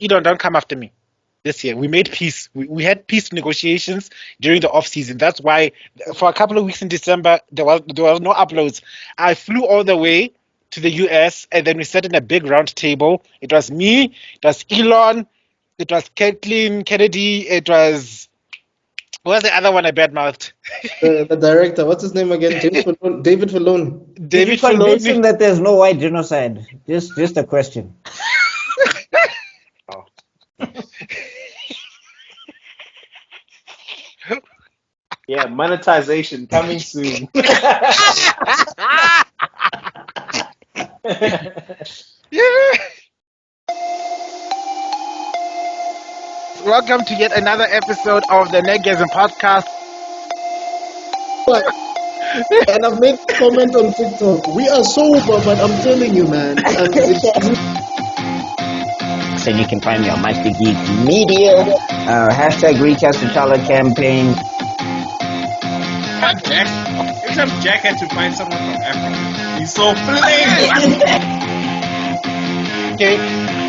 Elon, don't come after me. This year, we made peace. We had peace negotiations during the off season. That's why, for a couple of weeks in December, there was no uploads. I flew all the way to the US, and then we sat in a big round table. It was me, it was Elon, it was Kathleen Kennedy, it was what was the other one I badmouthed? The director, what's his name again? David Filoni. Did you David convince him Filoni. that there's no white genocide? Just a question. Yeah, monetization coming soon. Yeah. Welcome to yet another episode of the Nerdgasm podcast. And I've made a comment on TikTok. We are sober, but I'm telling you, man. So you can find me on Mr Geek Media. Hashtag Recast the Chala campaign. Jack. Every time Jack had to find someone from Africa, he's so flame. Okay,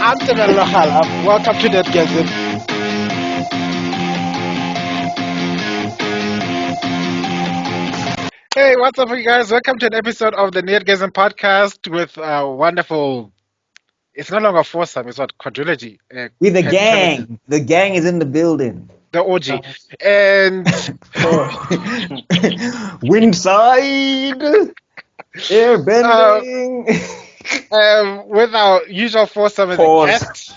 I'm tebellokhala. Welcome to Nerdgasm. Hey, what's up, you guys? Welcome to an episode of the Nerdgasm podcast with wonderful. It's no longer foursome; it's what quadrilogy. With the Trilogy. gang. The gang is in the building. The OG, and Windside. Airbending. with our usual foursome as a Pause. guest.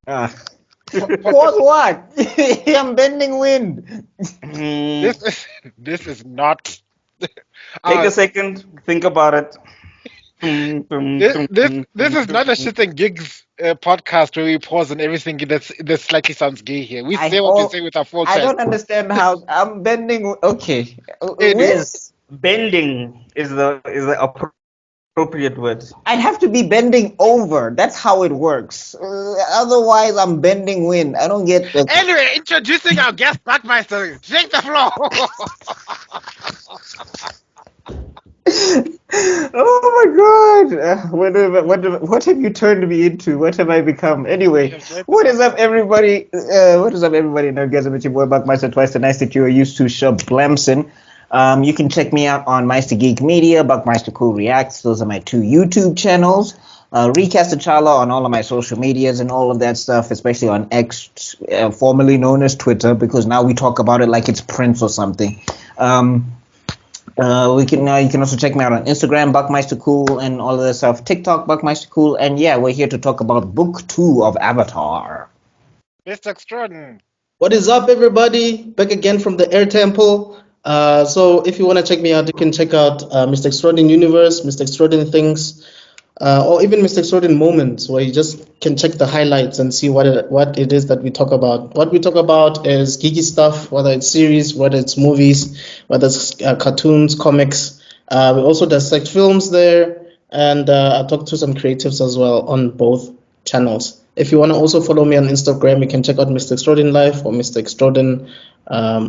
Pause what? I'm bending wind. This is not. Take a second, think about it. This is not a shit and gigs podcast where we pause and everything that slightly sounds gay here. We say what we say with our full I chest. don't understand how I'm bending. Okay. It Wait, is. Bending is the appropriate word. I'd have to be bending over. That's how it works. Otherwise, I'm bending wind. I don't get the. Anyway, introducing our guest BuckMeister. Take the floor. Oh my God! What have you turned me into? What have I become? Anyway, what is up, everybody? What is up, everybody? Nerdgasm, it's your boy BuckMeister twice the nice that you are used to, Shablamson. You can check me out on Meister Geek Media, BuckMeister Cool Reacts. Those are my two YouTube channels. Recast the Chala on all of my social medias and all of that stuff, especially on X, formerly known as Twitter, because now we talk about it like it's Prince or something. You can also check me out on Instagram, BuckMeister Cool, and all of that stuff. TikTok, BuckMeister Cool, and yeah, we're here to talk about Book 2 of Avatar. Mr. Extrodin. What is up, everybody? Back again from the Air Temple. So if you want to check me out, you can check out Mr. Extrodin Universe, Mr. Extrodin Things, or even Mr. Extrodin Moments, where you just can check the highlights and see what it is that we talk about. What we talk about is geeky stuff, whether it's series, whether it's movies, whether it's cartoons, comics. We also dissect films there, and I talk to some creatives as well on both channels. If you want to also follow me on Instagram, you can check out Mr. Extrodin Life or Mr. Extrodin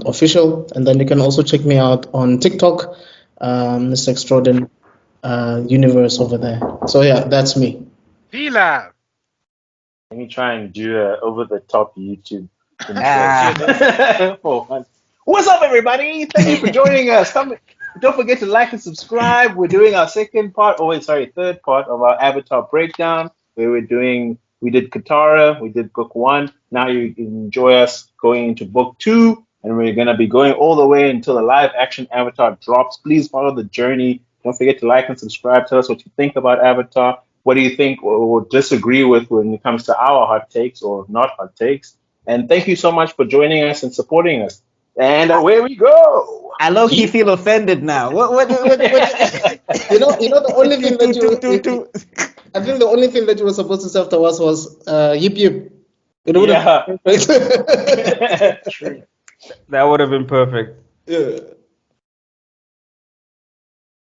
Official, and then you can also check me out on TikTok, Mr. Extrodin Universe over there. So yeah, that's me. Fila. Let me try and do a over-the-top YouTube for fun. What's up, everybody? Thank you for joining us. Don't forget to like and subscribe. We're doing our third part of our Avatar breakdown, where we did Katara, we did book 1. Now you can enjoy us going into book 2, and we're going to be going all the way until the live action Avatar drops. Please follow the journey. Don't forget to like and subscribe. Tell us what you think about Avatar. What do you think or disagree with when it comes to our hot takes or not hot takes? And thank you so much for joining us and supporting us. And away we go. I low-key feel offended now. What? You know the only thing that I think the only thing that you were supposed to say afterwards was yip yip. It would have been perfect. True. That would have been perfect. Yeah.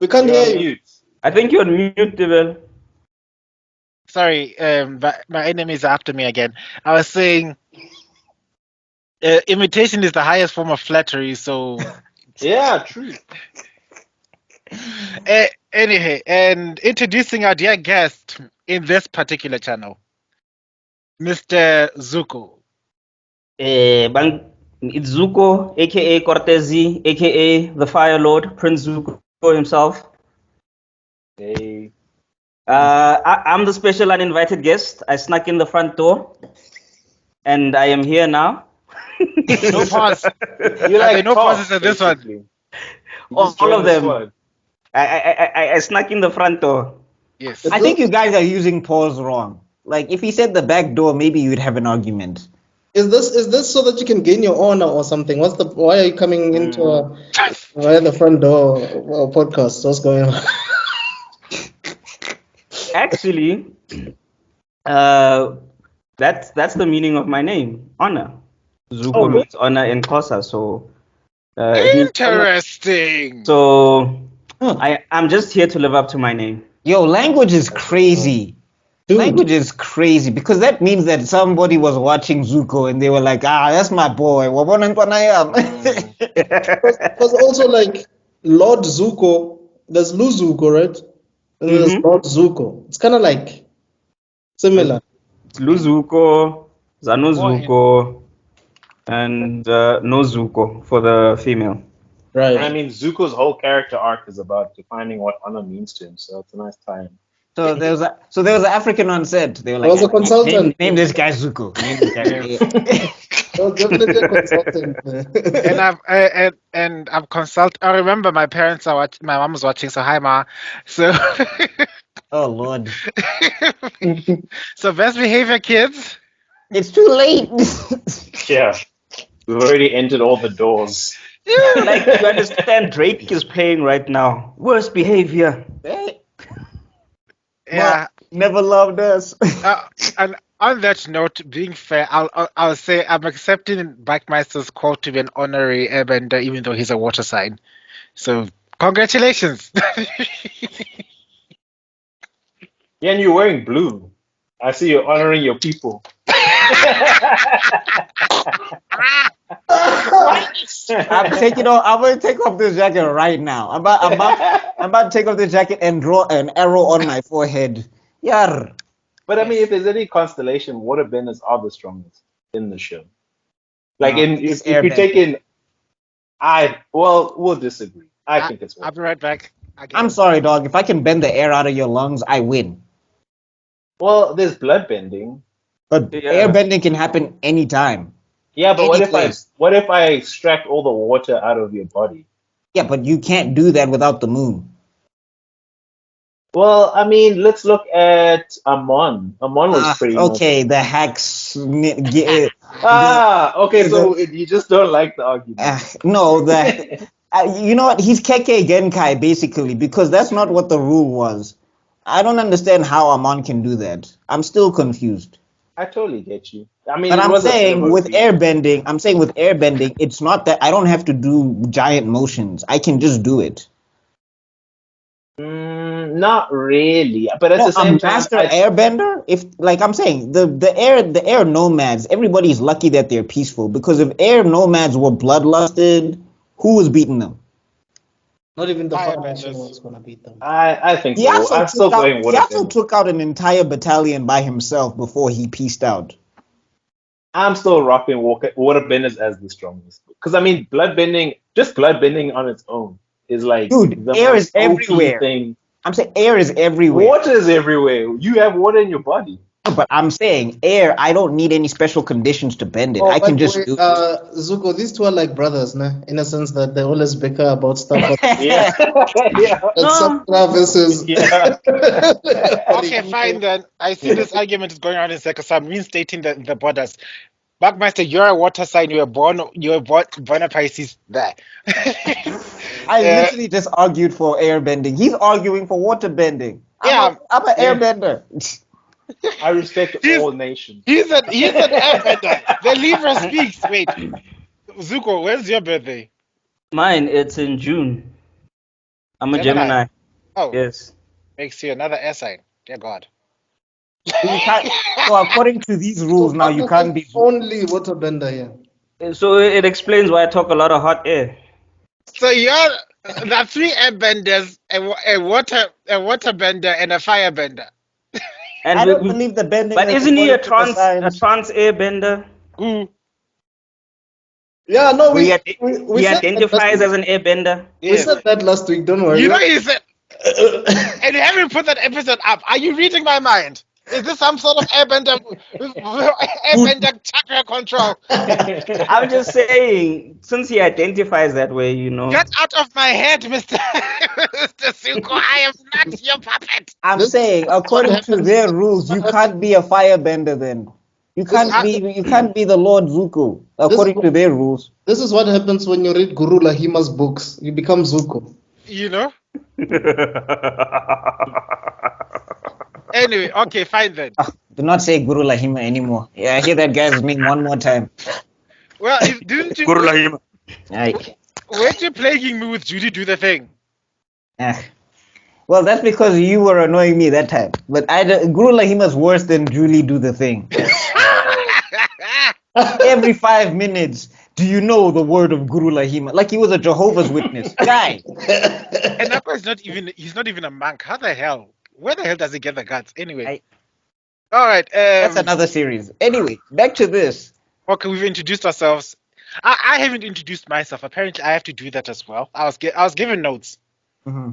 We can't You're hear on you. mute. I think you're on mute, Tebel. Sorry, but my enemies are after me again. I was saying, imitation is the highest form of flattery. So, Yeah, true. anyway, and introducing our dear guest in this particular channel. Mr. Zuko. It's Zuko, aka Cortezi, aka the Fire Lord, Prince Zuko himself. Hey. I'm the special uninvited guest. I snuck in the front door, and I am here now. No pause. You Are there like no Toph, pauses in this one? basically. You All just joined of the them. squad. I snuck in the front door. Yes. I think you guys are using pause wrong. Like if he said the back door, maybe you'd have an argument. Is this so that you can gain your honor or something? Why are you coming into via the front door podcast? What's going on? Actually, that's the meaning of my name, honor. Zuko means honor in Xhosa, so it means honor. Interesting. So I'm just here to live up to my name. Yo, language is crazy. Dude. Language is crazy because that means that somebody was watching Zuko and they were like, that's my boy. Because also like Lord Zuko, there's Lu Zuko, right? And then there's Lord Zuko. It's kind of like similar. It's Luzuko, Zanuzuko, and Nozuko for the female. Right. And I mean, Zuko's whole character arc is about defining what honor means to him, so it's a nice time. So there was an African on set. They were like, was a consultant. Name this guy Zuko. Name this guy. That was definitely a consultant. and I've consulted. I remember my parents are watching. My mom was watching. So hi, ma. So Oh Lord, so best behavior, kids. it's too late. Yeah. We've already entered all the doors. Like you understand, Drake is playing right now. Worst behavior. Yeah. Never loved us. And on that note, being fair, I'll say I'm accepting BuckMeister's quote to be an honorary airbender, even though he's a water sign. So congratulations. Yeah, and you're wearing blue. I see you're honoring your people. I'm taking off. I'm gonna take off this jacket right now. I'm about to take off this jacket and draw an arrow on my forehead. Yar. But I mean, if there's any constellation, waterbenders are the strongest in the show. Like, No, if you Airbender. take in, we'll disagree. I think it's I'll be right back. Again. I'm sorry, dog. If I can bend the air out of your lungs, I win. Well, there's blood bending. But airbending can happen anytime. Yeah, but Any place. what if I extract all the water out of your body? Yeah, but you can't do that without the moon. Well, I mean, let's look at Amon. Amon was pretty much. Okay, the hacks. Okay, so you just don't like the argument. No, you know what? He's Keke Genkai basically because that's not what the rule was. I don't understand how Amon can do that. I'm still confused. I totally get you. I mean, But it I'm was a bit saying of a with feat. airbending, it's not that I don't have to do giant motions. I can just do it. Not really, but at the same time, master airbender. If like I'm saying, the air nomads, everybody's lucky that they're peaceful because if air nomads were bloodlusted, who was beating them? Not even the Fire foundation benders. was gonna beat them. I think He so. also, I'm still going he also waterbending. took out an entire battalion by himself before he pieced out. I'm still rocking waterbenders as the strongest because I mean, just bloodbending on its own is like Dude, the air most is everywhere. OP thing. I'm saying air is everywhere. Water is everywhere. You have water in your body. But I'm saying air, I don't need any special conditions to bend it. Oh, I by can the just way, do it. Zuko, these two are like brothers, nah? In a sense that they always bicker about stuff. Yeah, yeah, Like Sakura versus. yeah. Okay, fine then. I see this argument is going on in second, so I'm reinstating the borders. BuckMeister, you're a water sign. You were born a Pisces. There. I literally just argued for airbending. He's arguing for water bending. I'm an airbender. I respect all nations. He's an airbender. The Libra speaks. Wait, Zuko, when's your birthday? Mine, it's in June. I'm a Gemini. Gemini. Oh, Yes. makes you another air sign. Dear God. So according to these rules now, you can't be. Only waterbender here. So it explains why I talk a lot of hot air. So you're the three airbenders, a waterbender, and a firebender. And I don't believe the bending. but that's isn't he a according to the trans science. airbender? Who? Yeah, no, Who he, we he said that last identifies week. as an airbender? We Yes. said that last week. Don't worry. You know, he said, and you haven't put that episode up. Are you reading my mind? Is this some sort of airbender chakra control? I'm just saying, since he identifies that way, you know. Get out of my head, Mr. Mr. Zuko. I am not your puppet. I'm This- saying, according to happens- their rules, you can't be a firebender. Then you can't be the Lord Zuko according to their rules. This is what happens when you read Guru Lahima's books. You become Zuko. You know? Anyway, okay, fine then. Do not say Guru Lahima anymore. Yeah, I hear that guy's name one more time. Well, didn't you? Aye. Weren't you plaguing me with Judy do the thing? Well, that's because you were annoying me that time. But Guru Lahima's worse than Julie do the thing. Every 5 minutes, do you know the word of Guru Lahima? Like he was a Jehovah's Witness. Guy. And Nako is he's not even a monk. How the hell? Where the hell does he get the guts? Anyway. All right. That's another series. Anyway, back to this. Okay, we've introduced ourselves. I haven't introduced myself. Apparently, I have to do that as well. I was given notes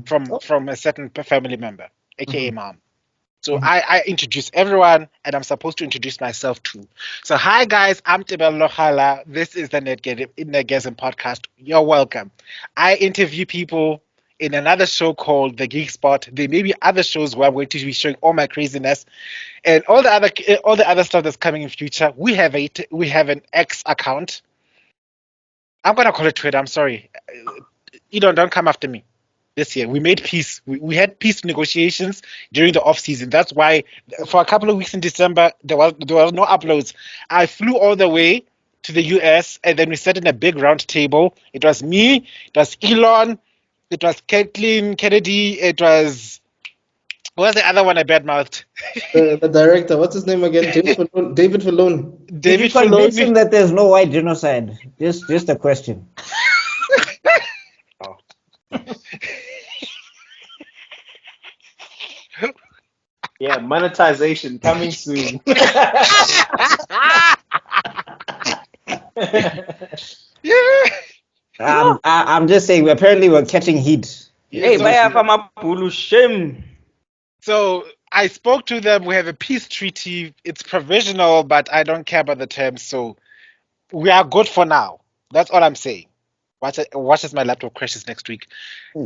from a certain family member, aka mom. So I introduce everyone, and I'm supposed to introduce myself too. So hi guys, I'm tebello.khala. This is the Nerdgasm podcast. You're welcome. I interview people in another show called The Geek Spot. There may be other shows where I'm going to be showing all my craziness and all the other stuff that's coming in future. We have an X account. I'm gonna call it Twitter. I'm sorry. Don't come after me. This year we made peace. We had peace negotiations during the off season. That's why for a couple of weeks in December there was no uploads. I flew all the way to the US and then we sat in a big round table. It was me, it was Elon, it was Kathleen Kennedy, it was what was the other one I badmouthed? The director, what's his name again? David Filoni. Did you convince him that there's no white genocide? Just a question. Yeah, monetization coming soon. I'm just saying, apparently we're catching heat. Hey, baya famapulu shame. So I spoke to them. We have a peace treaty. It's provisional, but I don't care about the terms. So we are good for now. That's all I'm saying. Watch as my laptop crashes next week.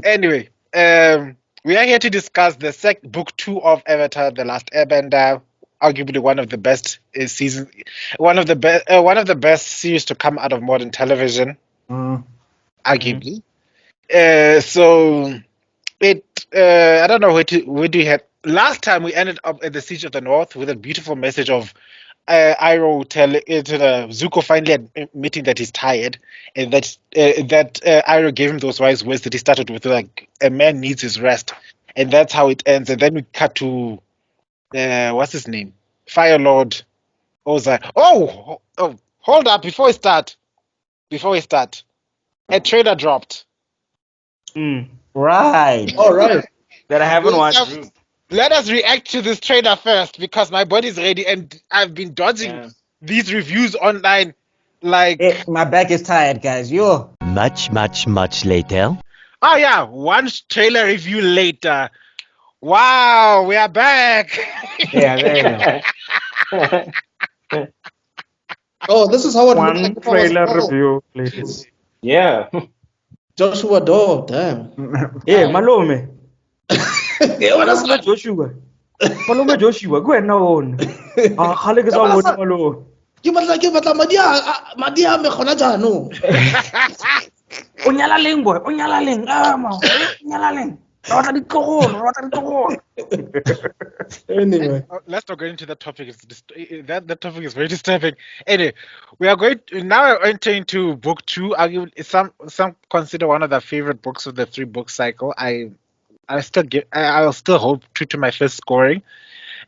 Anyway, we are here to discuss the book 2 of Avatar: The Last Airbender. Arguably one of the best seasons, one of the best series to come out of modern television. Arguably. So it I don't know where do you have. Last time we ended up at the Siege of the North with a beautiful message of Iroh Zuko finally admitting that he's tired, and that Iroh gave him those wise words that he started with, like a man needs his rest, and that's how it ends. And then we cut to what's his name, Fire Lord Ozai. Oh, hold up! Before we start, a trailer dropped. Right. All right. That I haven't watched. Let us react to this trailer first because my body's ready and I've been dodging these reviews online. Like my back is tired, guys. Much later. Oh yeah, one trailer review later. Wow, we are back. Yeah, there you go. Oh, this is how it One looked like if I was trailer small. review, please. Yeah. Joshua Doe, damn. Hey, Malome. Yeah, what is Malome Joshua. Malome Joshua, go ahead now on. Khale ke sa bone Malome. Ke batla madi a me gona jaanong. O nyala leng boy, o nyala leng. O nyala leng. Ra batla ditlogolo. Anyway. Let's not get into that topic. That topic is very disturbing. Anyway, we are going to, now entering into book 2. Some consider one of the favorite books of the 3-book cycle. I'll still hold true to my first scoring.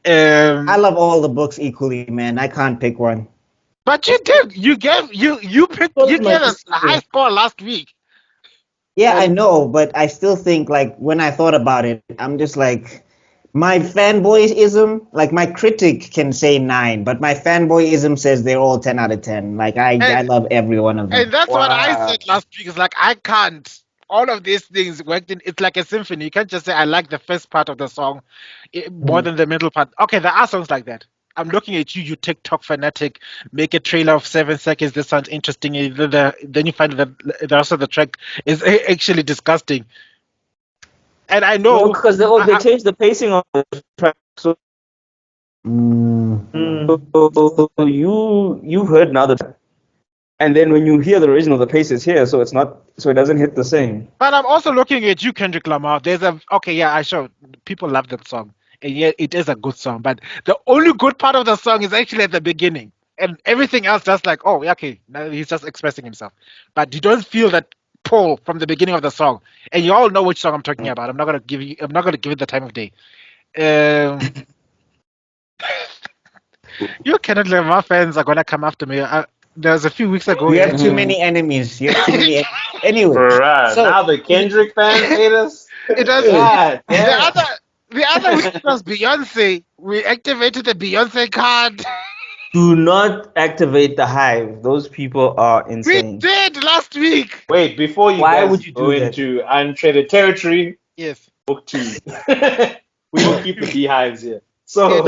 I love all the books equally, man. I can't pick one. But you did. You gave us a high score last week. Yeah, I know, but I still think, like, when I thought about it, I'm just like, My fanboyism, like my critic can say 9, but my fanboyism says they're all 10 out of 10. Like I love every one of them. And that's what I Wow. said last week. It's like I can't. All of these things worked in. It's like a symphony. You can't just say I like the first part of the song more than the middle part. Okay, there are songs like that. I'm looking at you, you TikTok fanatic. Make a trailer of 7 seconds. This sounds interesting. And then you find that the rest of the track is actually disgusting. And I No, know because they changed the pacing of the track. So you've heard now the track. And then when you hear the original, the pace is here, so it doesn't hit the same. But I'm also looking at you, Kendrick Lamar. I showed people love that song, and yeah, it is a good song. But the only good part of the song is actually at the beginning, and everything else just like, oh, yeah, okay, now he's just expressing himself. But you don't feel that pull from the beginning of the song, and you all know which song I'm talking about. I'm not gonna give it the time of day. Um, you Kendrick Lamar fans are gonna come after me. There was a few weeks ago. You have too many enemies. You have too many. Anyway, Bruh, so now the Kendrick fans hate us. It was God the damn. other week was Beyonce. We activated the Beyonce card. Do not activate the hive. Those people are We insane. did last week. Wait, before you Why guys would you go do that? into untreaded territory, Yes. book 2. We will keep the beehives here. So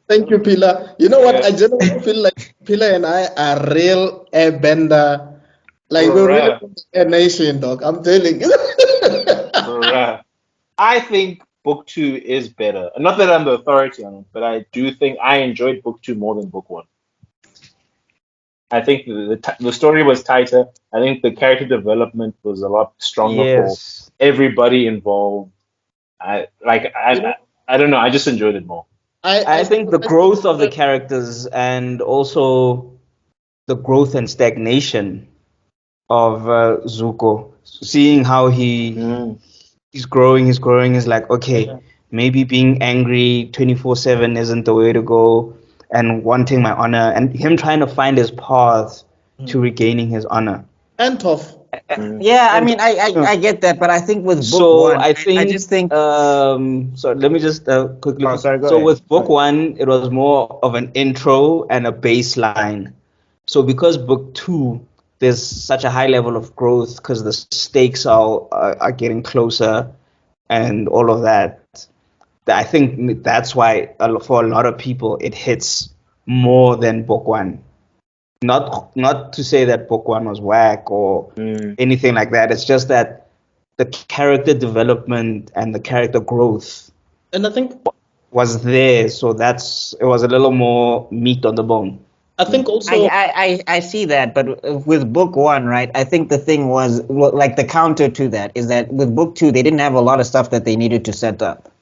Thank you, Pila. You know what? Yeah. I genuinely feel like Pila and I are real airbender. Like we're really Bruh. a nation, dog. I'm telling you. Bruh. I think book 2 is better. Not that I'm the authority on it, but I do think I enjoyed book 2 more than book 1. I think the story was tighter. I think the character development was a lot stronger for Yes. everybody involved. I don't know. I just enjoyed it more. I think the growth of the characters and also the growth and stagnation of Zuko, seeing how he's growing, is like, okay, maybe being angry 24/7 isn't the way to go, and wanting my honor, and him trying to find his path to regaining his honor. And tough. yeah, I mean, I get that, but I think with book So one, I think I just think. so let me just quickly. Oh, sorry, go So ahead. with book one, it was more of an intro and a baseline. So because book two, there's such a high level of growth because the stakes are getting closer and all of that. I think that's why for a lot of people it hits more than book one. Not to say that book one was whack or anything like that. It's just that the character development and the character growth And I think was there, so it was a little more meat on the bone. also I see that, but with book one, right? I think the thing was like the counter to that is that with book two, they didn't have a lot of stuff that they needed to set up.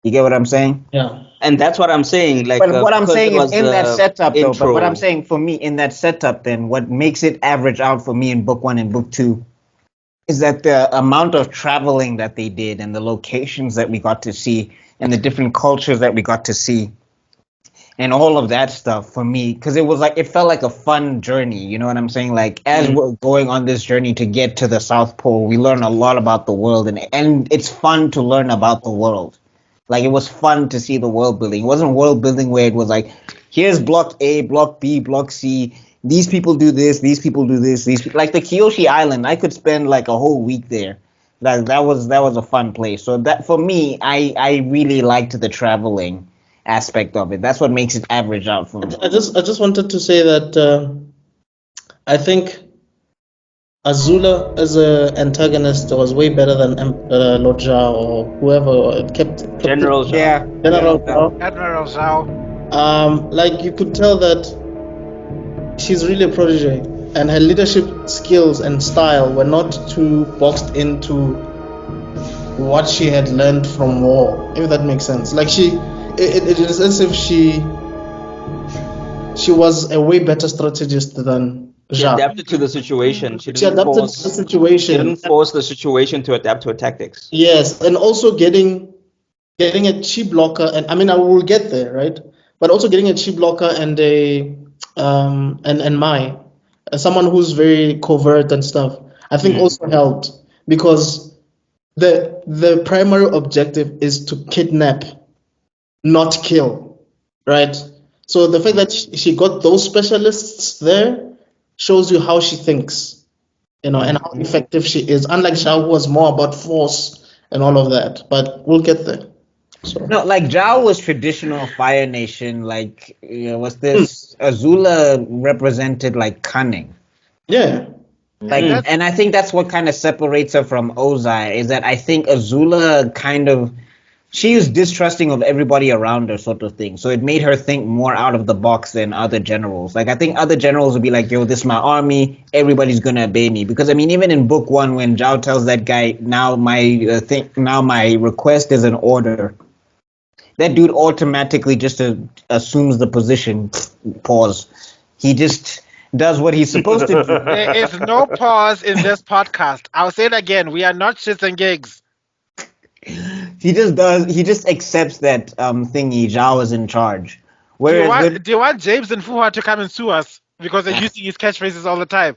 You get what I'm saying? yeah. And that's what I'm saying. Like, But what I'm because saying it is was in that the setup, though. But what intro. I'm saying for me in that setup, then what makes it average out for me in book one and book two is that the amount of traveling that they did and the locations that we got to see and the different cultures that we got to see and all of that stuff for me, because it felt like a fun journey. You know what I'm saying? Like as we're going on this journey to get to the South Pole, we learn a lot about the world, and it's fun to learn about the world. Like it was fun to see the world building. It wasn't world building where it was like, here's block A, block B, block C. These people do this. These people do this. Like the Kyoshi Island, I could spend like a whole week there. Like that was a fun place. So that for me, I really liked the traveling aspect of it. That's what makes it average out for me. I just wanted to say that I think Azula as an antagonist was way better than Lord Zhao or whoever kept General Zhao. Yeah. General Zhao. Admiral Zhao. Like you could tell that she's really a protege, and her leadership skills and style were not too boxed into what she had learned from war. If that makes sense. Like it is as if she was a way better strategist than She Zhao. adapted to the situation. She She adapted to the She situation. didn't force the situation to adapt to her tactics. Yes, and also getting a chi blocker, and I mean I will get there, right? But also getting a chi blocker and someone who's very covert and stuff, I think also helped because the primary objective is to kidnap not kill, right? So the fact that she got those specialists there shows you how she thinks, and how effective she is. Unlike Zhao, who was more about force and all of that. But we'll get there. So No, like Zhao was traditional Fire Nation. Like, was this Azula represented like cunning? yeah, Like, and I think that's what kind of separates her from Ozai is that I think Azula kind of she was distrusting of everybody around her, sort of thing. So it made her think more out of the box than other generals. Like I think other generals would be like, "Yo, this is my army. Everybody's gonna obey me." Because I mean, even in book one, when Zhao tells that guy, now my request is an order," that dude automatically just assumes the position. Pause. He just does what he's supposed to do. There is no pause in this podcast. I'll say it again. We are not shits and gigs. He just accepts that thingy Zhao is in charge. Whereas Do you want James and Fuhua to come and sue us because they're using his catchphrases all the time?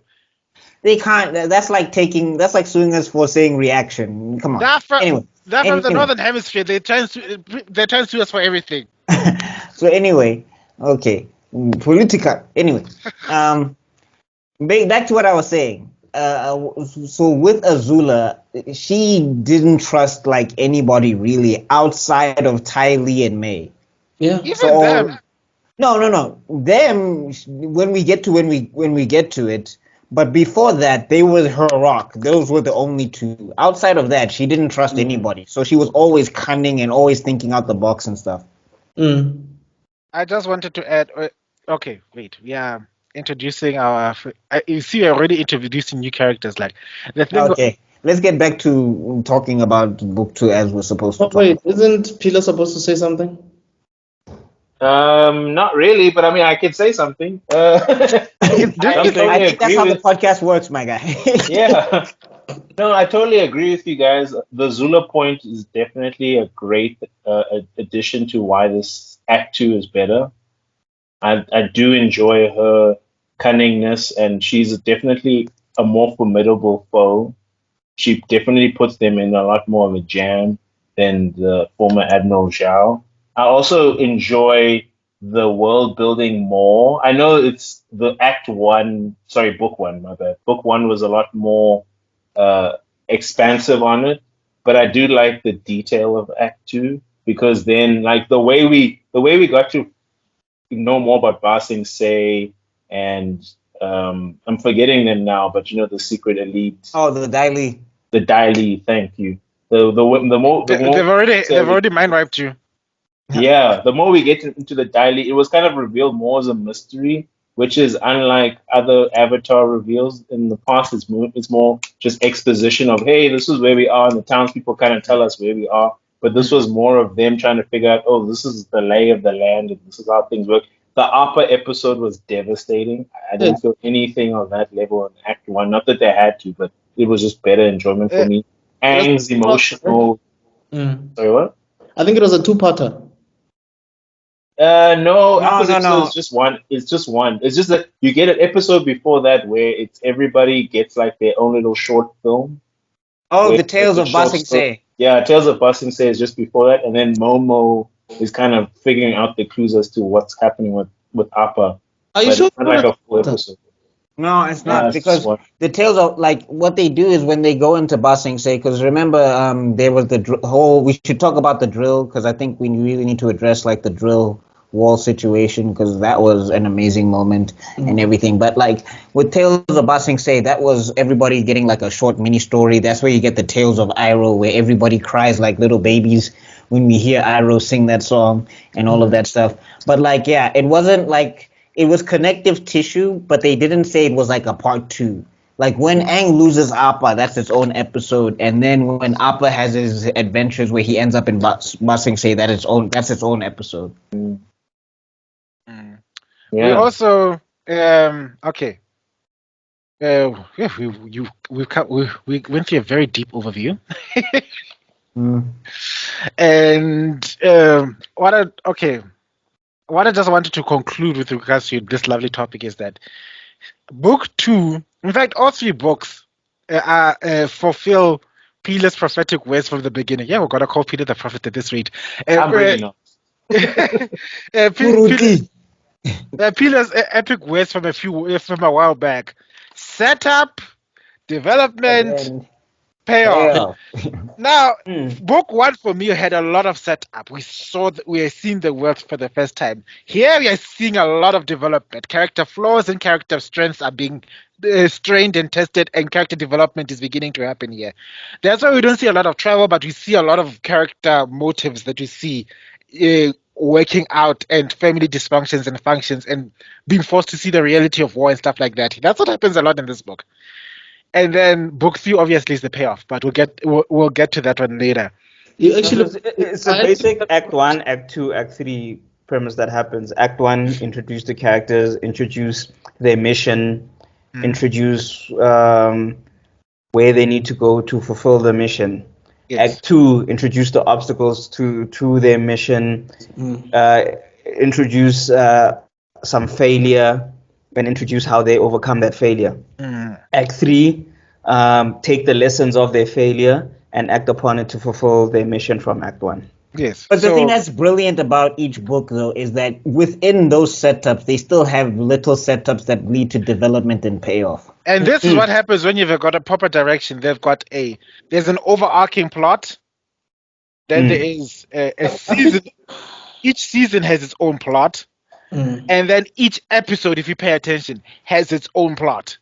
they can't. That's like suing us for saying reaction. Come on. Anyway, They're from the Northern Hemisphere. They're trying to sue us for everything. So anyway, okay, political. Anyway, back to what I was saying. So with Azula, she didn't trust like anybody really outside of Ty Lee and May. yeah. Even them. No. Them when we get to it. But before that, they were her rock. Those were the only two. Outside of that, she didn't trust anybody. So she was always cunning and always thinking out the box and stuff. I just wanted to add. Okay, wait. We are introducing our. You see, we're already introducing new characters. Like the thing. Okay, let's get back to talking about book 2 as we're supposed to. Wait, isn't Pila supposed to say something? Not really, but I mean, I could say something. I think that's how the podcast works, my guy. Yeah. No, I totally agree with you guys. The Zula point is definitely a great addition to why this Act 2 is better. I do enjoy her cunningness, and she's definitely a more formidable foe. She definitely puts them in a lot more of a jam than the former Admiral Zhao. I also enjoy the world building more. I know it's the book one, my bad. Book one was a lot more expansive on it, but I do like the detail of Act 2 because then like the way we got to know more about Ba Sing Se and I'm forgetting them now, but the secret elite. Oh, the Dai Li. The Dai Li, thank you. They've already mind wiped you. Yeah, the more we get into the Dai Li, it was kind of revealed more as a mystery, which is unlike other Avatar reveals in the past. It's more just exposition of, hey, this is where we are, and the townspeople kind of tell us where we are. But this was more of them trying to figure out, oh, this is the lay of the land, and this is how things work. The Appa episode was devastating. I didn't feel anything on that level in Act 1. Not that they had to, but it was just better enjoyment for me. Aang's emotional. Sorry, what? I think it was a two-parter. No. It's just one. It's just one. It's just that you get an episode before that where it's everybody gets like their own little short film. Oh, the Tales of Ba Sing Se. Yeah, Tales of Ba Sing Se is just before that, and then Momo is kind of figuring out the clues as to what's happening with Appa. Are you sure? It's not like a full episode. No, it's not because one. the Tales of like what they do is when they go into Ba Sing Se. Because remember, there was the whole. We should talk about the drill because I think we really need to address like the drill wall situation because that was an amazing moment and everything. But like with Tales of Ba Sing Se, that was everybody getting like a short mini story. That's where you get the Tales of Iroh, where everybody cries like little babies when we hear Iroh sing that song and all of that stuff. But like, yeah, it wasn't like it was connective tissue, but they didn't say it was like a part 2. Like when Aang loses Appa, that's its own episode, and then when Appa has his adventures where he ends up in Ba Sing Se, that's its own episode. Yeah. We also okay. We went through a very deep overview, and what I just wanted to conclude with regards to this lovely topic is that book 2, in fact, all 3 books fulfill Pila's prophetic words from the beginning. Yeah, we're gonna call Peter the prophet at this rate. I'm really not. Furuti. Pila's epic words from a while back. Setup, development, And payoff. yeah. Now, Hmm. book one for me had a lot of setup. We are seeing the world for the first time. Here we are seeing a lot of development. Character flaws and character strengths are being strained and tested, and character development is beginning to happen here. That's why we don't see a lot of travel, but we see a lot of character motives that we see working out, and family dysfunctions and functions, and being forced to see the reality of war and stuff like that. That's what happens a lot in this book. And then book three obviously is the payoff, but we'll get to that one later. You No, so actually it's a I actually basic Act 1, Act 2, Act 3 premise that happens. Act 1, introduce the characters, introduce their mission, introduce where they need to go to fulfill the mission. Yes. Act 2, introduce the obstacles to their mission, introduce some failure, and introduce how they overcome that failure. Act 3, take the lessons of their failure and act upon it to fulfill their mission from Act 1. Yes. But the So- thing that's brilliant about each book, though, is that within those setups, they still have little setups that lead to development and payoff. and this is what happens when you've got a proper direction. There's an overarching plot. Then there is a season. Each season has its own plot, and then each episode, if you pay attention, has its own plot.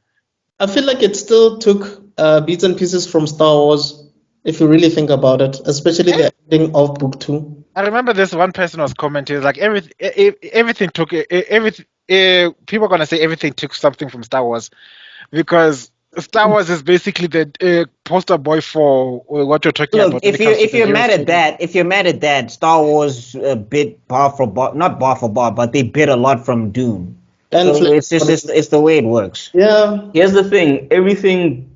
I feel like it still took bits and pieces from Star Wars, if you really think about it, especially the ending of book 2. I remember this one person was commenting like everything took everything. People are gonna say everything took something from Star Wars, because Star Wars is basically the poster boy for what you're talking Look, about. when if it you comes to if the you're heroes mad journey. at that, Star Wars bit bar for bar, not bar for bar, but they bit a lot from Dune. And So it's just it's the way it works. yeah, Here's the thing, everything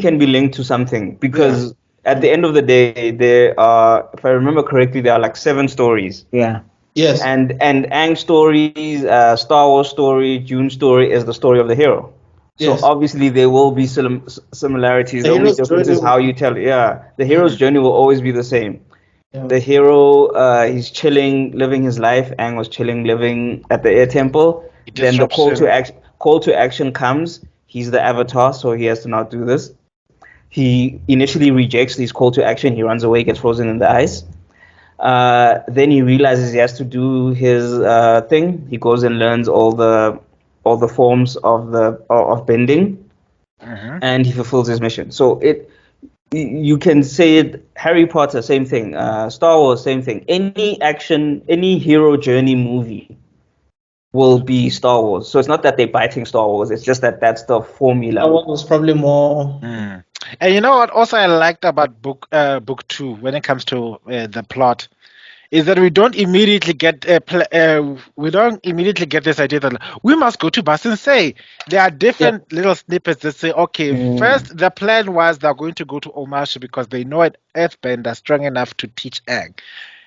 can be linked to something, because at the end of the day, there are, if I remember correctly, there are like 7 stories. Yeah. yes, And Aang stories, Star Wars story, Dune story is the story of the hero. So Yes. obviously there will be similarities. The The only hero's difference journey is how you tell it. Yeah, the hero's journey will always be the same. Yeah. The hero, he's chilling, living his life. Aang was chilling, living at the air temple. Then the call to action comes. He's the avatar, so he has to not do this. He initially rejects this call to action. He runs away, gets frozen in the ice. Then he realizes he has to do his thing. He goes and learns all the forms of bending, and he fulfills his mission. So you can say it. Harry Potter, same thing. Star Wars, same thing. Any hero journey movie will be Star Wars. So it's not that they're biting Star Wars. It's just that that's the formula. Star Wars was probably more. And you know what? Also, I liked about book 2 when it comes to the plot, is that we don't immediately get this idea that we must go to Bus and say there are different little snippets that say, okay, first the plan was they're going to go to Omashu because they know an Earthbender strong enough to teach Aang,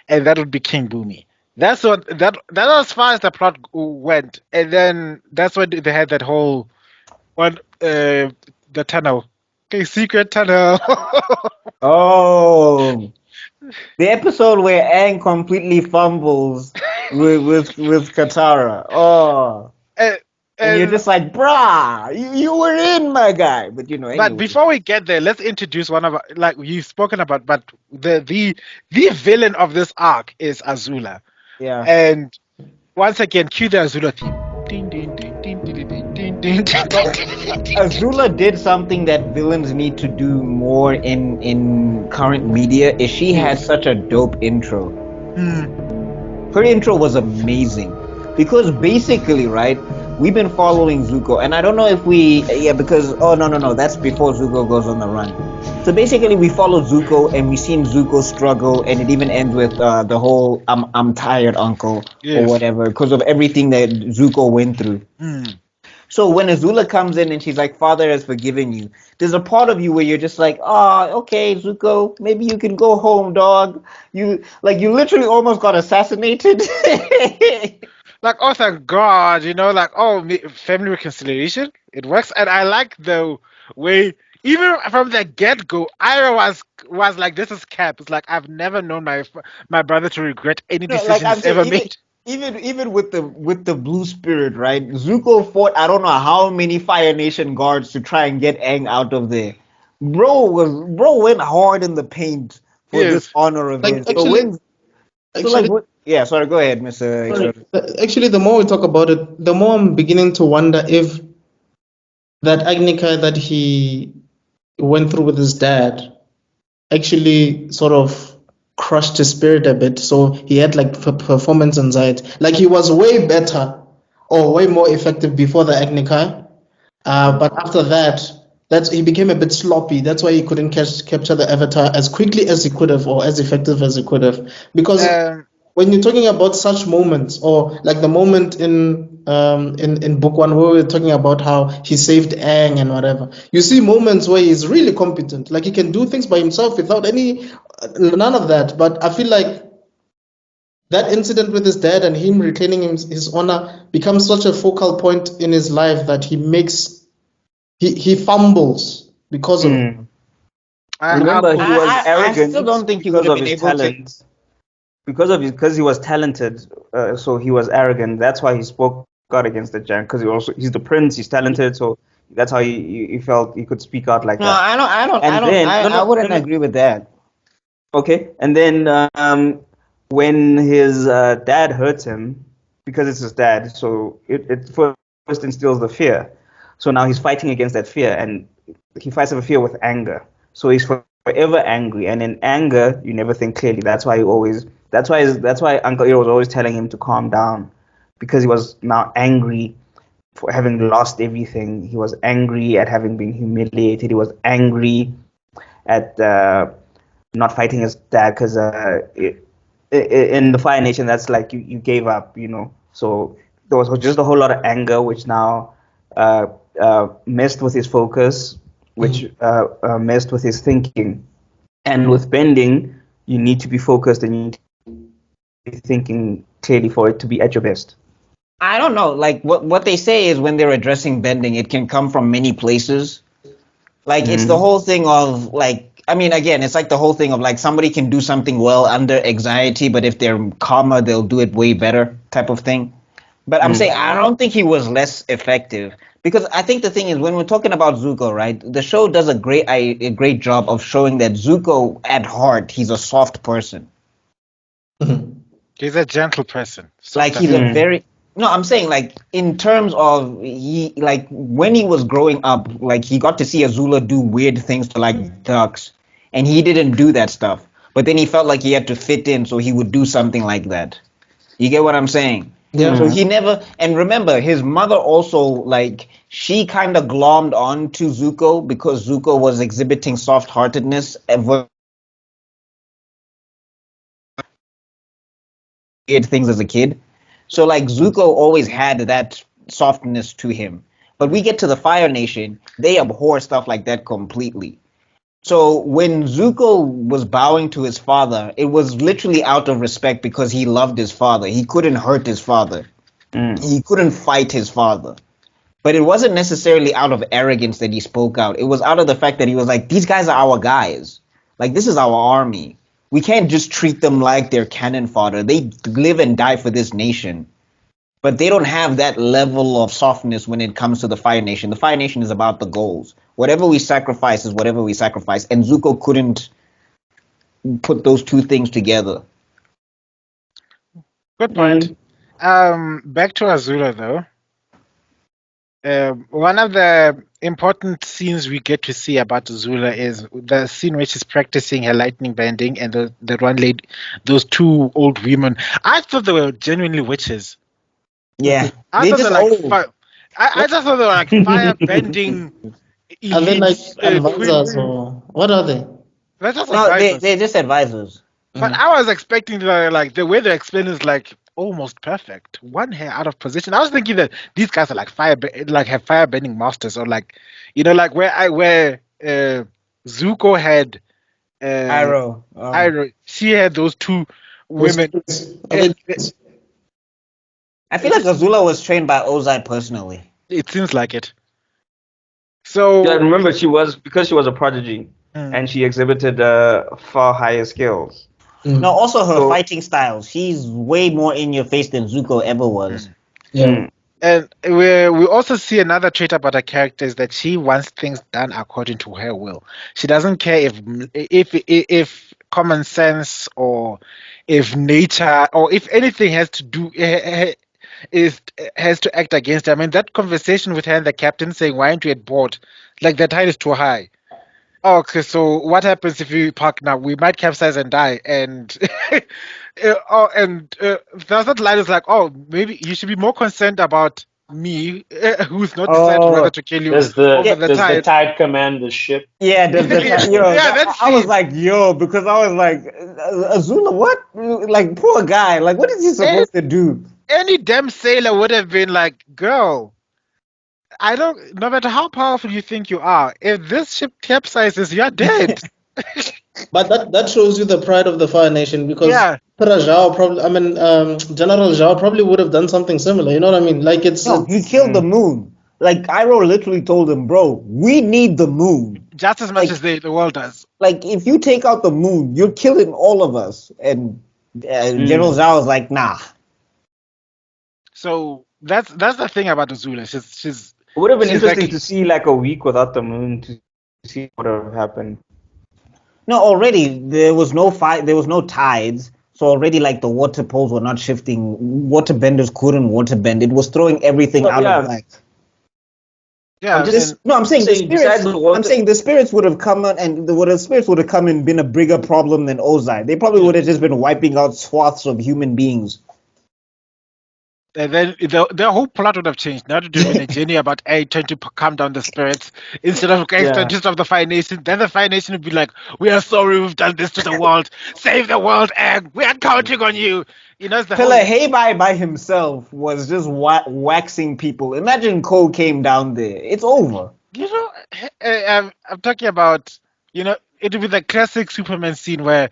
and that would be King Boomy. That's what that as far as the plot went, and then that's when they had that whole one, the tunnel, okay, secret tunnel. Oh, the episode where Aang completely fumbles with Katara. Oh, and you're just like, brah, you were in, my guy. But you know, anyway. But before we get there, let's introduce one of like you've spoken about, but the villain of this arc is Azula. Yeah. And once again, cue the Azula theme. Ding, ding, ding, ding, ding, ding, ding, ding, ding. Azula did something that villains need to do more in current media. Is she has such a dope intro. Her intro was amazing because basically, right, we've been following Zuko, and I don't know if because no, that's before Zuko goes on the run. So basically, we follow Zuko, and we seen Zuko struggle, and it even ends with the whole "I'm tired, Uncle" or whatever, because of everything that Zuko went through. So when Azula comes in and she's like, "Father has forgiven you," there's a part of you where you're just like, "Oh, okay, Zuko, maybe you can go home, dog." You literally almost got assassinated. Like, oh, thank God, like, family reconciliation, it works. And I like the way Even from the get go, Ira was like, "This is cap." It's like I've never known my brother to regret any No, like decision I'm he's saying, ever made. even with the blue spirit, right? Zuko fought I don't know how many Fire Nation guards to try and get Aang out of there. Bro went hard in the paint for this Yes. honor of Like his. So like actually, what? Yeah, sorry. Go ahead, Mr. sorry. Exodus. Actually, the more we talk about it, the more I'm beginning to wonder if that Agnica that he went through with his dad actually sort of crushed his spirit a bit. So he had like performance anxiety. Like he was way better or way more effective before the Agnica. But after that, he became a bit sloppy. That's why he couldn't capture the Avatar as quickly as he could have or as effective as he could have. Because Um. when you're talking about such moments, or like the moment in book one where we are talking about how he saved Aang and whatever, you see moments where he's really competent, like he can do things by himself without any none of that. But I feel like that incident with his dad and him retaining his honor becomes such a focal point in his life that he fumbles because of it. Mm. I'll Remember, he put. was I still arrogant don't think he would because have of been his able to. talent. Because he was talented, so he was arrogant. That's why he spoke out against the giant. Because he's the prince, he's talented, so that's how he felt he could speak out like No, that. And then no I no no wouldn't no agree with that. okay. And then when his dad hurts him, because it's his dad, so it first instills the fear. So now he's fighting against that fear, and he fights over fear with anger. So he's forever angry, and in anger, you never think clearly. That's why he always. That's why Uncle Ear was always telling him to calm down, because he was now angry for having lost everything. He was angry at having been humiliated. He was angry at not fighting his dad because in the Fire Nation, that's like you gave up, you know. So there was just a whole lot of anger, which now messed with his focus, which messed with his thinking. And with bending, you need to be focused and you need to be thinking clearly for it to be at your best. I don't know. Like what they say is when they're addressing bending, it can come from many places. Like it's the whole thing of like I mean again, it's like the whole thing of like somebody can do something well under anxiety, but if they're calmer, they'll do it way better type of thing. But I'm saying I don't think he was less effective because I think the thing is when we're talking about Zuko, right? The show does a great job of showing that Zuko at heart he's a soft person. He's a gentle person. Like he's a very no, I'm saying like in terms of he like when he was growing up, like he got to see Azula do weird things to like ducks, and he didn't do that stuff. But then he felt like he had to fit in, so he would do something like that. You get what I'm saying? Yeah. So he never and remember his mother also like she kind of glommed on to Zuko because Zuko was exhibiting soft-heartedness and weird things as a kid. So like Zuko always had that softness to him. But we get to the Fire Nation, they abhor stuff like that completely. So when Zuko was bowing to his father, it was literally out of respect because he loved his father. He couldn't hurt his father. He couldn't fight his father. But it wasn't necessarily out of arrogance that he spoke out. It was out of the fact that he was like, these guys are our guys. Like, this is our army. We can't just treat them like they're cannon fodder. They live and die for this nation. But they don't have that level of softness when it comes to the Fire Nation. The Fire Nation is about the goals. Whatever we sacrifice is whatever we sacrifice. And Zuko couldn't put those two things together. Good point. Back to Azula though. One of the important scenes we get to see about Azula is the scene where she's practicing her lightning bending, and the one lady, those two old women. I thought they were genuinely witches. Yeah. I They thought just they're like old. I just thought they were like fire bending Are they like elites. advisors or what are they? They're just No, advisors. they're just advisors. But I was expecting like the way they explain is like almost perfect. One hair out of position. I was thinking that these guys are like like have fire bending masters, or like like where Zuko had Arrow. she had those two Those women. kids, are It, they it, kids? I feel like Azula was trained by Ozai personally. it seems like it. So Yeah, remember she was a prodigy, and she exhibited far higher skills. Mm. No, also her So- fighting style. She's way more in your face than Zuko ever was. Yeah. Mm. And we also see another trait about her character is that she wants things done according to her will. She doesn't care if common sense or if nature or if anything has to do is has to act against her. I mean, that conversation with her and the captain saying, "Why aren't you at board? Like the tide is too high." Oh, okay, so what happens if we park now? We might capsize and die. And there's that line is like, oh, maybe you should be more concerned about me, who's not decided whether to kill you Does over the the tide. tide command the ship? Yeah, Yeah, that's I was like, yo, because I was like, Azula, what? Like, poor guy. Like, what is he supposed to do? Any damn sailor would have been like, girl, I don't. No matter how powerful you think you are, if this ship capsizes, you're dead. But that shows you the pride of the Fire Nation because Yeah. Emperor Zhao probably, General Zhao probably would have done something similar. You know what I mean? Like No, he killed the moon. Like, Iroh literally told him, bro, we need the moon. Just as much Like- as the world does. Like, if you take out the moon, you're killing all of us. And General Zhao was like, nah. So that's the thing about Azula. She's It would have been she's interesting like- to see like a week without the moon to see what would have happened. No, already there was no fight. There was no tides, so already like the water poles were not shifting. Water benders couldn't water bend. It was throwing everything Well, out yeah. of whack. yeah. I'm just- and- No, I'm saying the Saying spirits. besides the water- I'm saying the spirits would have come in, and the spirits would have come and been a bigger problem than Ozai. They probably would have just been wiping out swaths of human beings. And then the whole plot would have changed. Now it would have been a journey about A trying to calm down the spirits instead of just of the Fire Nation. Then the Fire Nation would be like, "We are sorry, we've done this to the world. Save the world, Egg. We are counting on you." You know, it's the whole, Heibai by himself was just waxing people. Imagine Cole came down there. It's over. you know, I'm talking about, you know, it would be the classic Superman scene where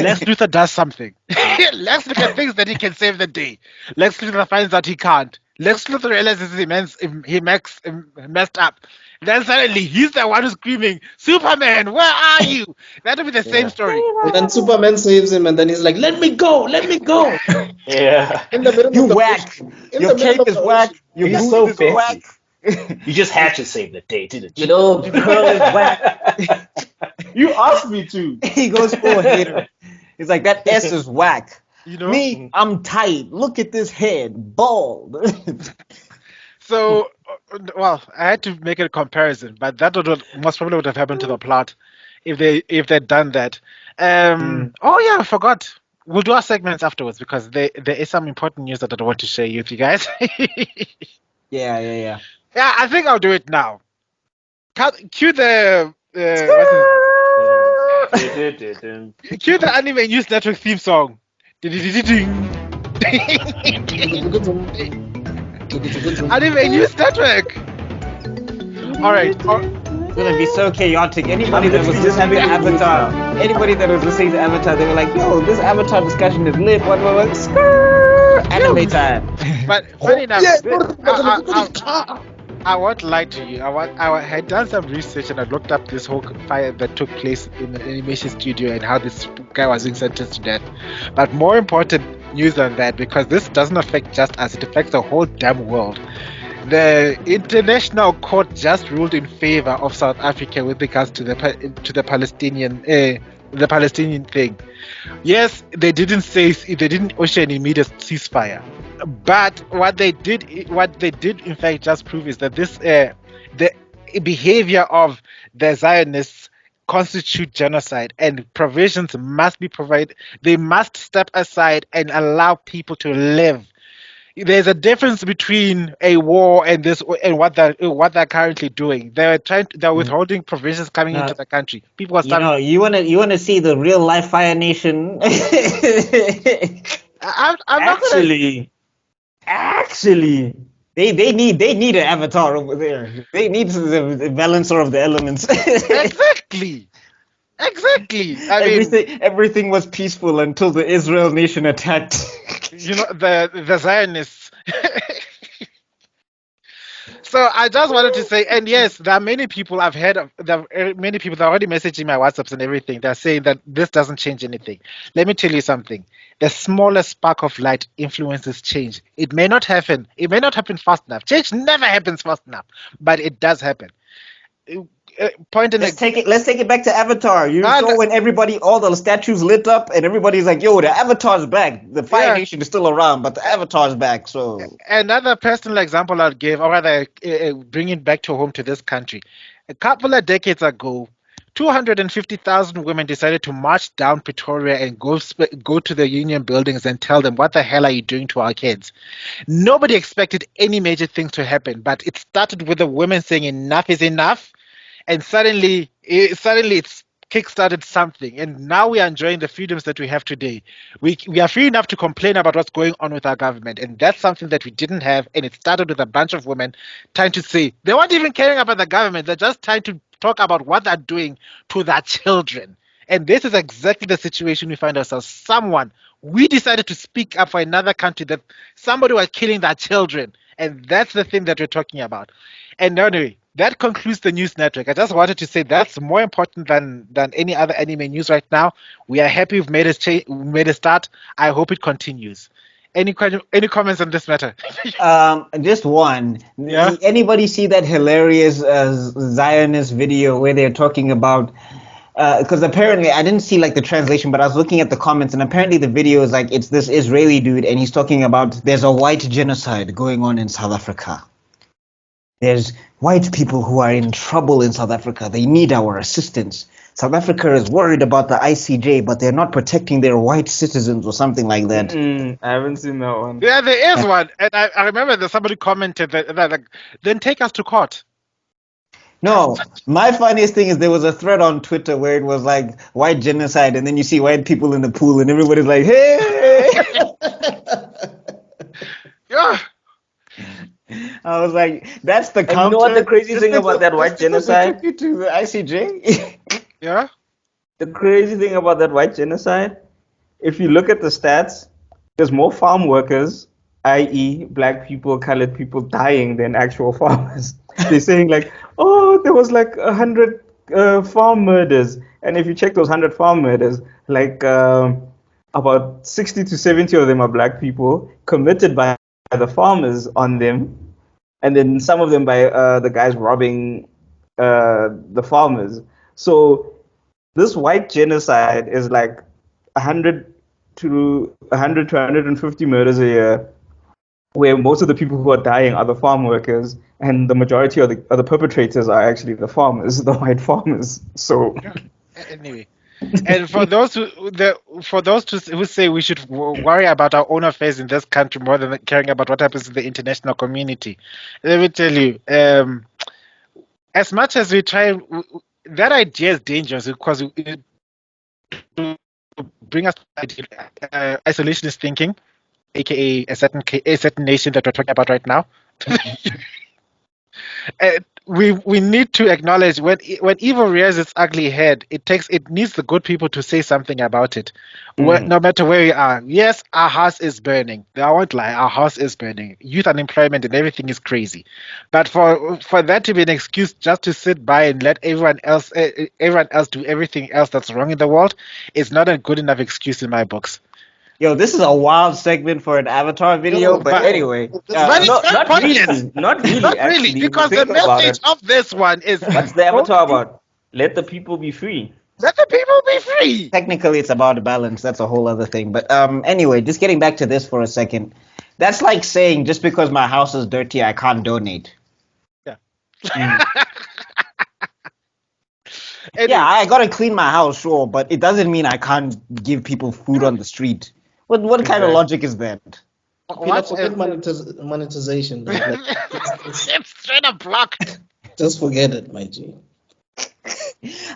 Lex Luthor does something. Lex Luthor thinks that he can save the day. Lex Luthor finds that he can't. Lex Luthor realizes he messed up. Then suddenly he's the one who's screaming, "Superman, where are you?" That would be the same story. And then Superman saves him, and then he's like, "Let me go, let me go." Yeah. In the middle You of the whack. ocean. In Your the middle cape of is the whack. ocean. Your He's boot so is fancy. whack. You just had to save the day, didn't you? You know, Pearl is whack. You asked me to. He goes full hater. He's like, that S is whack. You know. Me, I'm tight. Look at this head, bald. So, well, I had to make a comparison, but that most probably would have happened to the plot if they'd done that. Oh yeah, I forgot. We'll do our segments afterwards because there is some important news that I want to share with you guys. yeah. Yeah, I think I'll do it now. Cue the cue the Anime News Network theme song. Anime News Network. All right. It's gonna be so chaotic. Anybody that was listening to Avatar, anybody that was listening to Avatar, they were like, "Yo, this Avatar discussion is lit." What? Skrrr, anime time. But funny enough, Yeah. I won't lie to you. I had done some research and I looked up this whole fire that took place in an animation studio and how this guy was being sentenced to death. But more important news than that, because this doesn't affect just us, it affects the whole damn world. The international court just ruled in favor of South Africa with regards to the Palestinian thing. Yes, they didn't issue an immediate ceasefire, but what they did in fact just prove is that this the behavior of the Zionists constitute genocide, and provisions must be provided. They must step aside and allow people to live. There's a difference between a war and what they're currently doing. They're withholding provisions coming into the country. People are starting. You wanna see the real life Fire Nation? I'm not gonna. Actually, they need an avatar over there. They need the balancer of the elements. Exactly. I mean, everything was peaceful until the Israel nation attacked. you know, the Zionists. So I just wanted to say, and yes, there are many people I've heard of. Many people that are already messaging my WhatsApps and everything. They're saying that this doesn't change anything. Let me tell you something. The smallest spark of light influences change. It may not happen. It may not happen fast enough. Change never happens fast enough, but it does happen. Point in a Let's take it back to Avatar. You and saw when everybody, all the statues lit up, and everybody's like, "Yo, the Avatar's back. The Fire yeah. Nation is still around, but the Avatar's back." So Another personal example I'll give, or rather, bring it back to home to this country. A couple of decades ago, 250,000 women decided to march down Pretoria and go to the union buildings and tell them, "What the hell are you doing to our kids?" Nobody expected any major things to happen, but it started with the women saying, "Enough is enough," and suddenly it's kickstarted something, and now we are enjoying the freedoms that we have today. We are free enough to complain about what's going on with our government, and that's something that we didn't have. And it started with a bunch of women trying to say they weren't even caring about the government; they're just trying to talk about what they're doing to their children. And this is exactly the situation we find ourselves. We decided to speak up for another country that somebody was killing their children, and that's the thing that we're talking about. And anyway, that concludes the news network. I just wanted to say that's more important than any other anime news right now. We are happy we made a start. I hope it continues. Any comments on this matter? just one. Yeah. Anybody see that hilarious Zionist video where they're talking about? Because apparently I didn't see like the translation, but I was looking at the comments, and apparently the video is like it's this Israeli dude, and he's talking about there's a white genocide going on in South Africa. There's white people who are in trouble in South Africa. They need our assistance. South Africa is worried about the ICJ, but they're not protecting their white citizens or something like that. I haven't seen that one. Yeah, there is one, and I remember that somebody commented that like, then take us to court. No, my funniest thing is there was a thread on Twitter where it was like white genocide, and then you see white people in the pool, and everybody's like, "Hey!" Yeah. I was like, "That's the And you counter." know what the crazy thing about that white Just because they genocide? took you to the ICJ. Yeah. The crazy thing about that white genocide, if you look at the stats, there's more farm workers, i.e., black people, colored people, dying than actual farmers. They're saying like, oh, there was like 100 farm murders, and if you check those 100 farm murders, like about 60 to 70 of them are black people committed by the farmers on them, and then some of them by the guys robbing the farmers. So this white genocide is like 100 to 150 murders a year, where most of the people who are dying are the farm workers, and the majority of the perpetrators are actually the farmers, the white farmers. So Anyway, and for those who say we should worry about our own affairs in this country more than caring about what happens in the international community, let me tell you, as much as we try, that idea is dangerous because it bring us to isolationist thinking, aka a certain nation that we're talking about right now. We need to acknowledge when evil rears its ugly head, it needs the good people to say something about it. No matter where we are. Yes, our house is burning. I won't lie, our house is burning. Youth unemployment and everything is crazy. But for that to be an excuse just to sit by and let everyone else do everything else that's wrong in the world is not a good enough excuse in my books. Yo, this is a wild segment for an Avatar video, but anyway, But it's not not pointless. really, not really, Not actually. really, If you because the think about message it, of this one is what's the Avatar about? Let the people be free. let the people be free. technically it's about balance. That's a whole other thing. But anyway, just getting back to this for a second. That's like saying just because my house is dirty, I can't donate. Yeah. Yeah, I gotta clean my house, sure, but it doesn't mean I can't give people food on the street. What kind of logic is that? Peanut, forget monetization. Like, It's straight up blocked. just forget it, my G.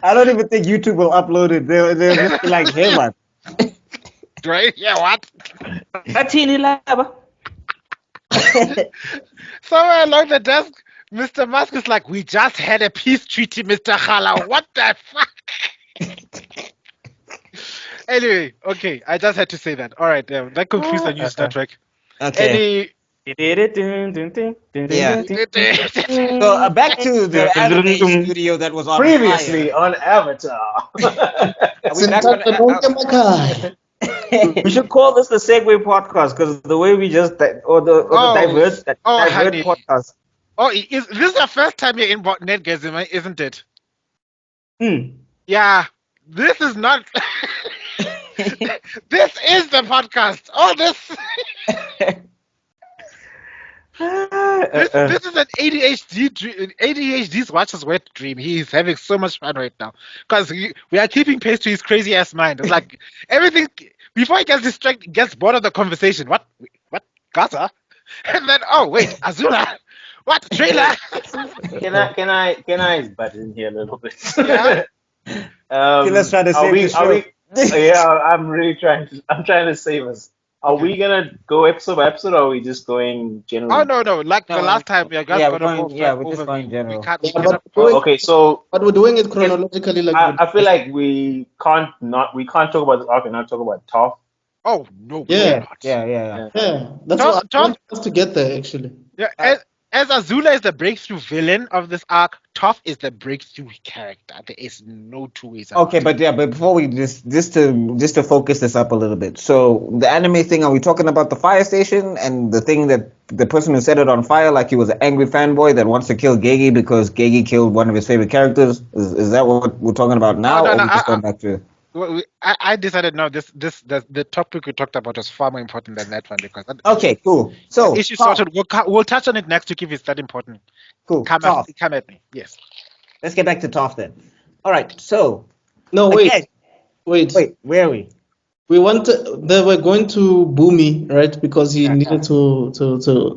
I don't even think YouTube will upload it. They'll just be like, hey man. Right? Yeah, what? A teeny lava. Somewhere along the desk, Mr. Musk is like, we just had a peace treaty, Mr. Khala. What the fuck? Anyway, okay, I just had to say that. All right, that concludes the news network. Okay. Yeah. So back to the anime studio that was on Previously fire. on Avatar. Are we back on? We should call this the Segway podcast because the way we just or the divert honey. podcast. Oh, this is the first time you're in Nerdgasm, isn't it? Hmm. Yeah. This is not. This is the podcast. Oh, this is an ADHD dream. ADHD's watcher's wet dream. He is having so much fun right now because we are keeping pace to his crazy ass mind. It's like everything before he gets distracted, gets bored of the conversation. What? Gaza? And then wait, Azula. What trailer? Can I butt in here a little bit? Yeah. Okay, let's try to save the show. Yeah, I'm trying to save us. Are we gonna go episode by episode, or are we just going general? Oh no! Like the last time, we are just we're just going general. Okay, so but we're doing it chronologically. Like I feel like we can't talk about this arc and not talk about Toph. Oh no! Yeah. Yeah. That's what I want us to get there actually. Yeah, as Azula is the breakthrough villain of this arc, Toph is the breakthrough character. There is no two ways about Okay, it. but before we just to focus this up a little bit. So the anime thing, are we talking about the fire station and the thing that the person who set it on fire, like he was an angry fanboy that wants to kill Gege because Gege killed one of his favorite characters? Is that what we're talking about now, No, or we just going back to? I decided no. The topic we talked about was far more important than that one because Okay, cool. So issue sorted. We'll touch on it next week if it's that important. Cool. Come at me. Yes. Let's get back to Toph then. All right. So No, again, wait. Where are we? We they were going to Boomy, right? Because he needed to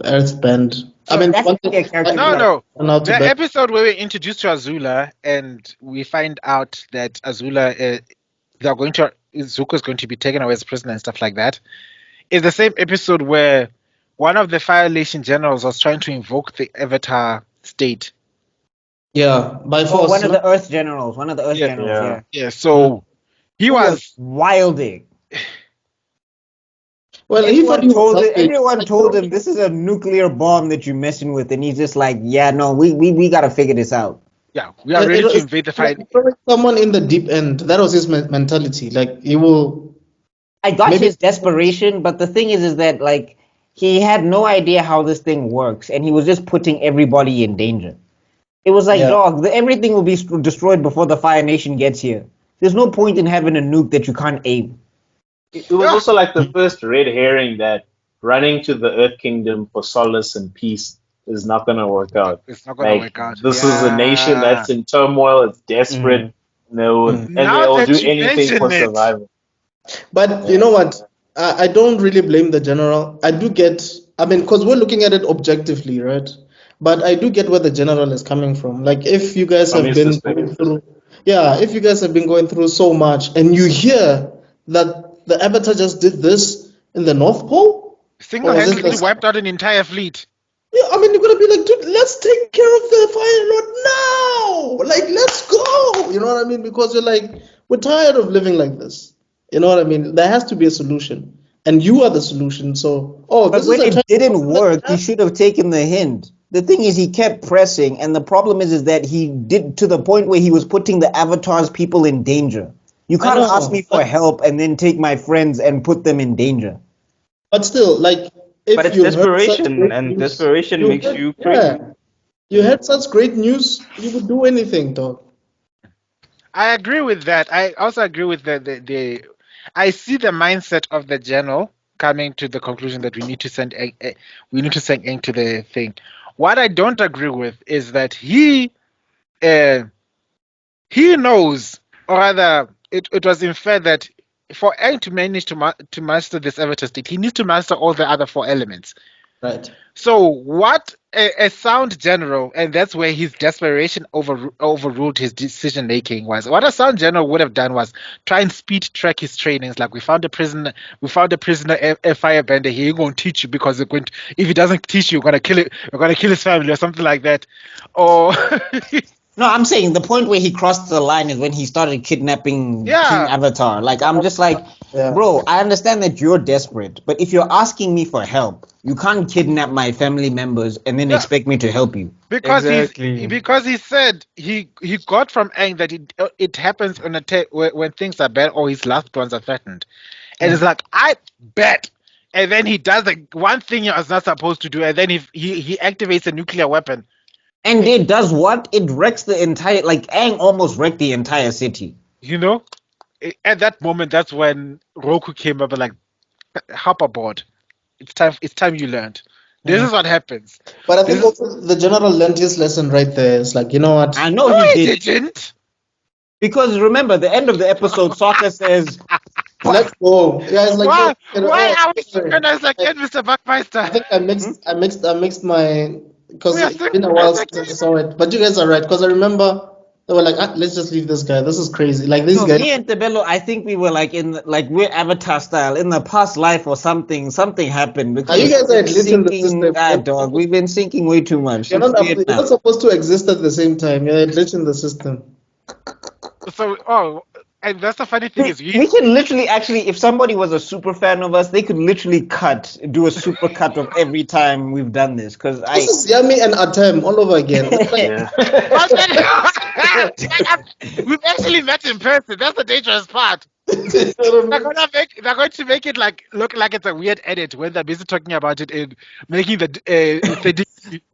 earthbend. I mean, that's a character. No. The episode where we're introduced to Azula and we find out that Azula, Zuko's going to be taken away as prisoner and stuff like that, is the same episode where one of the Fire Nation generals was trying to invoke the Avatar state. Yeah, by force. One of the Earth generals. Yeah. So he was wilding. Well, everyone told him this is a nuclear bomb that you're messing with, and he's just like, yeah, no, we gotta figure this out. Yeah, we are ready to invade the fight. Someone in the deep end. That was his mentality. Like he will. I got his desperation, but the thing is that like he had no idea how this thing works, and he was just putting everybody in danger. It was like, dog, everything will be destroyed before the Fire Nation gets here. There's no point in having a nuke that you can't aim. It was also like the first red herring that running to the Earth Kingdom for solace and peace is not going to work out. It's not going to work out. This is a nation that's in turmoil. It's desperate. And they'll do anything for survival. But you know what? I don't really blame the general. I do get. I mean, because we're looking at it objectively, right? But I do get where the general is coming from. Like, if you guys have been going through, if you guys have been going through so much, and you hear that the Avatar just did this in the North Pole, single-handedly wiped out an entire fleet. Yeah, I mean, you're gonna be like, dude, let's take care of the Fire Lord now. Like, let's go. You know what I mean? Because you're like, we're tired of living like this. You know what I mean? There has to be a solution, and you are the solution. So, but when it didn't work, he should have taken the hint. The thing is, he kept pressing, and the problem is that he did to the point where he was putting the Avatar's people in danger. You can't ask me for help and then take my friends and put them in danger. But still, like, but it's desperation, and desperation makes you crazy. Yeah. You had such great news, you would do anything, dog. I agree with that. I also agree with I see the mindset of the general coming to the conclusion that we need to send ink to the thing. What I don't agree with is that he knows, or rather, it was inferred that for Aang to manage to master this Avatar state, he needs to master all the other 4 elements. Right. So what a sound general, and that's where his desperation overruled his decision making, was what a sound general would have done was try and speed track his trainings. Like, we found a prisoner, a firebender here. He's going to teach you because if he doesn't teach you, we're going to kill his family or something like that. Or No, I'm saying the point where he crossed the line is when he started kidnapping Yeah. King Avatar. Like, I'm just like, Yeah. bro, I understand that you're desperate, but if you're asking me for help, you can't kidnap my family members and then Yeah. expect me to help you. Because Exactly. he said he got from Aang that it happens when things are bad or his loved ones are threatened, and it's like I bet, and then he does the one thing he was not supposed to do, and then he activates a nuclear weapon. And it does what? It wrecks the entire, like, Aang almost wrecked the entire city. You know, at that moment, that's when Roku came up and like, hop aboard. It's time. It's time you learned. This is what happens. But I think also the general learned his lesson right there. It's like, you know what? I know No, he he did. didn't. Because remember, the end of the episode, Sokka says, Let's go. Yeah, it's like Why? no, Why are we sorry. synchronized again, Mr. I BuckMeister? think I mixed my because We are it's been a while synchronized since I again. saw it. But you guys are right because I remember they were like, let's just leave this guy. This is crazy. Like these no, guys. me and Tebello, I think we were like we're Avatar style in the past life or something. Something happened because You guys are we've at been least in the sinking, system. dog. We've been sinking way too much. You're It's not weird you're now. not supposed to exist at the same time. You're a glitch in the system. So, and that's the funny thing is, We can literally actually, if somebody was a super fan of us, they could literally do a super cut of every time we've done this. Because This is Yami and Atem all over again. It's like, we've actually met in person. That's the dangerous part. I don't They're know. going to make it like look like it's a weird edit when they're busy talking about it and making the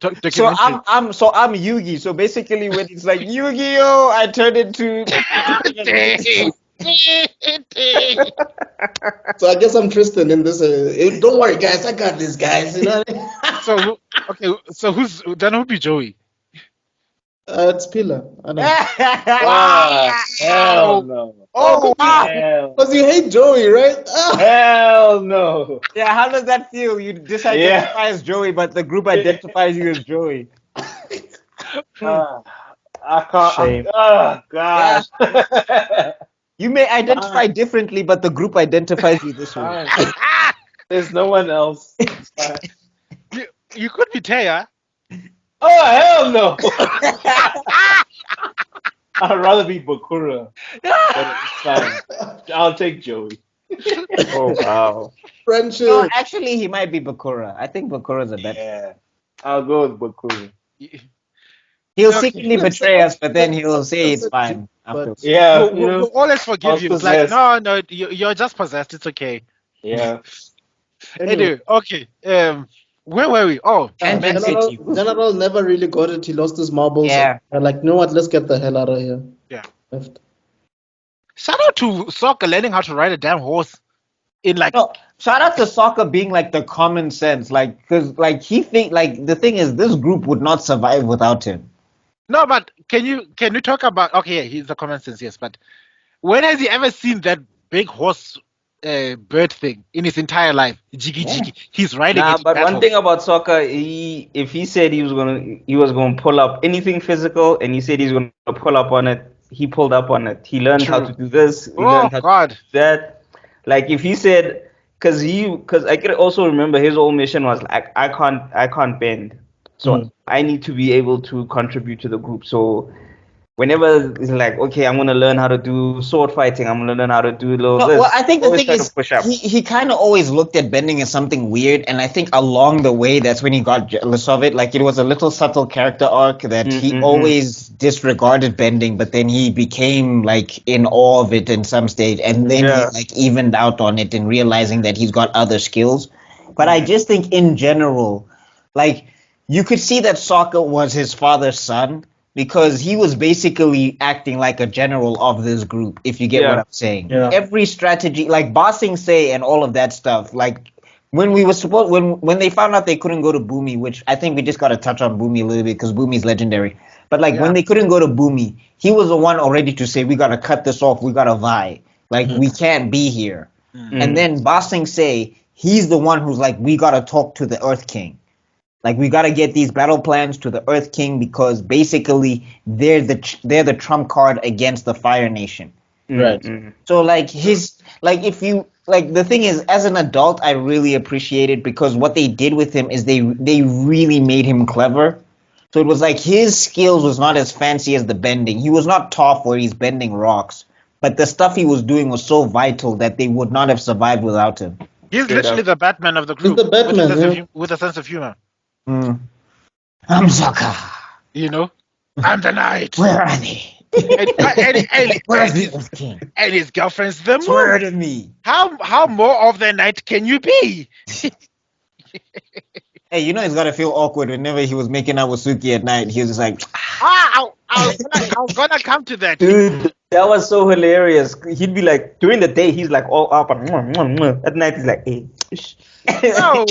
so documentary. I'm Yugi. So basically, when it's like Yu-Gi-Oh, I turn into. So I guess I'm Tristan in this. Don't worry, guys. I got this, guys. You know. So okay, so who'd be Joey? It's Pillar. I know. Hell no. Oh wow! Hell, Because you hate Joey, right? hell no. Yeah, how does that feel? You disidentify as Joey, but the group identifies you as Joey. I can't. Shame. Oh gosh. You may identify differently, but the group identifies you this way. There's no one else. You could be Taya. Oh hell no. I'd rather be Bakura. But it's fine. I'll take Joey. Oh wow. Friendship. No, actually, he might be Bakura. I think Bakura's a better. Yeah. I'll go with Bakura. He'll Okay. secretly betray us, but then he'll say it's fine afterwards. Yeah. We'll always forgive I was you. It's like, possessed. no, you're just possessed. It's okay. Yeah. Anyway, okay. Where were we? Oh, Tangent City. General never really got it. He lost his marbles. Yeah. And like, you know what? Let's get the hell out of here. Yeah. Left. shout out to Sokka learning how to ride a damn horse. In like, No, shout out to Sokka being like the common sense, like because like he think like the thing is this group would not survive without him. no, but can you talk about? Okay, yeah, he's a common sense, yes, but when has he ever seen that big horse bird thing in his entire life? Jiggy jiggy. He's riding Nah, it. in but battle. one thing about soccer, if he said he was gonna pull up anything physical, and he said he's gonna pull up on it, he pulled up on it. He learned how True. to do this. He Oh learned how God. to do that. Like if he said, because I could also remember his whole mission was like I can't bend, so I need to be able to contribute to the group. So whenever it's like, okay, I'm gonna learn how to do sword fighting. I'm gonna learn how to do little this. Well, I think the always thing try to is, push up. he kind of always looked at bending as something weird, and I think along the way, that's when he got jealous of it. Like it was a little subtle character arc that he always disregarded bending, but then he became like in awe of it in some stage, and then he like evened out on it and realizing that he's got other skills. But I just think in general, like you could see that Sokka was his father's son, because he was basically acting like a general of this group, if you get what I'm saying. Yeah. Every strategy, like Ba Sing Se and all of that stuff, like when they found out they couldn't go to Boomy, which I think we just got to touch on Boomy a little bit because Boomy's legendary. But like when they couldn't go to Boomy, he was the one already to say, we got to cut this off, we got to vie. Like we can't be here. And then Ba Sing Se, he's the one who's like, we got to talk to the Earth King. Like we gotta get these battle plans to the Earth King because basically they're the trump card against the Fire Nation. Right. So like if you like the thing is, as an adult, I really appreciate it because what they did with him is they really made him clever. So it was like his skills was not as fancy as the bending. He was not tough where he's bending rocks, but the stuff he was doing was so vital that they would not have survived without him. He's Straight literally up. the Batman of the He's group. the Batman, with a sense of humor. I'm Zuko. You know, I'm the knight. Where are they? Where's the old king? And his girlfriend's the Swear moon. to me. How more of the night can you be? Hey, you know he's gotta feel awkward whenever he was making out with Suki at night. He was just like, I was gonna come to that. Dude, that was so hilarious. He'd be like, during the day, he's like all up and at night he's like, hey. No.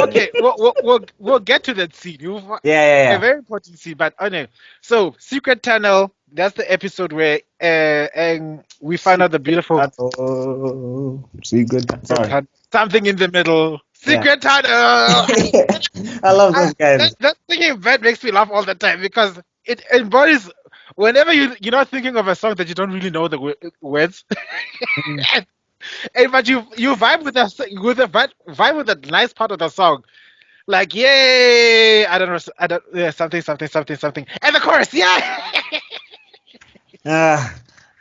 Okay, we'll get to that scene. yeah. A very important scene, but anyway. So, Secret Tunnel. That's the episode where we find out the beautiful Secret. Sorry. something in the middle. Yeah. Secret Tunnel. I love those guys. That singing event makes me laugh all the time because it embodies whenever you're not thinking of a song that you don't really know the words. But you vibe with vibe with the nice part of the song, like yay! I don't know, yeah, something, and the chorus, yeah. I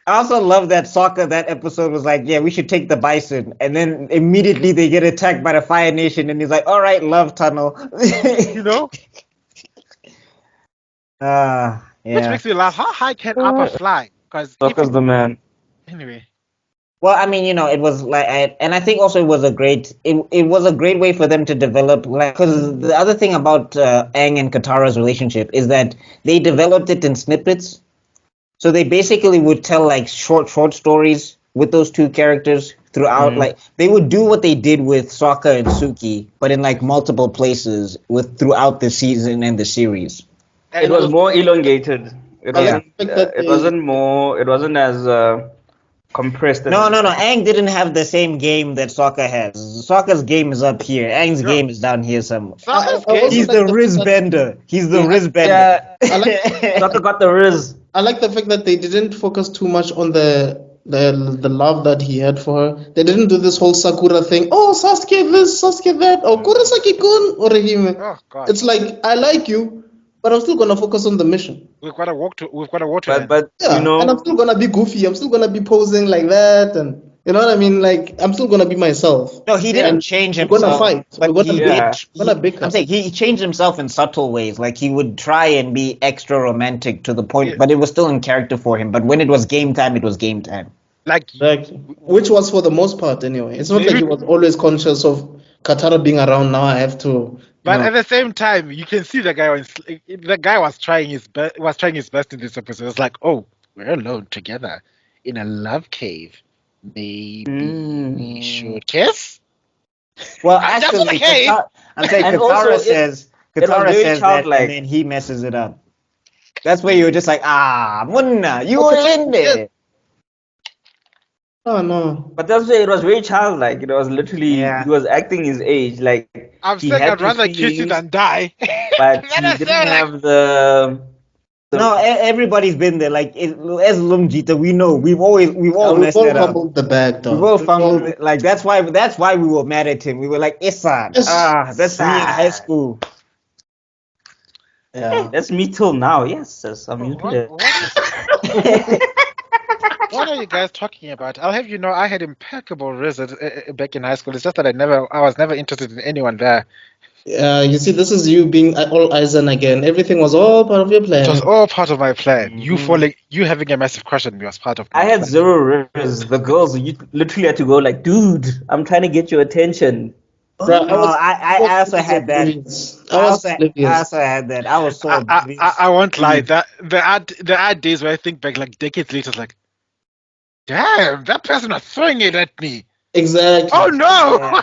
also love that Sokka. That episode was like, yeah, we should take the bison, and then immediately they get attacked by the Fire Nation, and he's like, all right, love tunnel. You know, Yeah. which makes me laugh. How high can Appa fly? Because Zuko's the man. anyway, Well, I mean, it was like, and I think also it was a great way for them to develop, like, because the other thing about Aang and Katara's relationship is that they developed it in snippets. So they basically would tell like short stories with those two characters throughout. Like they would do what they did with Sokka and Suki, but in like multiple places throughout the season and the series. It was more elongated. It Yeah. wasn't It wasn't as compressed. No. Aang didn't have the same game that Sokka has. Sokka's game is up here. Aang's game is down here somewhere. Sokka's I game- also He's like the the Riz fact that- bender. He's the Riz bender. Yeah, I like Zuko got the Riz. I like the fact that they didn't focus too much on the love that he had for her. They didn't do this whole Sakura thing. Oh, Sasuke this, Sasuke that. Oh, Kurosaki-kun or him. Oh God, It's like I like you, but I'm still gonna focus on the mission. we've got to walk to. But Yeah, you know, and I'm still gonna be goofy. I'm still gonna be posing like that, and you know what I mean. Like I'm still gonna be myself. No, he didn't And change we're himself. gonna fight. But We're gonna he, bicker. Yeah. We're gonna bicker. I'm saying he changed himself in subtle ways. Like he would try and be extra romantic to the point, Yeah. but it was still in character for him. But when it was game time, it was game time. Like Exactly. Which was for the most part anyway. It's not like Maybe- he was always conscious of Katara being around. Now I have to. But you know. at the same time, you can see the guy was trying his best in this episode. It's like, oh, we're alone together in a love cave. Maybe we should kiss. Well, That's actually, okay. I'm saying And Katara also it- says it was Katara very says that, childlike. and then he messes it up. That's where you're just like, Munna, you were in there. Oh no. But that's why it was very childlike. It was literally Yeah. he was acting his age. Like I'm he saying had I'd rather kiss you feelings, than die. but Let he us didn't say, like- have the No, everybody's been there. Like as Lumjita, we know we've all We've messed all that up. fumbled the bag, though. We've all fumbled it. Like that's why we were mad at him. We were like, Isan, that's me in high school. Yeah. that's me till now. Yes, yes, I'm used to it. What are you guys talking about? I'll have you know, I had impeccable result back in high school. It's just that I was never interested in anyone there. You see, this is you being all Eisen again. Everything was all part of your plan. It was all part of my plan. You having a massive crush on me was part of my I had plan. zero riz. The girls, you literally had to go like, dude, I'm trying to get your attention. Bruh, I also had that. I was oblivious. I also had that. I was so. I won't lie. That there are days where I think back, like decades later, it's like, damn, that person was throwing it at me. Exactly. Oh no! Yeah.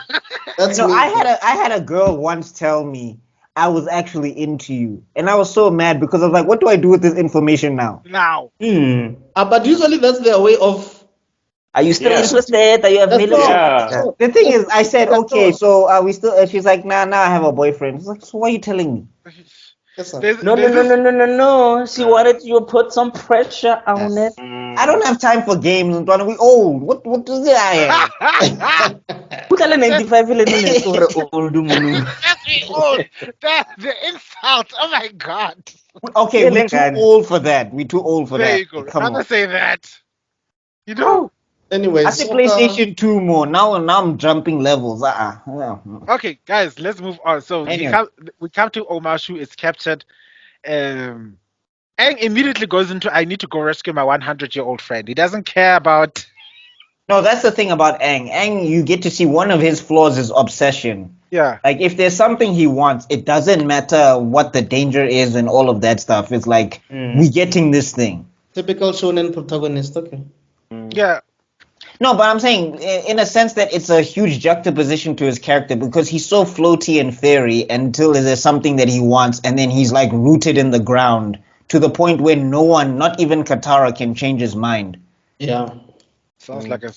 That's No, me. I had a girl once tell me I was actually into you, and I was so mad because I was like, what do I do with this information now? Now, But usually that's their way of. Are you still Yeah. interested? Are you That's available? all. Yeah. The thing is, I said, That's okay, all. so are we still? And she's like, nah, I have a boyfriend. I was like, so why are you telling me? Yes, sir. No. She wanted you to put some pressure on it. I don't have time for games, Antoine. We old. What is it I am? Kukala 95 ile nile store old munu. That's me old. The insult. Oh my god. Okay, Yeah, we're too Lengad. old for that. We're too old for There that. you go. Come Rather on. say that. You know. Anyway, I say soccer. PlayStation 2 more. Now I'm jumping levels. Okay, guys, let's move on. So Anyway. we come to Omashu. It's captured. Um, Aang immediately goes into, I need to go rescue my 100-year-old friend. He doesn't care about. No, that's the thing about Aang. Aang, you get to see one of his flaws is obsession. Yeah. Like if there's something he wants, it doesn't matter what the danger is and all of that stuff. It's like we getting this thing. Typical shonen protagonist. Okay. Yeah. No, but I'm saying in a sense that it's a huge juxtaposition to his character because he's so floaty and fairy until there's something that he wants, and then he's like rooted in the ground to the point where no one, not even Katara, can change his mind. Yeah. Sounds like a.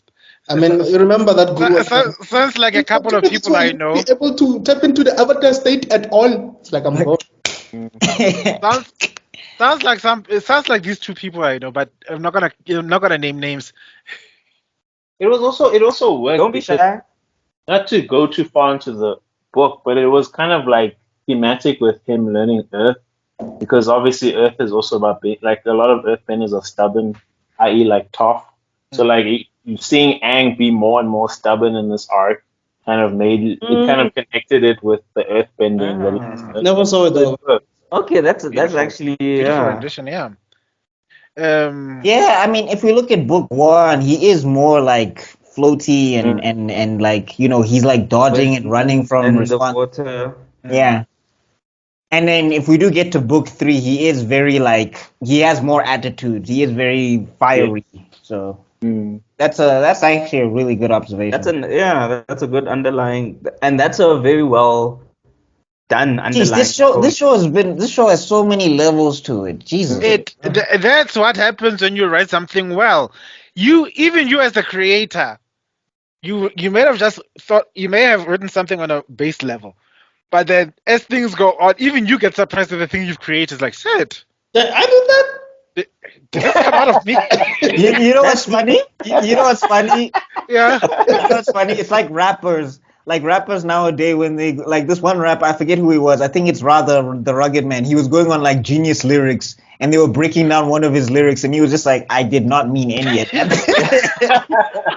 I mean, you remember that guru. Sounds like a couple of people I know. Be able to tap into the avatar state at all. It's like I'm gone. Sounds like it sounds like these two people I know, but I'm not gonna name names. It also worked. Don't be because- shy. Not to go too far into the book, but it was kind of like thematic with him learning Earth, because obviously Earth is also about like a lot of Earthbenders are stubborn, i.e., like Toph. So like seeing Aang be more and more stubborn in this arc kind of made it kind of connected it with the Earthbending. that he was- Never saw it though. Okay, that's Beautiful. actually Beautiful yeah. rendition, yeah. Yeah, I mean, if we look at book one, he is more like floaty and like, you know, he's like dodging and running from in the response. water. Yeah. And then if we do get to book three, he is very like, he has more attitude. He is very fiery. So that's actually a really good observation. That's a good underlying, and that's a very well done underlying. Jeez, this show has so many levels to it. Jesus. That's what happens when you write something well. You as the creator, you may have just thought you may have written something on a base level, but then as things go on, even you get surprised at the thing you've created. It's like, shit, I did that. did that come out of me? You know what's funny? You know what's funny? Yeah. You know what's funny? It's like rappers. Like rappers nowadays, when they like this one rapper, I forget who he was. I think it's rather the Rugged Man. He was going on like genius lyrics, and they were breaking down one of his lyrics, and he was just like, "I did not mean any of that."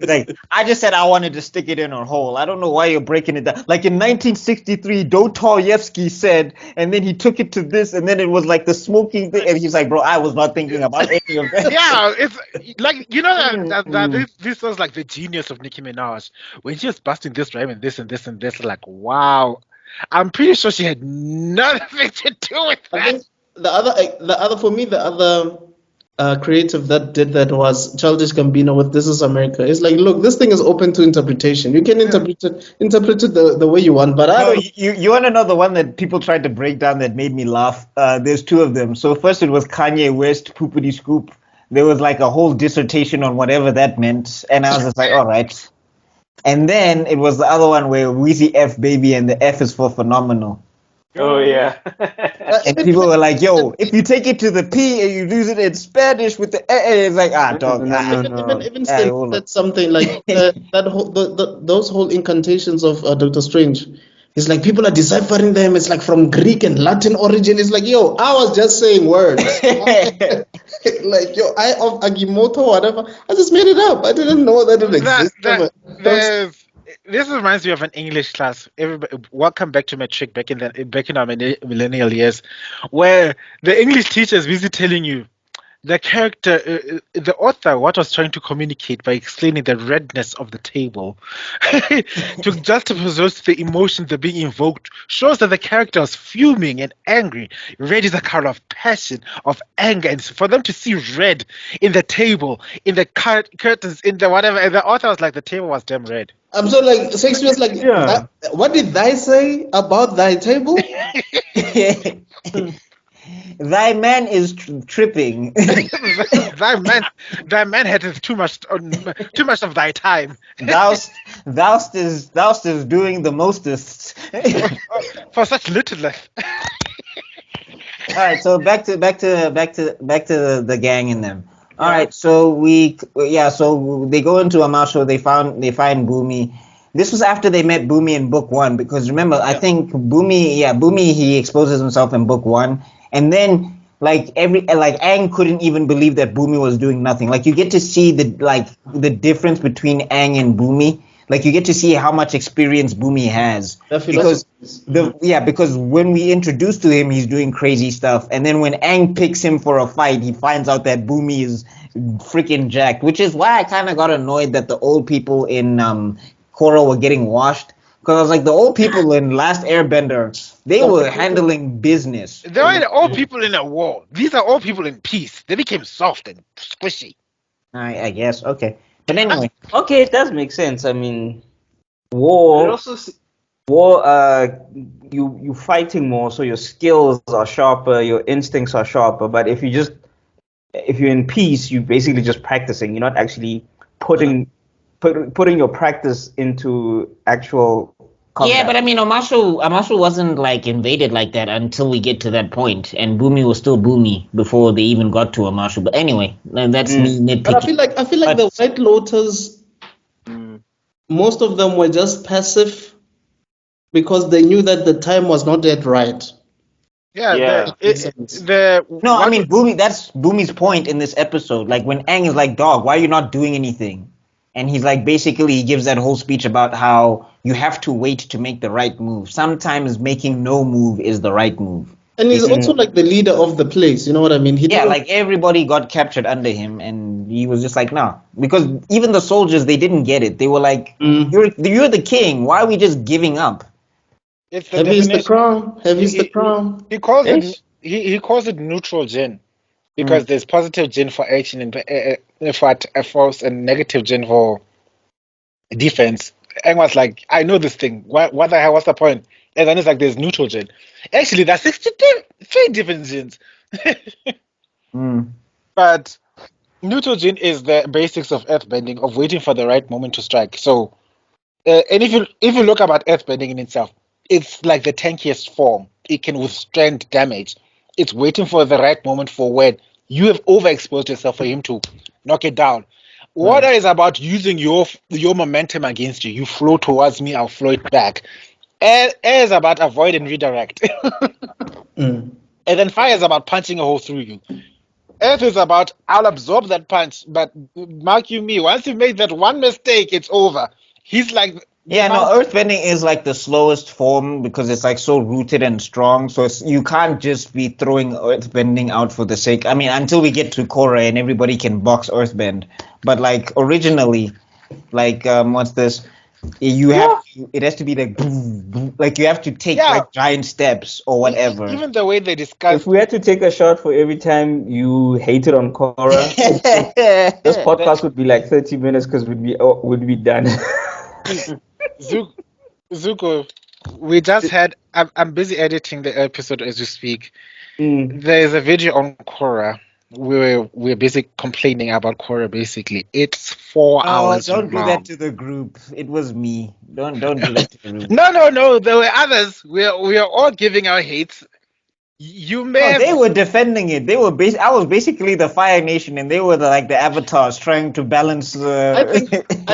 Like, I just said I wanted to stick it in a hole. I don't know why you're breaking it down. Like in 1963, Dostoevsky said, and then he took it to this, and then it was like the smoking thing, and he's like, "Bro, I was not thinking about any of that." Yeah, it's like, you know, that this was like the genius of Nicki Minaj when she was busting this rhyme and this and this and this. Like, wow, I'm pretty sure she had nothing to do with I that. think the other creative that did that was Childish Gambino with "This Is America." It's like, look, this thing is open to interpretation. You can interpret it the way you want, but I No, don't. you want to know the one that people tried to break down that made me laugh? There's two of them. So first it was Kanye West, Poopity Scoop. There was like a whole dissertation on whatever that meant, and I was just like, all right. And then it was the other one where Weezy F baby, and the F is for phenomenal. Oh yeah. And people were like, yo, if you take it to the P and you use it in Spanish with the A, it's like, dog. Even still, that's something like those whole incantations of Doctor Strange. It's like people are deciphering them. It's like from Greek and Latin origin. It's like, yo, I was just saying words. Like, yo, Eye of Agamotto, whatever. I just made it up. I didn't know that it existed. This reminds me of an English class. Everybody, welcome back to matric back in our millennial years, where the English teacher is busy telling you the character, the author, what was trying to communicate by explaining the redness of the table to juxtapose the emotions that are being invoked, shows that the character is fuming and angry. Red is a color of passion, of anger, and for them to see red in the table, in the curtains, in the whatever, and the author was like, the table was damn red. I'm so like, Shakespeare's like, what did thy say about thy table? Thy man is tripping. Thy man had too much of thy time. Thou'st is doing the mostest. For such littleness. All right, so back to the gang and them. All right, so so they go into a marshal. They find Boomy. This was after they met Boomy in book one, because remember, I think Boomy he exposes himself in book one, and then like Aang couldn't even believe that Boomy was doing nothing. Like you get to see the difference between Aang and Boomy. Like you get to see how much experience Boomy has, The because philosophies. because when we introduced to him, he's doing crazy stuff, and then when Aang picks him for a fight, he finds out that Boomy is freaking jacked, which is why I kind of got annoyed that the old people in Korra were getting washed, because I was like, the old people in Last Airbender, they were handling business. They were all people in a war. These are all people in peace. They became soft and squishy. I guess, okay, but anyway, Okay, it does make sense. I mean, It war, also you fighting more, so your skills are sharper, your instincts are sharper. But if you're in peace, you're basically just practicing. You're not actually putting your practice into actual combat. yeah, but I mean, Omashu wasn't like invaded like that until we get to that point, and Boomy was still Boomy before they even got to Omashu. But anyway, that's me nitpicking. But I feel like the White Lotus, most of them were just passive because they knew that the time was not yet right. Yeah. Makes No, I mean Boomy. That's Boomy's point in this episode. Like when Aang is like, "Dog, why are you not doing anything?" And he's like, basically, he gives that whole speech about how you have to wait to make the right move. Sometimes making no move is the right move. And he's also like the leader of the place. You know what I mean? He Yeah, didn't- like everybody got captured under him, and he was just like, "No," because even the soldiers, they didn't get it. They were like, "You're the king. Why are we just giving up?" It's the heavy is the definition. crown. Heavy is the crown. He calls it he calls it neutral gen because there's positive gen for action and force and negative gen for defense. And was like, I know this thing. What the hell? What's the point? And then it's like there's neutral gen. Actually, there's 63 different gens. But neutral gen is the basics of earthbending, of waiting for the right moment to strike. So, and if you look about earthbending in itself, it's like the tankiest form. It can withstand damage. It's waiting for the right moment for when you have overexposed yourself for him to knock it down. Water is about using your momentum against you. You flow towards me, I'll flow it back. Air is about avoid and redirect. And then fire is about punching a hole through you. Earth is about I'll absorb that punch, but mark you me, once you make that one mistake, it's over. He's like Yeah, no, earthbending is like the slowest form because it's like so rooted and strong. So you can't just be throwing earthbending out for the sake. I mean, until we get to Korra and everybody can box earthbend. But like originally, like what's this? It has to be like boom, boom, like you have to take like giant steps or whatever. Even the way they discuss. If we had to take a shot for every time you hated on Korra, this podcast would be like 30 minutes because we'd be done. Zuko, we just had. I'm busy editing the episode as we speak. There's a video on Korra. We're busy complaining about Korra. Basically, it's 4 hours. Don't do long. that to the group. It was me. Don't do that to the group. No. There were others. We are all giving our hates. You may. They were defending it. They were I was basically the Fire Nation, and they were like the avatars trying to balance. I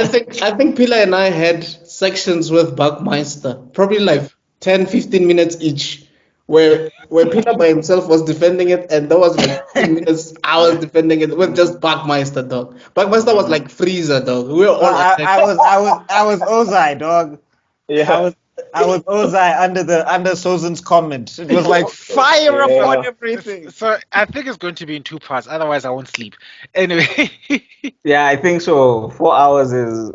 think Pila and I had sections with BuckMeister, probably like 10, 15 minutes each, where Pila by himself was defending it, and there was like 15 minutes I was defending it with just BuckMeister, dog. BuckMeister was like Freezer, dog. We were all. I was Ozai, dog. Yeah. I was Ozai under Sozin's comment. It was like fire upon everything. So I think it's going to be in 2 parts. Otherwise, I won't sleep. Anyway. Yeah, I think so. 4 hours is.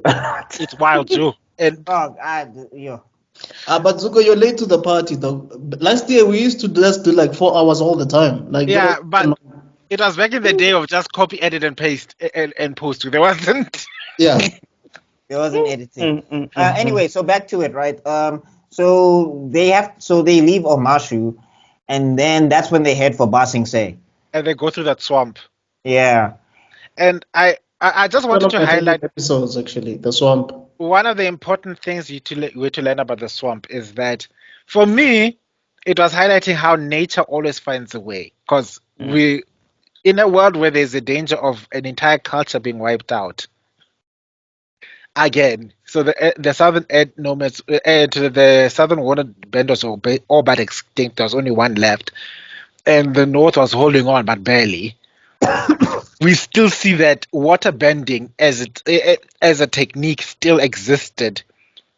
It's wild, Joe. And but Zuko, you're late to the party, dog. Last year we used to just do like 4 hours all the time. Like but it was back in the day of just copy, edit, and paste and post. There wasn't. Yeah. There wasn't editing. Anyway, so back to it, right? So they leave Omashu, and then that's when they head for Ba Sing Se. And they go through that swamp. Yeah. And I just wanted to highlight episodes actually, the swamp. One of the important things we're to learn about the swamp is that, for me, it was highlighting how nature always finds a way. Because in a world where there's a danger of an entire culture being wiped out again. So the southern nomads, the southern water benders were all but extinct. There was only one left, and the north was holding on, but barely. We still see that water bending as a technique still existed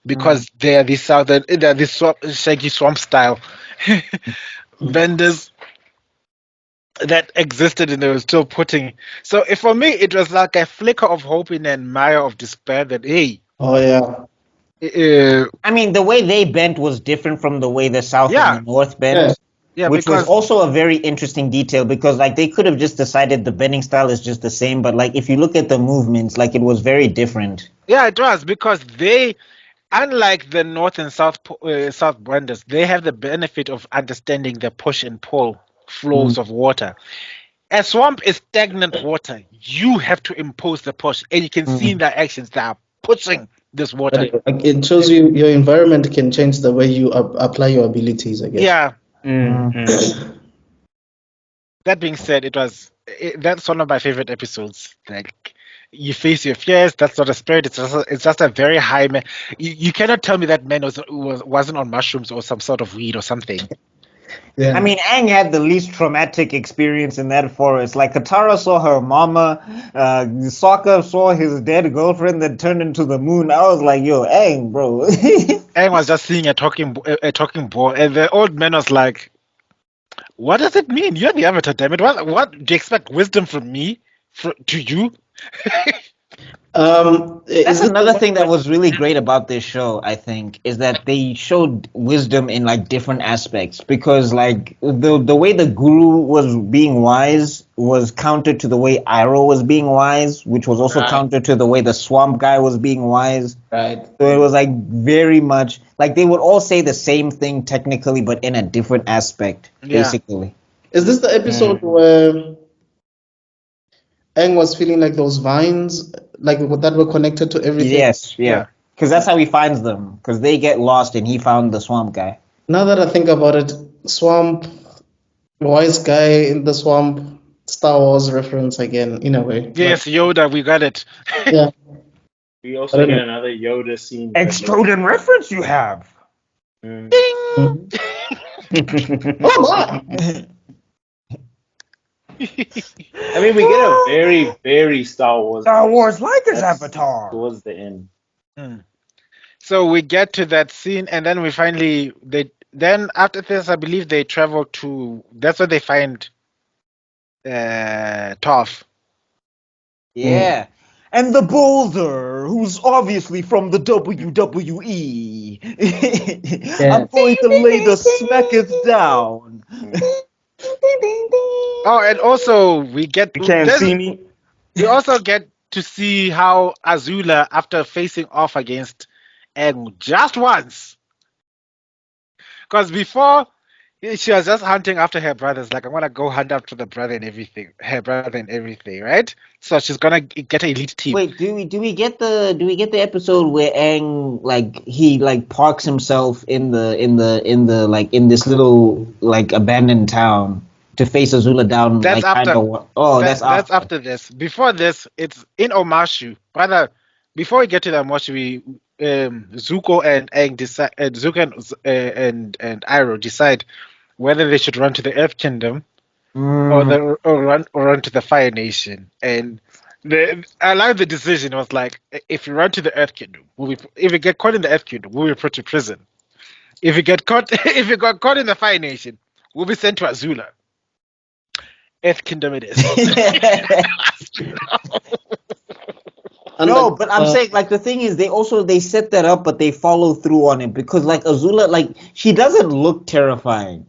because they're these shaggy swamp style benders that existed, and they were still putting. So for me, it was like a flicker of hope in a mire of despair that hey, Oh yeah. I mean, the way they bent was different from the way the South Yeah. and the North bent. Yeah. yeah, Which was because also a very interesting detail because like they could have just decided the bending style is just the same, but like if you look at the movements, like it was very different. yeah, it was because they, unlike the North and South benders, they have the benefit of understanding the push and pull flows of water. A swamp is stagnant water. You have to impose the push, and you can see in their actions they are pushing this water. But it shows you your environment can change the way you apply your abilities, I guess. Yeah. Mm. That being said, that's one of my favorite episodes. Like, you face your fears. That's not a spirit. It's just a very high man. You cannot tell me that man wasn't on mushrooms or some sort of weed or something. Yeah. I mean, Aang had the least traumatic experience in that forest. Like Katara saw her mama, Sokka saw his dead girlfriend that turned into the moon. I was like, yo, Aang, bro. Aang was just seeing a talking boy, and the old man was like, "What does it mean? You're the Avatar, damn it! What do you expect wisdom from me? To you?" That's another thing that was really great about this show, I think, is that they showed wisdom in like different aspects because like the way the guru was being wise was counter to the way Iroh was being wise, which was also counter to the way the swamp guy was being wise. Right. So it was like very much like they would all say the same thing technically, but in a different aspect, basically. Is this the episode where Aang was feeling like those vines, like that were connected to everything? Yes, Yeah. yeah. Because that's how he finds them. Because they get lost and he found the swamp guy. Now that I think about it, swamp, wise guy in the swamp, Star Wars reference again, in a way. Yes, Yoda, we got it. Yeah. We I also don't get know. another Yoda scene. Extrodin reference you have. Mm. Oh my! I mean, we get a very, very Star Wars. like his That's avatar. towards the end. So we get to that scene, and then then after this, I believe they travel to. That's where they find Toph. Yeah. And the boulder, who's obviously from the WWE. I'm going to lay the smackers down. Oh, and also we get. You can't see me. We also get to see how Azula, after facing off against Aang just once, because before she was just hunting after her brothers, like, I want to go hunt after her brother and everything, right? So she's gonna get an elite team. Wait, do we get the episode where Aang like he like parks himself in the like in this little like abandoned town to face Azula down? That's like, after. That's after this. Before this, it's in Omashu. Brother, before we get to the Omashu, Zuko and Aang decide. Zuko and Iroh decide whether they should run to the Earth Kingdom or run to the Fire Nation. And I like the decision. It was like, if you run to the Earth Kingdom, if you get caught in the Earth Kingdom, we'll be put to prison. If you got caught in the Fire Nation, we'll be sent to Azula. Earth Kingdom it is. No, but I'm saying like the thing is they set that up, but they follow through on it because like Azula, like she doesn't look terrifying,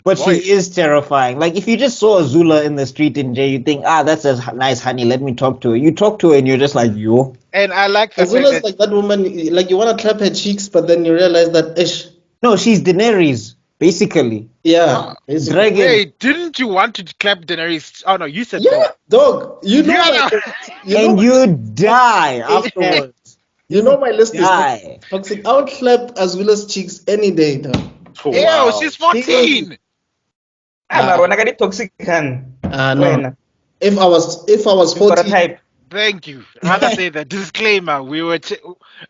but she is terrifying. Like if you just saw Azula in the street in Jay, you think, that's a nice honey. Let me talk to her. You talk to her and you're just like, yo. And I like the Azula's like that woman, like you want to clap her cheeks, but then you realize that, no, she's Daenerys, basically. Yeah. Dragon. Wait, didn't you want to clap Daenerys? Oh no, you said Yeah, dog. You know, and you die afterwards. You know my list die. is toxic. I would clap Azula's cheeks any day, dog. Ew, she's 14. Mara, I got toxic can. No. If I was You got a 40, type. Thank you. Rather say the disclaimer. We were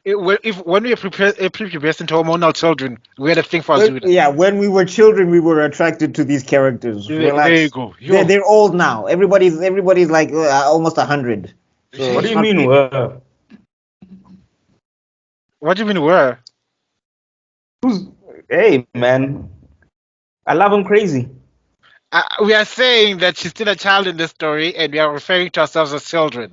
when we were prepubescent hormonal children, we had a thing for Azula. Yeah, when we were children, we were attracted to these characters. There you go. They're old now. Everybody's like almost 100. So What do you mean, were? What do you mean were? Hey, man. I love him crazy. We are saying that she's still a child in this story, and we are referring to ourselves as children.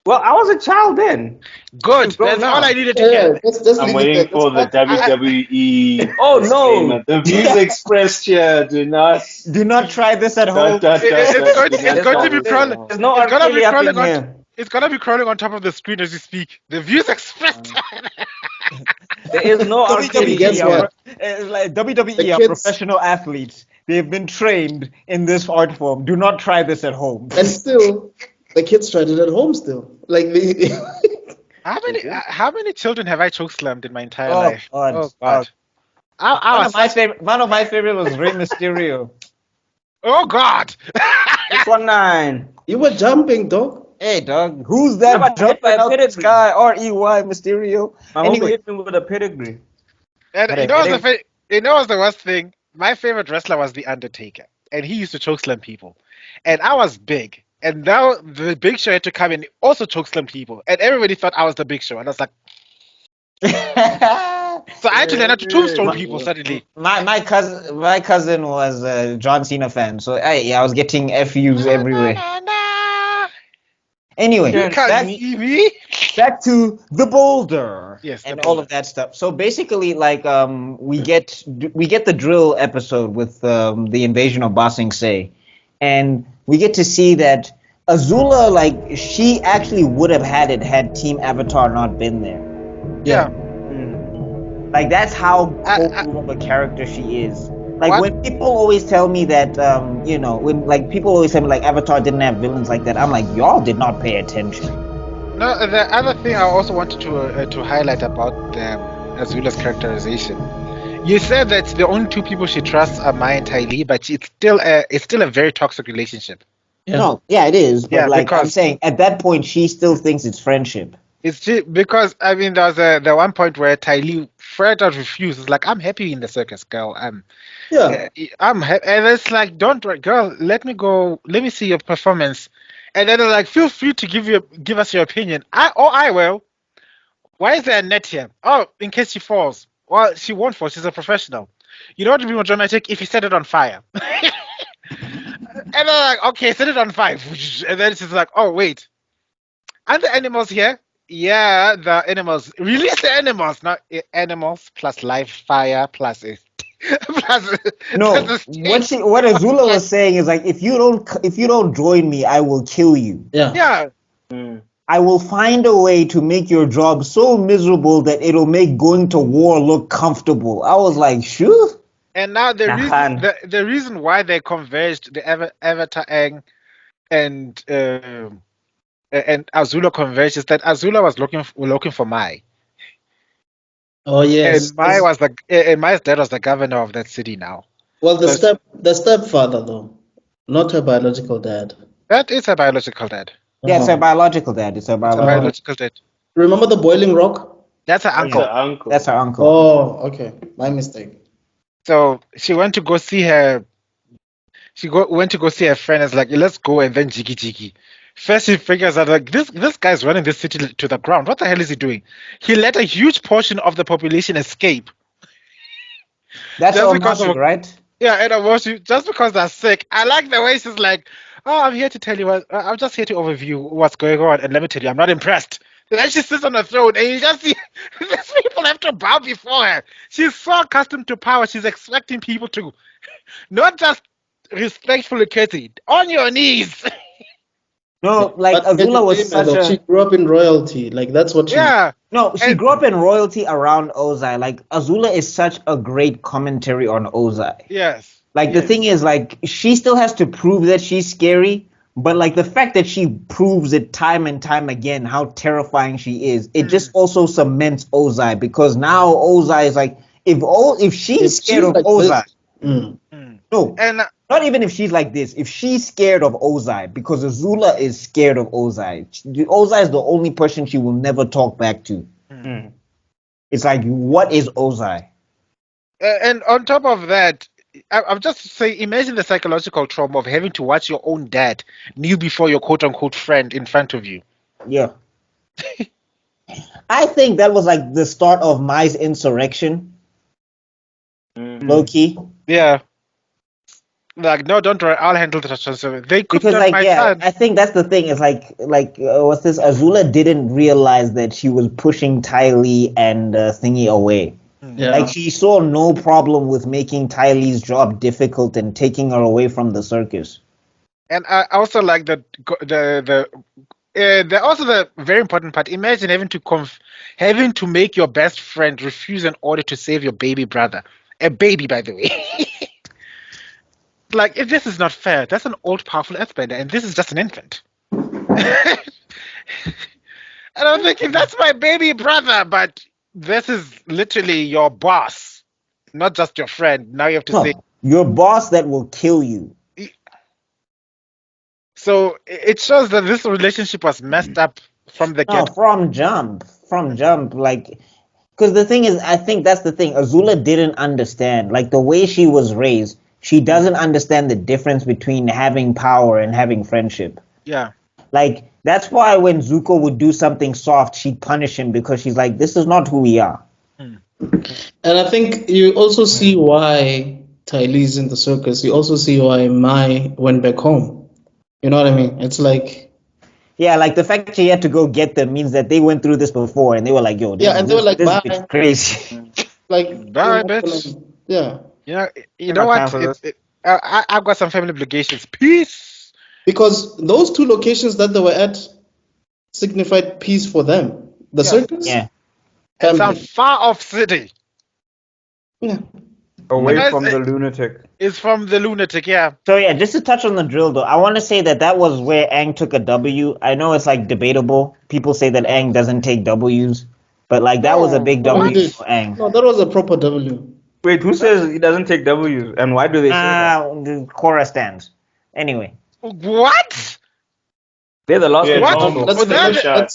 Well, I was a child then. Good. Grown That's now. all I needed to yeah, get. let's I'm leave it waiting there. for the WWE. Oh, no. disclaimer. The views expressed here do not. do not try this at home. It's going to be crawling. There's no It's gonna be Arcadia up crawling in on. here. It's gonna be crawling on top of the screen as you speak. The views expressed. There is no WWE, guess what? Like WWE The are kids- professional athletes. They've been trained in this art form. Do not try this at home. And still, the kids tried it at home still. Like How many children have I chokeslammed in my entire Oh, life? God. Oh God. One of my favorite was Rey Mysterio. Oh God. 619. you were jumping, dog. Hey, dog, who's Yeah, that but jumping hit by out the pedigree. sky? R-E-Y Mysterio. My Anyway. homie hit me with a pedigree. And Hey, you know hey. what's the worst thing? My favorite wrestler was The Undertaker, and he used to chokeslam people. And I was big, and now the Big Show had to come and also chokeslam people, and everybody thought I was the Big Show, and I was like, so I had to learn how to tombstone people suddenly. My cousin was a John Cena fan, so I was getting FUs everywhere. Anyway, You can't see me. back to the boulder, Yes, the and all boulder. of that stuff. So basically, like we get the drill episode with the invasion of Ba Sing Se, and we get to see that Azula, like, she actually would have had it had Team Avatar not been there. Yeah. Like, that's how I- cool of a character she is. Like, What? when people always tell me that, when, like, people always tell me, like, Avatar didn't have villains like that, I'm like, y'all did not pay attention. No, the other thing I also wanted to highlight about Azula's characterization. You said that the only two people she trusts are Mai and Ty Lee, but it's still a very toxic relationship. Yeah. No, yeah, it is. But, Yeah, like, I'm because- saying, at that point, she still thinks it's friendship. It's just because I mean there was the one point where Ty Lee flat out refuses, like, I'm happy in the circus, girl. Yeah. I'm happy, and it's like, don't worry, girl. Let me go. Let me see your performance, and then they're like, feel free to give us your opinion. I will. Why is there a net here? Oh, in case she falls. Well, she won't fall. She's a professional. You know what would be more dramatic if you set it on fire. And they're like, okay, set it on fire. And then she's like, oh wait, aren't the animals here? Yeah, the animals. Release the animals, not animals plus live fire plus it. plus No, plus the what Azula was saying is, like, if you don't join me, I will kill you. Yeah. Yeah, I will find a way to make your job so miserable that it'll make going to war look comfortable. I was like, sure. and now the Nahan. reason the reason why they converged, the Avatar Aang and Azula converged, is that Azula was looking for Mai. Oh yes. And Mai's dad was the governor of that city now. Well, the stepfather though, not her biological dad. That is her biological dad. Yeah, it's her biological dad. It's her Her biological. biological dad. Remember the boiling rock? That's her That's uncle. her uncle. That's her uncle. Oh, okay. My mistake. So she went to go see her. Went to go see her friend. It's like, let's go, and then jiggy. First, she figures out, like, this guy's running this city to the ground. What the hell is he doing? He let a huge portion of the population escape. That's Just all because of- magic, right? Yeah, and I was just because they're sick. I like the way she's like, oh, I'm here to tell you what. I'm just here to overview what's going on, and let me tell you, I'm not impressed. And then she sits on the throne, and you just see these people have to bow before her. She's so accustomed to power. She's expecting people to not just respectfully courtesy, on your knees. No, like, But Azula was such a she grew up in royalty. Like that's what she. Yeah. no. She and- grew up in royalty around Ozai. Like, Azula is such a great commentary on Ozai. Yes. Like, the Yes. thing is, like, she still has to prove that she's scary, but, like, the fact that she proves it time and time again how terrifying she is, it just also cements Ozai, because now Ozai is like, if she's If scared of like Ozai, this- Mm. no, And Not even if she's like this. If she's scared of Ozai, because Azula is scared of Ozai. Ozai is the only person she will never talk back to. Mm. It's like, what is Ozai? And on top of that, I'm just saying, imagine the psychological trauma of having to watch your own dad kneel before your quote unquote friend in front of you. Yeah. I think that was like the start of Mai's insurrection, low key. Yeah. Like, no, don't worry, I'll handle the transfer. They could Because not like my yeah, son. I think that's the thing. It's like what's this? Azula didn't realize that she was pushing Ty Lee and Thingy away. Yeah. Like she saw no problem with making Ty Lee's job difficult and taking her away from the circus. And I also like the also the very important part. Imagine having to make your best friend refuse an order to save your baby brother, a baby, by the way. Like, if this is not fair, that's an old, powerful Earthbender, and this is just an infant. And I'm thinking, that's my baby brother, but this is literally your boss, not just your friend. Now you have to No, say. your boss that will kill you. So it shows that this relationship was messed up from the No, get. from jump, like, because the thing is, I think that's the thing. Azula didn't understand, like the way she was raised. She doesn't understand the difference between having power and having friendship. Yeah. Like that's why when Zuko would do something soft, she'd punish him because she's like, this is not who we are. And I think you also see why Ty Lee's in the circus. You also see why Mai went back home. You know what I mean? It's like, Yeah, like the fact that she had to go get them means that they went through this before and they were like, yo, yeah, and they were like, this bye. bitch crazy. Like, Bye, you're not bitch. gonna- yeah. You know got what? time for this. I've got some family obligations. Peace. Because those two locations that they were at signified peace for them. The circus, Yeah. And some family. far off city Yeah. Away Nice, from the lunatic. is from the lunatic. Yeah. So yeah, just to touch on the drill though, I want to say that was where Aang took a W. I know it's like debatable. People say that Aang doesn't take W's, but like that was a big No, he W did. for Aang. No, that was a proper W. Wait, who says he doesn't take W's? And why do they say that? The Korra stands. Anyway, What? They're the last Yeah, ones What? to talk.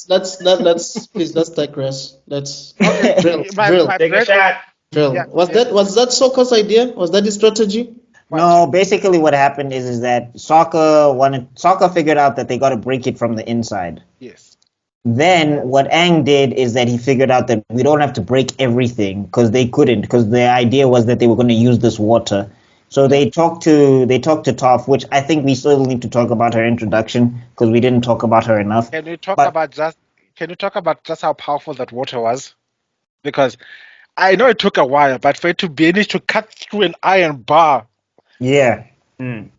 Let's that- please let's digress. Let's Okay. drill. My drill. Take a bread- shot. drill. Yeah. Was that Sokka's idea? Was that his strategy? no, basically what happened is that Sokka figured out that they got to break it from the inside. Yes. Then what Aang did is that he figured out that we don't have to break everything because they couldn't, because the idea was that they were going to use this water. So they talked to Toph, which I think we still need to talk about her introduction because we didn't talk about her enough. Can you talk But- about just how powerful that water was? Because I know it took a while, but for it to manage to cut through an iron bar. Yeah. Mm.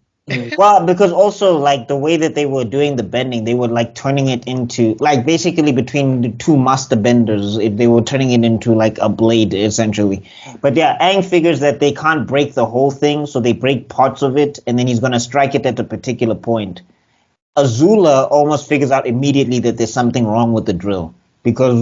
Well, because also like the way that they were doing the bending, they were like turning it into like basically between the two master benders, if they were turning it into like a blade essentially. But yeah, Aang figures that they can't break the whole thing, so they break parts of it, and then he's gonna strike it at a particular point. Azula almost figures out immediately that there's something wrong with the drill because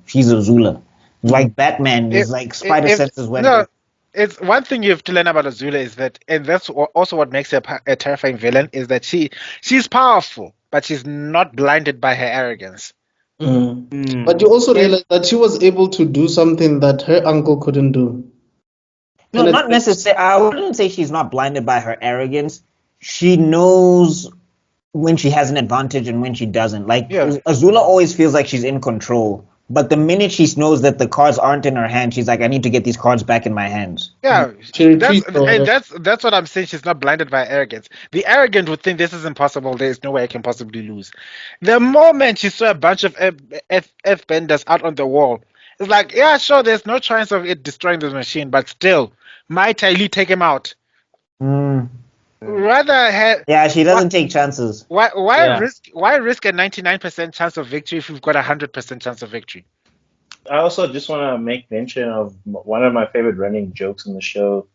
she's Azula. Like Batman is like spider senses when. No, it's one thing you have to learn about Azula is that, and that's also what makes her a terrifying villain, is that she's powerful, but she's not blinded by her arrogance. Mm. But you also realize that she was able to do something that her uncle couldn't do. No, And not necessarily. I wouldn't say she's not blinded by her arrogance. She knows when she has an advantage and when she doesn't. Like Yeah. Azula always feels like she's in control, but the minute she knows that the cards aren't in her hand, she's like, I need to get these cards back in my hands. Yeah, She that's retreats or whatever. that's what I'm saying. She's not blinded by arrogance. The arrogant would think this is impossible. There is no way I can possibly lose. The moment she saw a bunch of F benders out on the wall, it's like, yeah, sure, there's no chance of it destroying the machine, but still, might I take him out? Rather have Yeah, she doesn't take chances. why Yeah. risk a 99% chance of victory if we've got a 100% chance of victory? I also just want to make mention of one of my favorite running jokes in the show.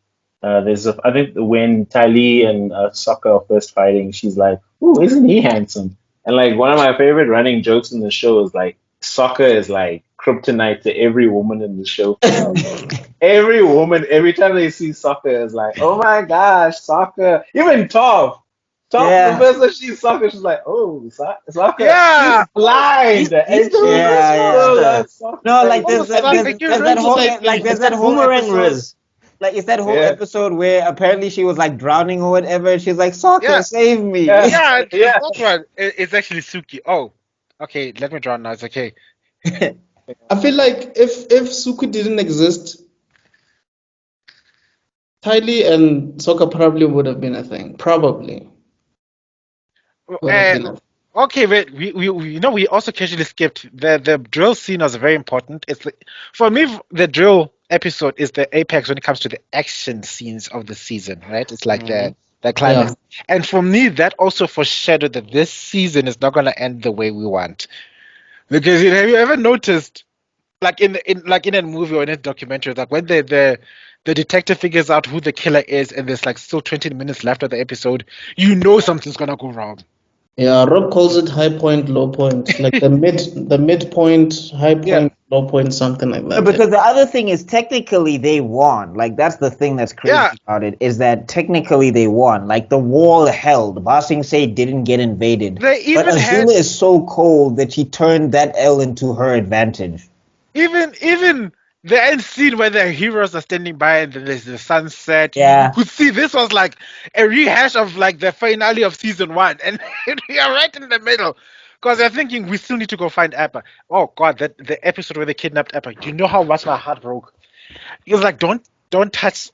I think when Ty Lee and Sokka are first fighting, she's like, "Ooh, isn't he handsome?" And like one of my favorite running jokes in the show is like Sokka is like kryptonite to every woman in the show. Every woman, every time they see Sokka, is like, oh my gosh, Sokka. Even Toph. Toph, the Yeah. first time she sees Sokka, she's like, oh, Sokka. Yeah. She's blind. He's And the she Yeah, still yeah. loves Sokka. No, like Oh, Sokka, you ruined whole it. there's that whole Boomerang episode. Riz. Like it's that whole Yeah. episode where apparently she was like drowning or whatever, and she's like, "Sokka, Yeah. save me!" Yeah. Yeah, Yeah. that one. It's actually Suki. Oh, okay. Let me drown now. It's okay. I feel like if Suku didn't exist, Tylee and Sokka probably would have been a thing. Probably would have been a thing. Okay, wait, we also casually skipped the drill scene was very important. It's like, for me, the drill episode is the apex when it comes to the action scenes of the season, right? It's like the climax. And for me, that also foreshadowed that this season is not gonna end the way we want. Because have you ever noticed, like in a movie or in a documentary, like when the detective figures out who the killer is, and there's like still 20 minutes left of the episode, you know something's gonna go wrong. Yeah, Rob calls it high point, low point, like the midpoint, high point, Yeah. low point, something like that. Because the other thing is technically they won. Like that's the thing that's crazy Yeah. about it is that technically they won. Like the wall held. Ba Sing Se didn't get invaded. They even But had- Azula is so cold that she turned that L into her advantage. Even the end scene where the heroes are standing by and then there's the sunset. Yeah. You could see this was like a rehash of like the finale of season 1, and we are right in the middle. Because they're thinking we still need to go find Appa. Oh god, the episode where they kidnapped Appa. Do you know how much my heart broke? He was like, don't touch,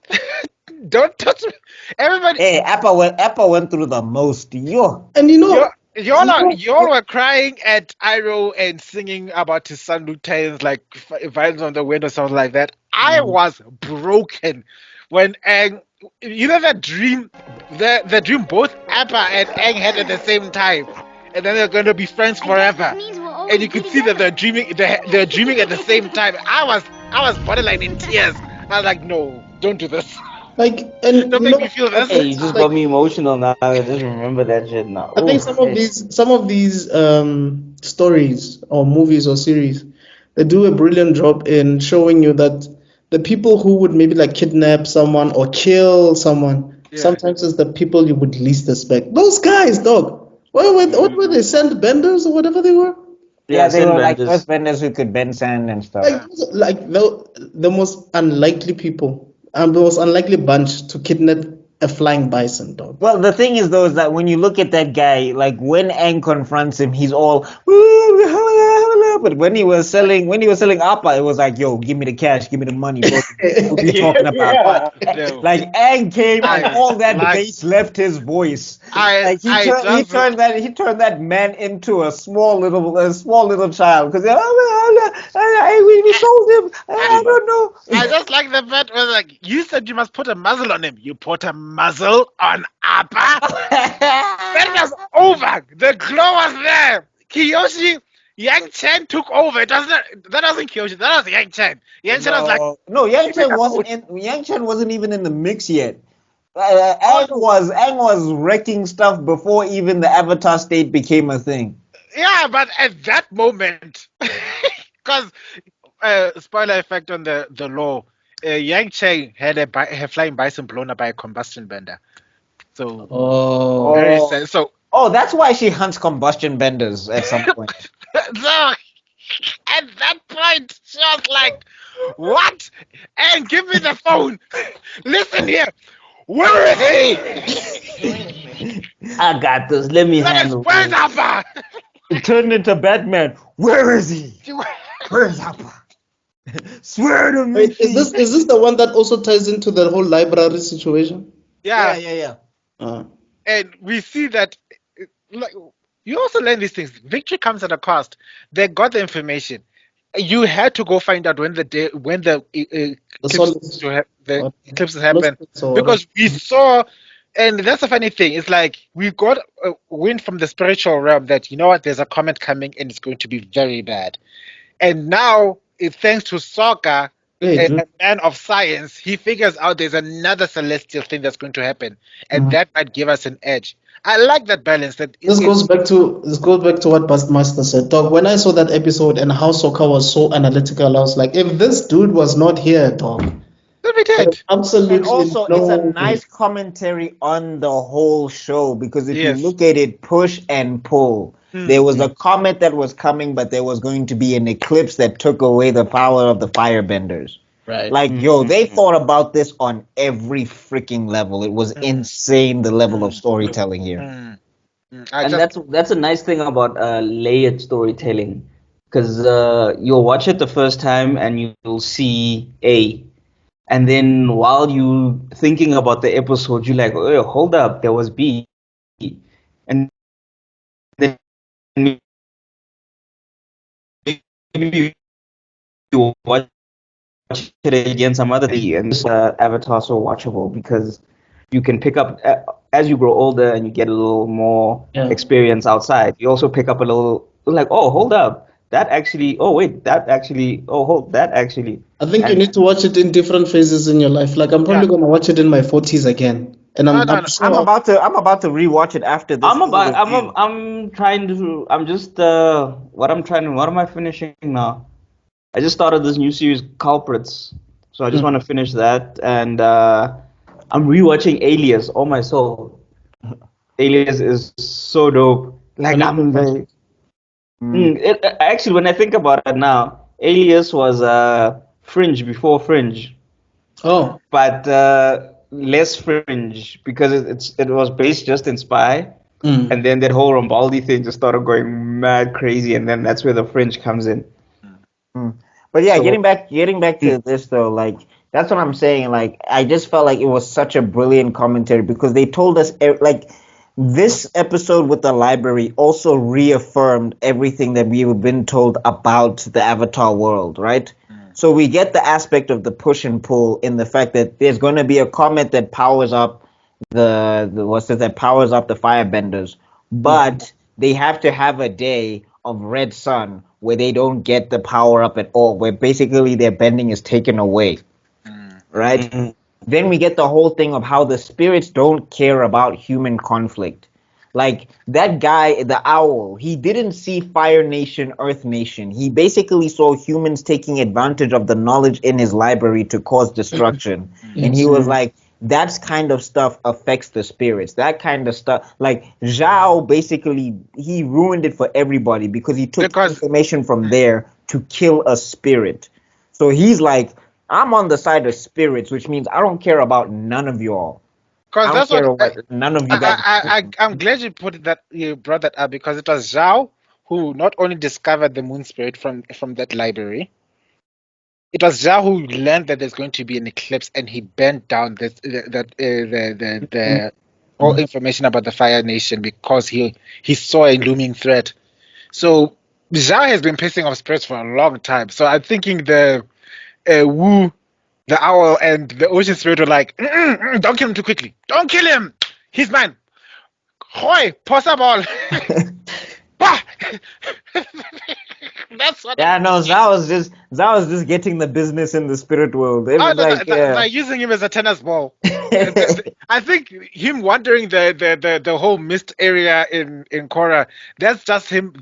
don't touch me. Everybody, Hey, Appa went through the most. Yo. And you know, y'all were crying at Iroh and singing about his son Lieutenant's like violence on the wind or something like that. I was broken when Aang, you know that dream, the dream both Appa and Aang had at the same time, and then they're going to be friends forever. And you could see that they're dreaming at the same time. I was borderline in tears. I was like, no, don't do this. like, and Don't you make know, me feel this. Hey, you just got me emotional now. I just remember that shit now. I think Ooh, some of these stories or movies or series, they do a brilliant job in showing you that the people who would maybe like kidnap someone or kill someone, Yeah. sometimes it's the people you would least expect. Those guys, dog. What were they? Sand benders or whatever they were? Yeah, they were like Sandbenders. first benders who could bend sand and stuff. Like the most unlikely people, and the most unlikely bunch to kidnap a flying bison, dog. Well, the thing is, though, is that when you look at that guy, like when Aang confronts him, he's all, but when he was selling Appa, it was like, yo, give me the cash, give me the money, bro. What you talking about? No. Like Aang came and I all that like- bass left his voice. I- Like he I turned just- that man into a small little child because we sold him. I don't know. I just like the fact where like you said you must put a muzzle on him. You put a muzzle on Appa. That was over. The glow was there. Kiyoshi, Yang Chen took over. That wasn't Kiyoshi. That was Yang Chen. Yang Chen was like, No, Yang Chen wasn't even in the mix yet. Aang was wrecking stuff before even the Avatar state became a thing. yeah, but at that moment, because spoiler effect on the law, Yang Chen had a flying bison blown up by a combustion bender. So Oh, very sad. So Oh, that's why she hunts combustion benders at some point. So at that point, she was like, "What?" And give me the phone. Listen here. Where is he? I got this. Let me That is handle where's this. Appa? It turned into Batman. Where is he? Where's Appa? Swear to me. wait, is this the one that also ties into the whole library situation? Yeah. And we see that, like, you also learn these things. Victory comes at a cost. They got the information. You had to go find out when the eclipses happen, because we saw, and that's the funny thing. It's like we got a wind from the spiritual realm that, you know what, there's a comet coming and it's going to be very bad. And now, thanks to Sokka, Hey, dude. a man of science, he figures out there's another celestial thing that's going to happen, and that might give us an edge. I like that balance. That This goes back to what BuckMeister said. Dog, when I saw that episode and how Sokka was so analytical, I was like, if this dude was not here, dog, that'd be there's dead. absolutely And also, it's a no way. nice commentary on the whole show because if you Yes. look at it, push and pull. Mm. There was a comet that was coming, but there was going to be an eclipse that took away the power of the firebenders. Right. Like, yo, they thought about this on every freaking level. It was insane, the level of storytelling here. I And just, that's a nice thing about layered storytelling, because you'll watch it the first time and you'll see A, and then while you thinking about the episode, you're like, oh, hold up, there was B, and then maybe you watch it again some other day, and this Avatar so watchable because you can pick up as you grow older and you get a little more Yeah. experience outside. You also pick up a little like, oh, hold up, that actually. Oh, wait, that actually. Oh, hold that actually. I think you And need to watch it in different phases in your life. Like I'm probably gonna watch it in my 40s again, and no, I'm no, I'm no. sure I'm about to rewatch it after this. I'm about. review. I'm trying to. I'm just. What I'm trying to. What am I finishing now? I just started this new series, Culprits. So I just want to finish that, and I'm rewatching Alias. Oh my soul, Alias is so dope. Like I'm like, actually, when I think about it now, Alias was Fringe before Fringe, Oh, but less Fringe because it was based just in Spy, and then that whole Rambaldi thing just started going mad crazy, and then that's where the Fringe comes in. But yeah, So- getting back to this though, like that's what I'm saying. Like I just felt like it was such a brilliant commentary because they told us like this episode with the library also reaffirmed everything that we've been told about the Avatar world, right? So we get the aspect of the push and pull in the fact that there's going to be a comet that powers up the what's it that powers up the firebenders, but they have to have a day of red sun where they don't get the power up at all, where basically their bending is taken away, right? Then we get the whole thing of how the spirits don't care about human conflict. Like that guy, the owl, he didn't see Fire Nation, Earth Nation. He basically saw humans taking advantage of the knowledge in his library to cause destruction. And he was like, that's kind of stuff affects the spirits. That kind of stuff, like Zhao, basically, he ruined it for everybody because he took information from there to kill a spirit. So he's like, I'm on the side of spirits, which means I don't care about none of y'all. I because don't that's care what what none of you guys. I'm glad you brought that up because it was Zhao who not only discovered the moon spirit from that library. It was Zhao who learned that there's going to be an eclipse, and he bent down the all information about the Fire Nation because he saw a looming threat. So Zhao has been pissing off spirits for a long time. So I'm thinking the Wu, the owl, and the ocean spirit were like, don't kill him too quickly. Don't kill him. He's mine. Hoi, possible. Bah! That's what. Yeah, no, Zhao was just getting the business in the spirit world. It was like, They're using him as a tennis ball. I think him wandering the whole mist area in Korra, that's just him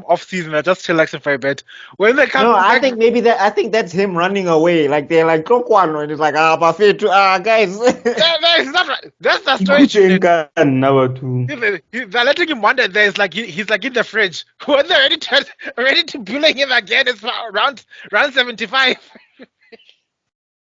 off season. I just chillaxing for a bit. When they come no, back, I think that's him running away. Like they're like Kokwan, and it's like guys. that is not right. That's the story. Number two. They're letting him wander there. It's like he's like in the fridge. When they're ready to bully him again, it's round 75.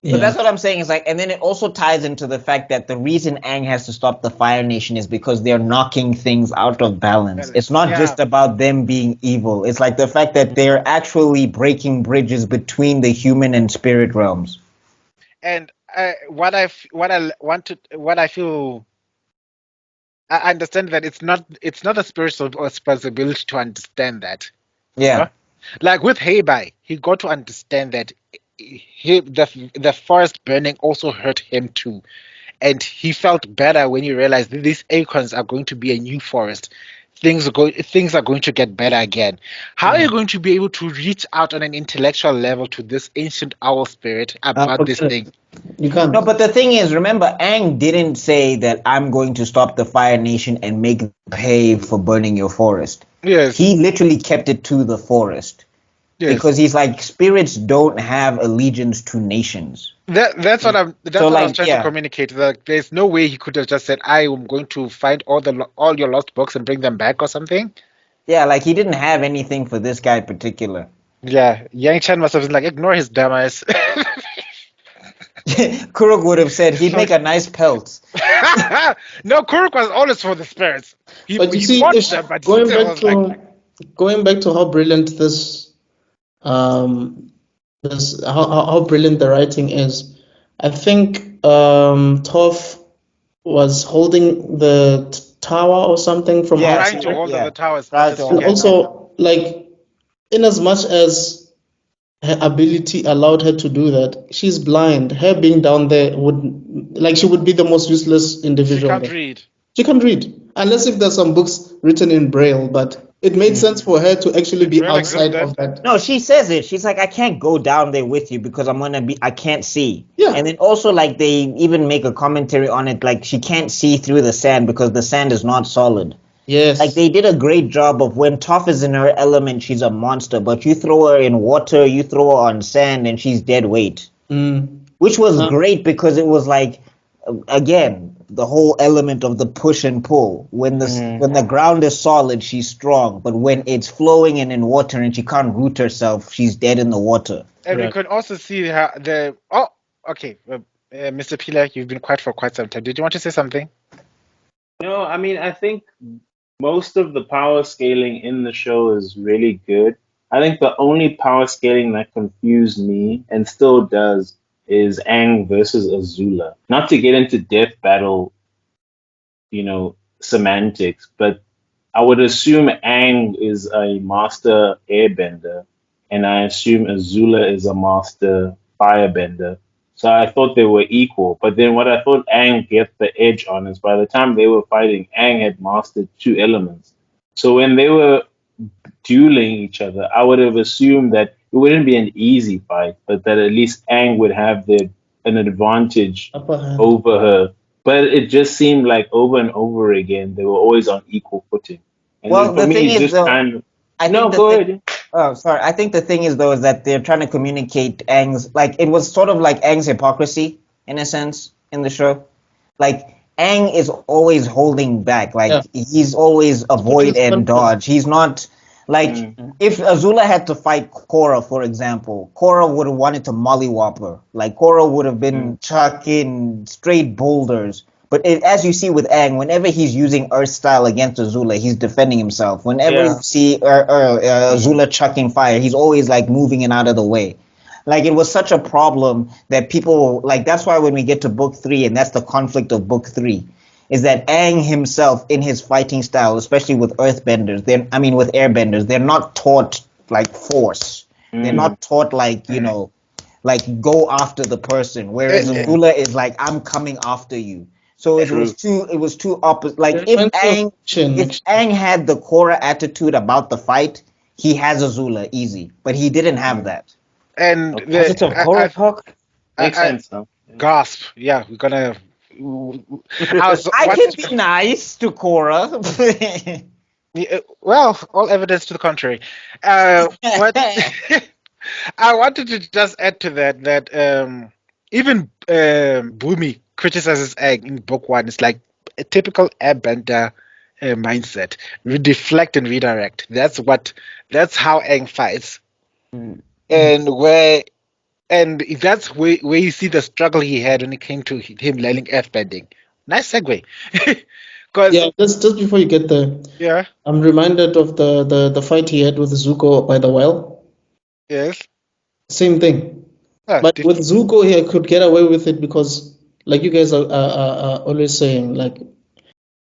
But that's what I'm saying. Is like, and then it also ties into the fact that the reason Aang has to stop the Fire Nation is because they're knocking things out of balance. It's not just about them being evil. It's like the fact that they're actually breaking bridges between the human and spirit realms. And what I feel, I understand that it's not a spiritual responsibility to understand that. Yeah. Like with Heibai, he got to understand that the forest burning also hurt him too, and he felt better when he realized that these acorns are going to be a new forest. things are going to get better again. How are you going to be able to reach out on an intellectual level to this ancient owl spirit about this Forget thing? it. You can't. No, but the thing is, remember, Aang didn't say that I'm going to stop the Fire Nation and make them pay for burning your forest. Yes, He literally kept it to the forest yes. because he's like, spirits don't have allegiance to nations. That's what that's So, what I was like, trying yeah. to communicate. That there's no way he could have just said, "I am going to find all your lost books and bring them back" or something. Yeah, like he didn't have anything for this guy particular. Yeah, Yang Chen must have been like, "Ignore his dumb ass." Kuruk would have said he'd make a nice pelt. No, Kuruk was always for the spirits. But you He see, fought if them, but he going still back was like, to how brilliant this how brilliant the writing is, I think Toph was holding the tower or something from Yeah, trying to outside, hold on the tower as Try much as to he and hold can. on. also like in as much as her ability allowed her to do that, she's blind. Her being down there she would be the most useless She individual can't there. read. She can't read unless if there's some books written in Braille, but it made sense for her to actually be Braille outside existed. of that. No, she says it. She's like, I can't go down there with you because I can't see. Yeah. And then also, like, they even make a commentary on it, like, she can't see through the sand because the sand is not solid. Yes. Like, they did a great job of when Toph is in her element, she's a monster, but you throw her in water, you throw her on sand, and she's dead weight. Which was great because it was like, again, the whole element of the push and pull. When the ground is solid, she's strong, but when it's flowing and in water and she can't root herself, she's dead in the water. And we Right. could also see how okay, Mr. Pila, you've been quiet for quite some time. Did you want to say something? No, I mean, I think most of the power scaling in the show is really good. I think the only power scaling that confused me and still does is Aang versus Azula. Not to get into death battle, semantics, but I would assume Aang is a master airbender, and I assume Azula is a master firebender. So I thought they were equal. But then what I thought Aang get the edge on is by the time they were fighting, Aang had mastered two elements. So when they were dueling each other, I would have assumed that it wouldn't be an easy fight, but that at least Aang would have an advantage Upper hand. over her. But it just seemed like over and over again they were always on equal footing. And Well, then for the me, thing it is, just though, kind of I no, think the go thing, ahead. oh, sorry. I think the thing is, though, is that they're trying to communicate Aang's, like, it was sort of like Aang's hypocrisy, in a sense, in the show. Like, Aang is always holding back. Like, Yeah. he's always avoid his and purpose. dodge. He's not, like, if Azula had to fight Korra, for example, Korra would have wanted to mollywop her. Like, Korra would have been chucking straight boulders. But as you see with Aang, whenever he's using Earth style against Azula, he's defending himself. Whenever you see Azula chucking fire, he's always like moving it out of the way. Like it was such a problem that people like. That's why when we get to book 3, and that's the conflict of book 3, is that Aang himself in his fighting style, especially with Earthbenders, with Airbenders, they're not taught like force. They're not taught like like go after the person. Whereas Azula is like, I'm coming after you. So it was too opposite. Like if Aang had the Korra attitude about the fight, he has Azula easy, but he didn't have that. And Positive Korra talk. Makes sense, though. gasp. Yeah, we're gonna. I can be nice to Korra. Well, all evidence to the contrary. What I wanted to just add to that even Boomy criticizes Egg in book 1. It's like a typical airbender mindset. We deflect and redirect. That's how Aang fights. And that's where you see the struggle he had when it came to him learning earthbending. Nice segue. Yeah, just before you get there, Yeah. I'm reminded of the fight he had with Zuko by the well. Yes. Same thing. Ah, But with Zuko, he could get away with it because, like you guys are always saying, like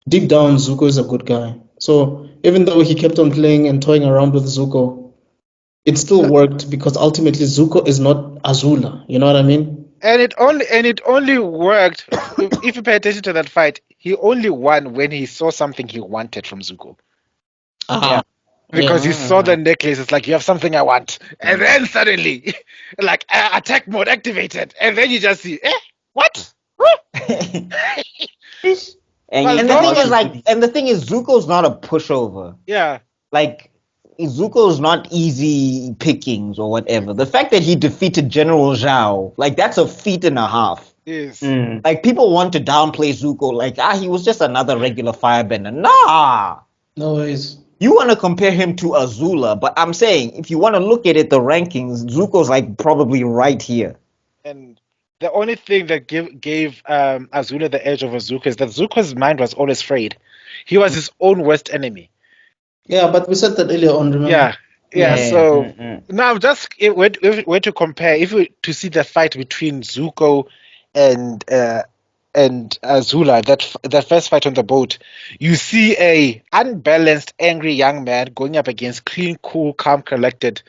deep down, Zuko is a good guy. So even though he kept on playing and toying around with Zuko, it still worked because ultimately Zuko is not Azula. You know what I mean? And it only worked if you pay attention to that fight. He only won when he saw something he wanted from Zuko. Ah, Because yeah. you saw the necklace. It's like, you have something I want. And then suddenly, like, attack mode activated. And then you just see, what? And Well, you And the those thing were, is, Zuko's not a pushover. yeah. Like, Zuko's not easy pickings or whatever. The fact that he defeated General Zhao, like, that's a feat and a half. Yes. Like, people want to downplay Zuko, like, he was just another regular firebender. Nah! No worries. You want to compare him to Azula, but I'm saying, if you want to look at it, the rankings, Zuko's, like, probably right here. And the only thing that gave Azula the edge over Zuko is that Zuko's mind was always frayed. He was his own worst enemy. Yeah, but we said that earlier on, remember? Yeah. Yeah. Yeah. So now, just if we're to compare, if we to see the fight between Zuko and Azula, that first fight on the boat, you see a unbalanced, angry young man going up against clean, cool, calm, collected,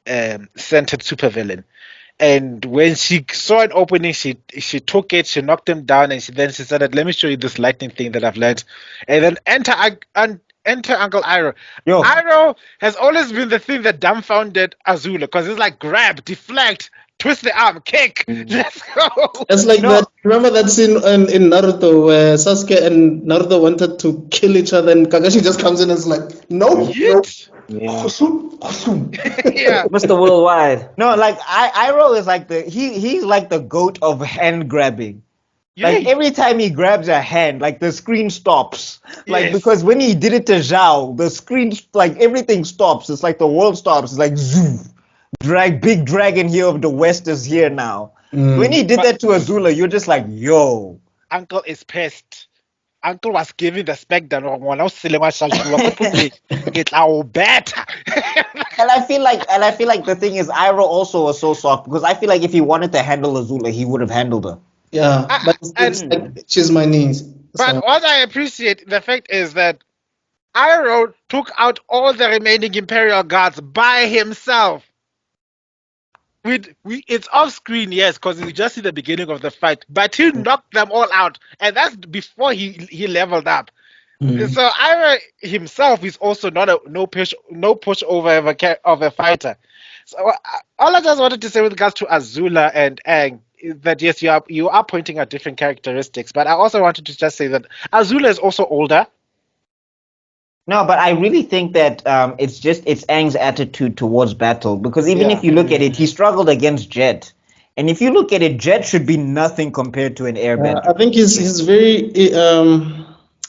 centered supervillain. And when she saw an opening, she took it, she knocked him down, and she said, "Let me show you this lightning thing that I've learned." And then enter Uncle Iroh. Yo. Iroh has always been the thing that dumbfounded Azula, because it's like grab, deflect, twist the arm, kick, let's go. It's like that. Remember that scene in Naruto where Sasuke and Naruto wanted to kill each other, and Kakashi just comes in and is like, "No, no." Yeet. Yeah. Yeah. Mr. Worldwide. No, like, Iroh is like he's like the goat of hand grabbing. Like, Yeah. every time he grabs a hand, like, the screen stops. Like, Yes. because when he did it to Zhao, the screen, like, everything stops. It's like the world stops. It's like, zoom. Big dragon here of the West is here now. When he did that to Azula, you're just like, yo. Uncle is pissed. Uncle was giving the spec down. When I was selling my shall get our better. And I feel like the thing is, Iroh also was so soft, because I feel like if he wanted to handle Azula, he would have handled her. Yeah, but it's like she's my niece. But So, what I appreciate, the fact is that Iroh took out all the remaining Imperial guards by himself. It's off screen, yes, because we just see the beginning of the fight, but he knocked them all out, and that's before he leveled up. So Iroh himself is also not no pushover of a fighter. So all I just wanted to say with regards to Azula and Aang is that yes, you are pointing out different characteristics, but I also wanted to just say that Azula is also older. No, but I really think that it's Aang's attitude towards battle, because even Yeah. if you look at it, he struggled against Jet. And if you look at it, Jet should be nothing compared to an airbender. I think he's very,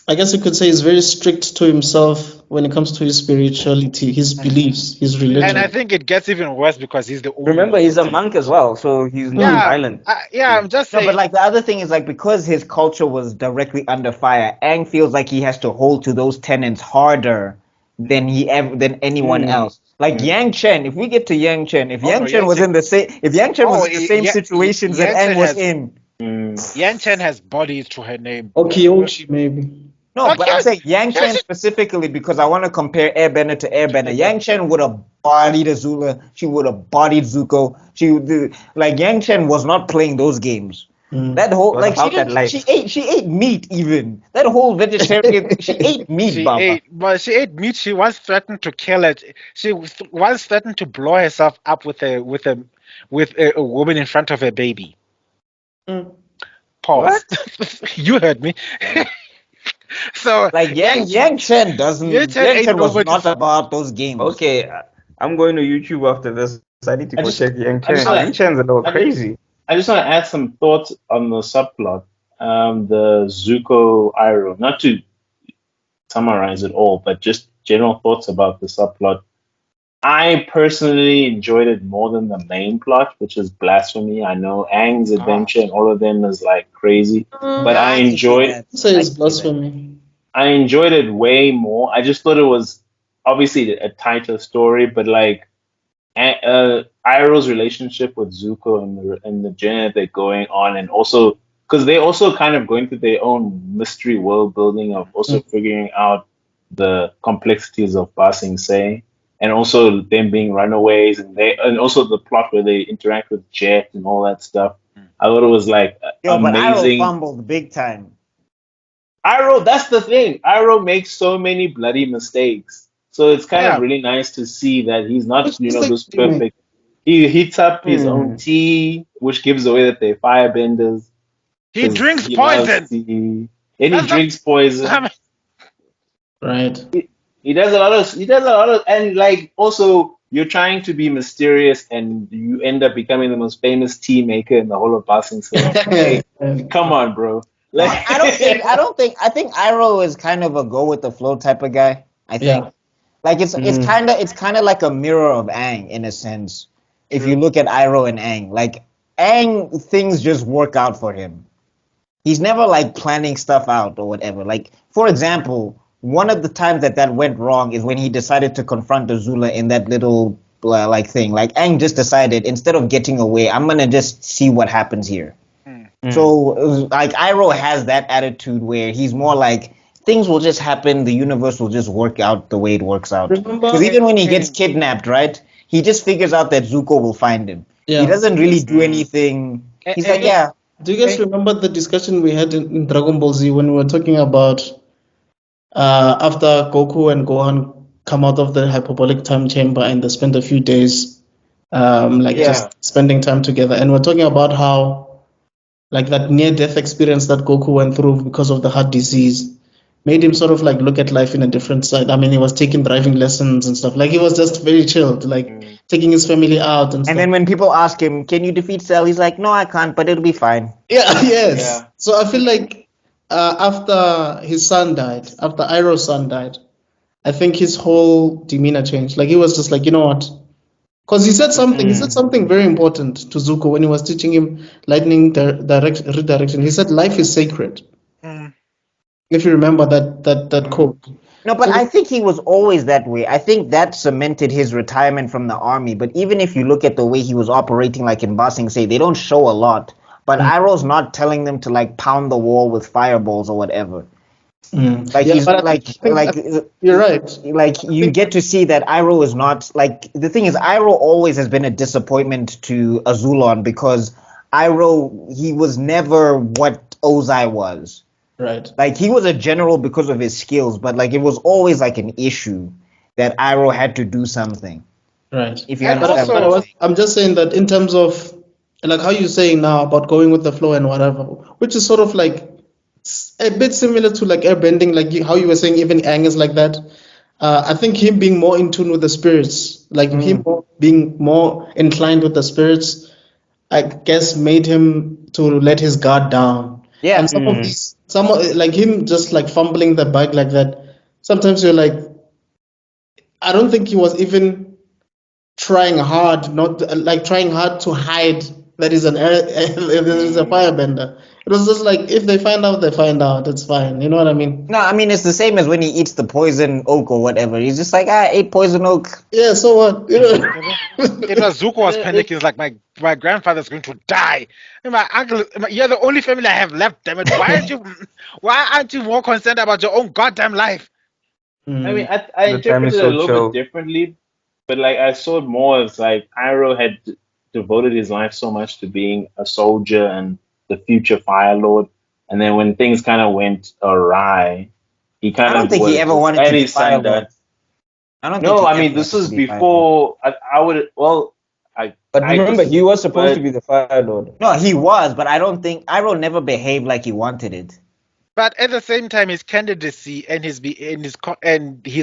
I guess you could say he's very strict to himself when it comes to his spirituality, his beliefs, his religion. And I think it gets even worse because he's the only Remember, he's a monk as well, so he's not yeah, violent. I'm just No, saying. but like the other thing is, like, because his culture was directly under fire, Aang feels like he has to hold to those tenets harder than anyone else. Like Yang Chen, if we get to Yang Chen, if Yang Chen was in the same situations that Yang Aang Chen was has- in. Yan Chen has bodies to her name. Okiyoshi, maybe. No, but Okay. I'm saying Yang Chen specifically because I want to compare Airbender to Airbender. Yang Chen would have bodied Azula. She would have bodied Zuko. She would do, like, Yang Chen was not playing those games. That whole Was like about that life. she ate meat even. That whole vegetarian she ate meat, She Baba. ate meat. She once threatened to kill it. She once threatened to blow herself up with a woman in front of her baby. Pause. You heard me. So Like Yang Chen doesn't. Yang Chen Yang ain't Chen was nobody's- not about those games. Okay, I'm going to YouTube after this. I need to I go just- check Yang I Chen. just wanna- Yang Chen's a little I just- crazy. I just want to add some thoughts on the subplot, the Zuko Iroh. Not to summarize it all, but just general thoughts about the subplot. I personally enjoyed it more than the main plot, which is blasphemy. I know Aang's adventure and all of them is like crazy, but I enjoyed. Say it's blasphemy. I enjoyed it way more. I just thought it was obviously a tighter story, but like Iroh's relationship with Zuko and the journey that they're going on, and also because they're also kind of going through their own mystery world building of also figuring out the complexities of Ba Sing Se, and also them being runaways, and also the plot where they interact with Jet and all that stuff. I thought it was like Yo, but Iroh amazing. fumbled big time. Iroh, that's the thing. Iroh makes so many bloody mistakes. So it's kind Yeah. of really nice to see that he's not, It's just like this teammate. perfect. He heats up his own tea, which gives away that they're firebenders. He 'Cause drinks he loves poison. tea, and he That's not- drinks poison. Right. He does a lot of, and like also you're trying to be mysterious, and you end up becoming the most famous tea maker in the whole of Basing. So hey, come on, bro. Like, I think Iroh is kind of a go with the flow type of guy. I think. Yeah. Like it's kind of like a mirror of Aang in a sense. If you look at Iroh and Aang, like Aang, things just work out for him. He's never like planning stuff out or whatever. Like for example, one of the times that went wrong is when he decided to confront Azula in that little like thing. Like Aang just decided instead of getting away, I'm gonna just see what happens here. So like Iroh has that attitude where he's more like things will just happen, the universe will just work out the way it works out. Remember- Because even when he gets kidnapped, right? He just figures out that Zuko will find him. Yeah. He doesn't really do anything. He's like, yeah. Do you guys remember the discussion we had in Dragon Ball Z when we were talking about after Goku and Gohan come out of the hyperbolic time chamber and they spend a few days just spending time together, and we're talking about how like that near death experience that Goku went through because of the heart disease made him sort of like look at life in a different side. I mean, he was taking driving lessons and stuff. Like he was just very chilled, like taking his family out and stuff. And then when people ask him, can you defeat Cell? He's like, no, I can't, but it'll be fine. Yeah, yes. Yeah. So I feel like after his son died, after Iroh's son died, I think his whole demeanor changed. Like he was just like, you know what? Because he said something. He said something very important to Zuko when he was teaching him lightning redirection. He said, "Life is sacred." If you remember that quote. No, but I think he was always that way. I think that cemented his retirement from the army. But even if you look at the way he was operating, like in Ba Sing Se, they don't show a lot. But Iroh's not telling them to like pound the wall with fireballs or whatever. Like Yeah, he's but I think you're right. Like you get to see that Iroh is not like the thing is Iroh always has been a disappointment to Azulon because Iroh he was never what Ozai was. Right. Like he was a general because of his skills, but like it was always like an issue that Iroh had to do something. Right. If you And understand what I'm also- saying. I'm just saying that in terms of like how you're saying now about going with the flow and whatever, which is sort of like a bit similar to like airbending, like how you were saying even Aang is like that. I think him being more in tune with the spirits, like him being more inclined with the spirits, I guess made him to let his guard down. Yeah. And like him just like fumbling the bag like that, sometimes you're like, I don't think he was even trying hard, not like trying hard to hide that is there's a firebender. It was just like if they find out, they find out. It's fine. You know what I mean? No, I mean it's the same as when he eats the poison oak or whatever. He's just like, I ate poison oak. Yeah. So what? You know? It was Zuko was panicking. He's like, my grandfather's going to die. And my uncle, you're the only family I have left. Damn it! Why aren't you more concerned about your own goddamn life? I mean, I interpreted it a little bit differently, but like I saw it more as like Iroh had devoted his life so much to being a soldier and the future Fire Lord, and then when things kind of went awry, he kind of. I don't think he ever wanted to be Fire Lord. I don't. No, I mean this was before. I would. Well, But remember, he was supposed to be the Fire Lord. No, he was, but I don't think Iroh never behaved like he wanted it. But at the same time, his candidacy and his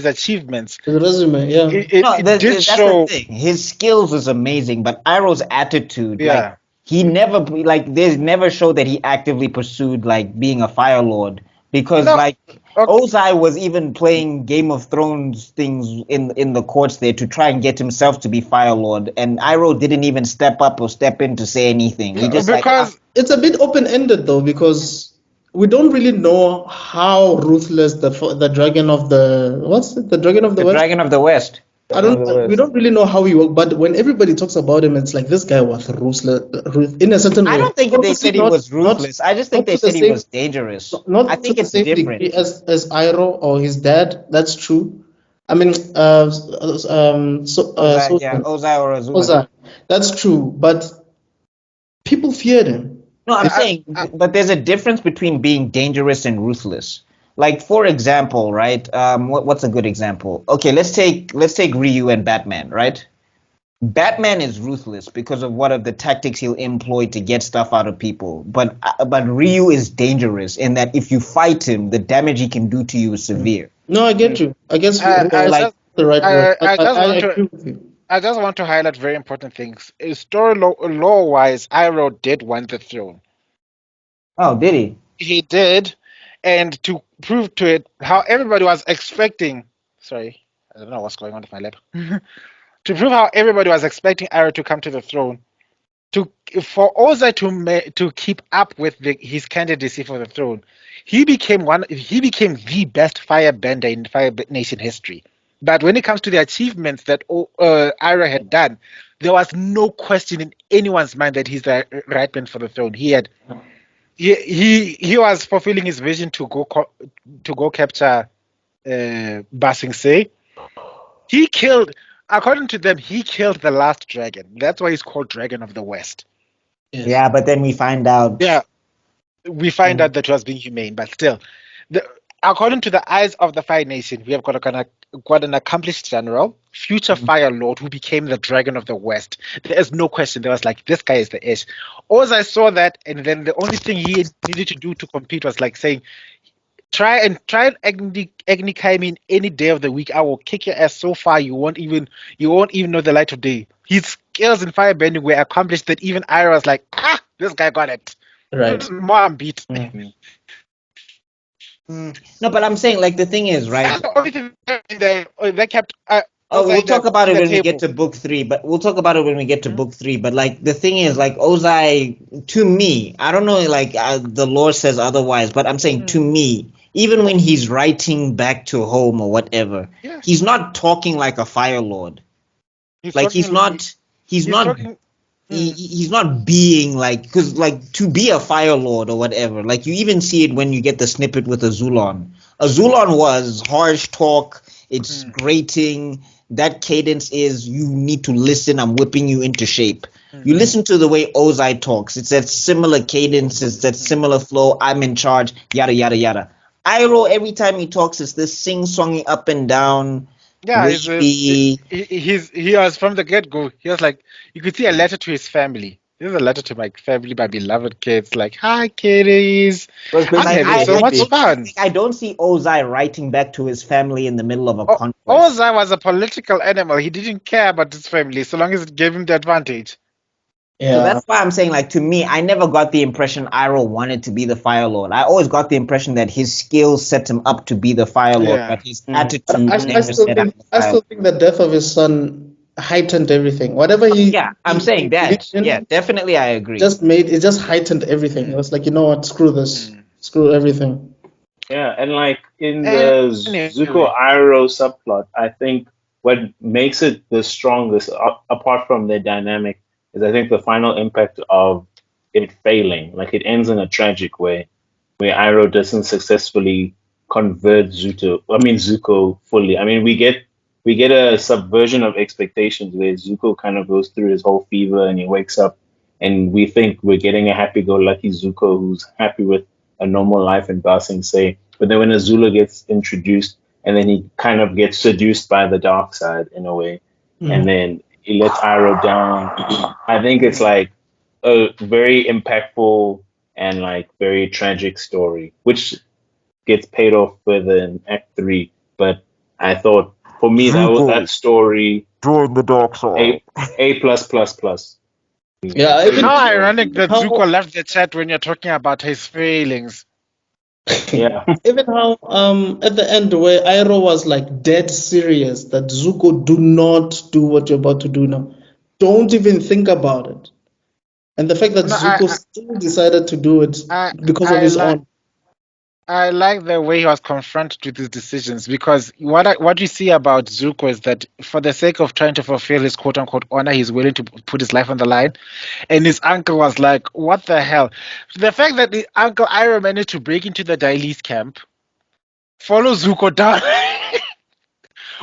achievements, The resume, yeah. it did that's show. the thing. His skills is amazing, but Iroh's attitude, Yeah. like he never like there's never showed that he actively pursued like being a Fire Lord because like Ozai was even playing Game of Thrones things in the courts there to try and get himself to be Fire Lord, and Iroh didn't even step up or step in to say anything. He just Because it's a bit open-ended though, because we don't really know how ruthless the dragon of the the dragon of the West? Dragon of the West. We don't really know how he worked, but when everybody talks about him, it's like this guy was ruthless in a certain way. I don't think they said he was ruthless. I just think they said he was dangerous. Not I think to it's the same different. degree as Iroh or his dad. That's true. I mean, Ozai or Azula. Ozai. That's true, but people feared him. No, I'm saying, but there's a difference between being dangerous and ruthless. Like for example, right? What's a good example? Okay, let's take Ryu and Batman, right? Batman is ruthless because of what of the tactics he'll employ to get stuff out of people. But Ryu is dangerous in that if you fight him, the damage he can do to you is severe. No, I get you. I guess I like just, the right word. I just I want to, agree with you. I just want to highlight very important things. Story law wise, Iroh did want the throne. oh, did he? He did, and to prove to it, how everybody was expecting. Sorry, I don't know what's going on with my lap. To prove how everybody was expecting Iroh to come to the throne, for Ozai to keep up with his candidacy for the throne, he became the best firebender in Fire Nation history. But when it comes to the achievements that Iroh had done, there was no question in anyone's mind that he's the right man for the throne. He was fulfilling his vision to go capture Ba Sing Se. He killed, according to them, he killed the last dragon. That's why he's called Dragon of the West. Yes. Yeah, but then we find out. Yeah, we find out that he was being humane, but still, according to the eyes of the Fire Nation, we have got an accomplished general, future Fire Lord, who became the Dragon of the West. There is no question. There was like, this guy is the ish. Ozai saw that, and then the only thing he needed to do to compete was like saying, try and Agni me in any day of the week. I will kick your ass so far you won't even know the light of day. His skills in firebending were accomplished that even Iroh was like, this guy got it. Right. More I'm beat. No, but I'm saying like the thing is, right? The only thing they kept. Oh, we'll talk about it the when we table. get to book 3. But we'll talk about it when we get to book 3. But like the thing is, like Ozai, to me, I don't know, like the lore says otherwise, but I'm saying to me, even when he's writing back to home or whatever, Yes. he's not talking like a Fire Lord. Like he's not being like, because like to be a Fire Lord or whatever, like you even see it when you get the snippet with Azulon. Azulon was harsh talk, it's grating. That cadence is, you need to listen, I'm whipping you into shape. You listen to the way Ozai talks, it's that similar cadence, it's that similar flow, I'm in charge, yada yada yada. Iroh, every time he talks, it's this sing-songy up and down. Yeah, wavy. he was from the get-go. He was like, you could see a letter to his family. This is a letter to my family, my beloved kids. Like, hi, kiddies. I'm having so much fun. I don't see Ozai writing back to his family in the middle of a conquest. Ozai was a political animal. He didn't care about his family so long as it gave him the advantage. Yeah. So that's why I'm saying, like, to me, I never got the impression Iroh wanted to be the Fire Lord. I always got the impression that his skills set him up to be the Fire Lord, but his attitude I still think the death of his son heightened everything. Whatever he I'm saying that. Yeah, definitely I agree. It just heightened everything. It was like, you know what, screw this. Screw everything. Yeah, and like in the Zuko Iroh subplot, I think what makes it the strongest, apart from their dynamic, is I think the final impact of it failing. Like it ends in a tragic way, where Iroh doesn't successfully convert Zuko fully. I mean, we get a subversion of expectations where Zuko kind of goes through his whole fever and he wakes up, and we think we're getting a happy-go-lucky Zuko who's happy with a normal life in Ba Sing Se. But then when Azula gets introduced, and then he kind of gets seduced by the dark side in a way, and then he lets Iroh down. I think it's like a very impactful and like very tragic story, which gets paid off further in Act 3. But I thought, for me, that story, Join the dark side. A plus plus plus. Yeah, How ironic that Zuko left the chat when you're talking about his failings. Yeah. Even how at the end where Iroh was like dead serious that Zuko, do not do what you're about to do now. Don't even think about it. And the fact that Zuko still decided to do it because of his own. I like the way he was confronted with his decisions, because what you see about Zuko is that for the sake of trying to fulfill his quote-unquote honor, he's willing to put his life on the line. And his uncle was like, what the hell? The fact that the Uncle Iroh managed to break into the Dailies camp, follow Zuko down,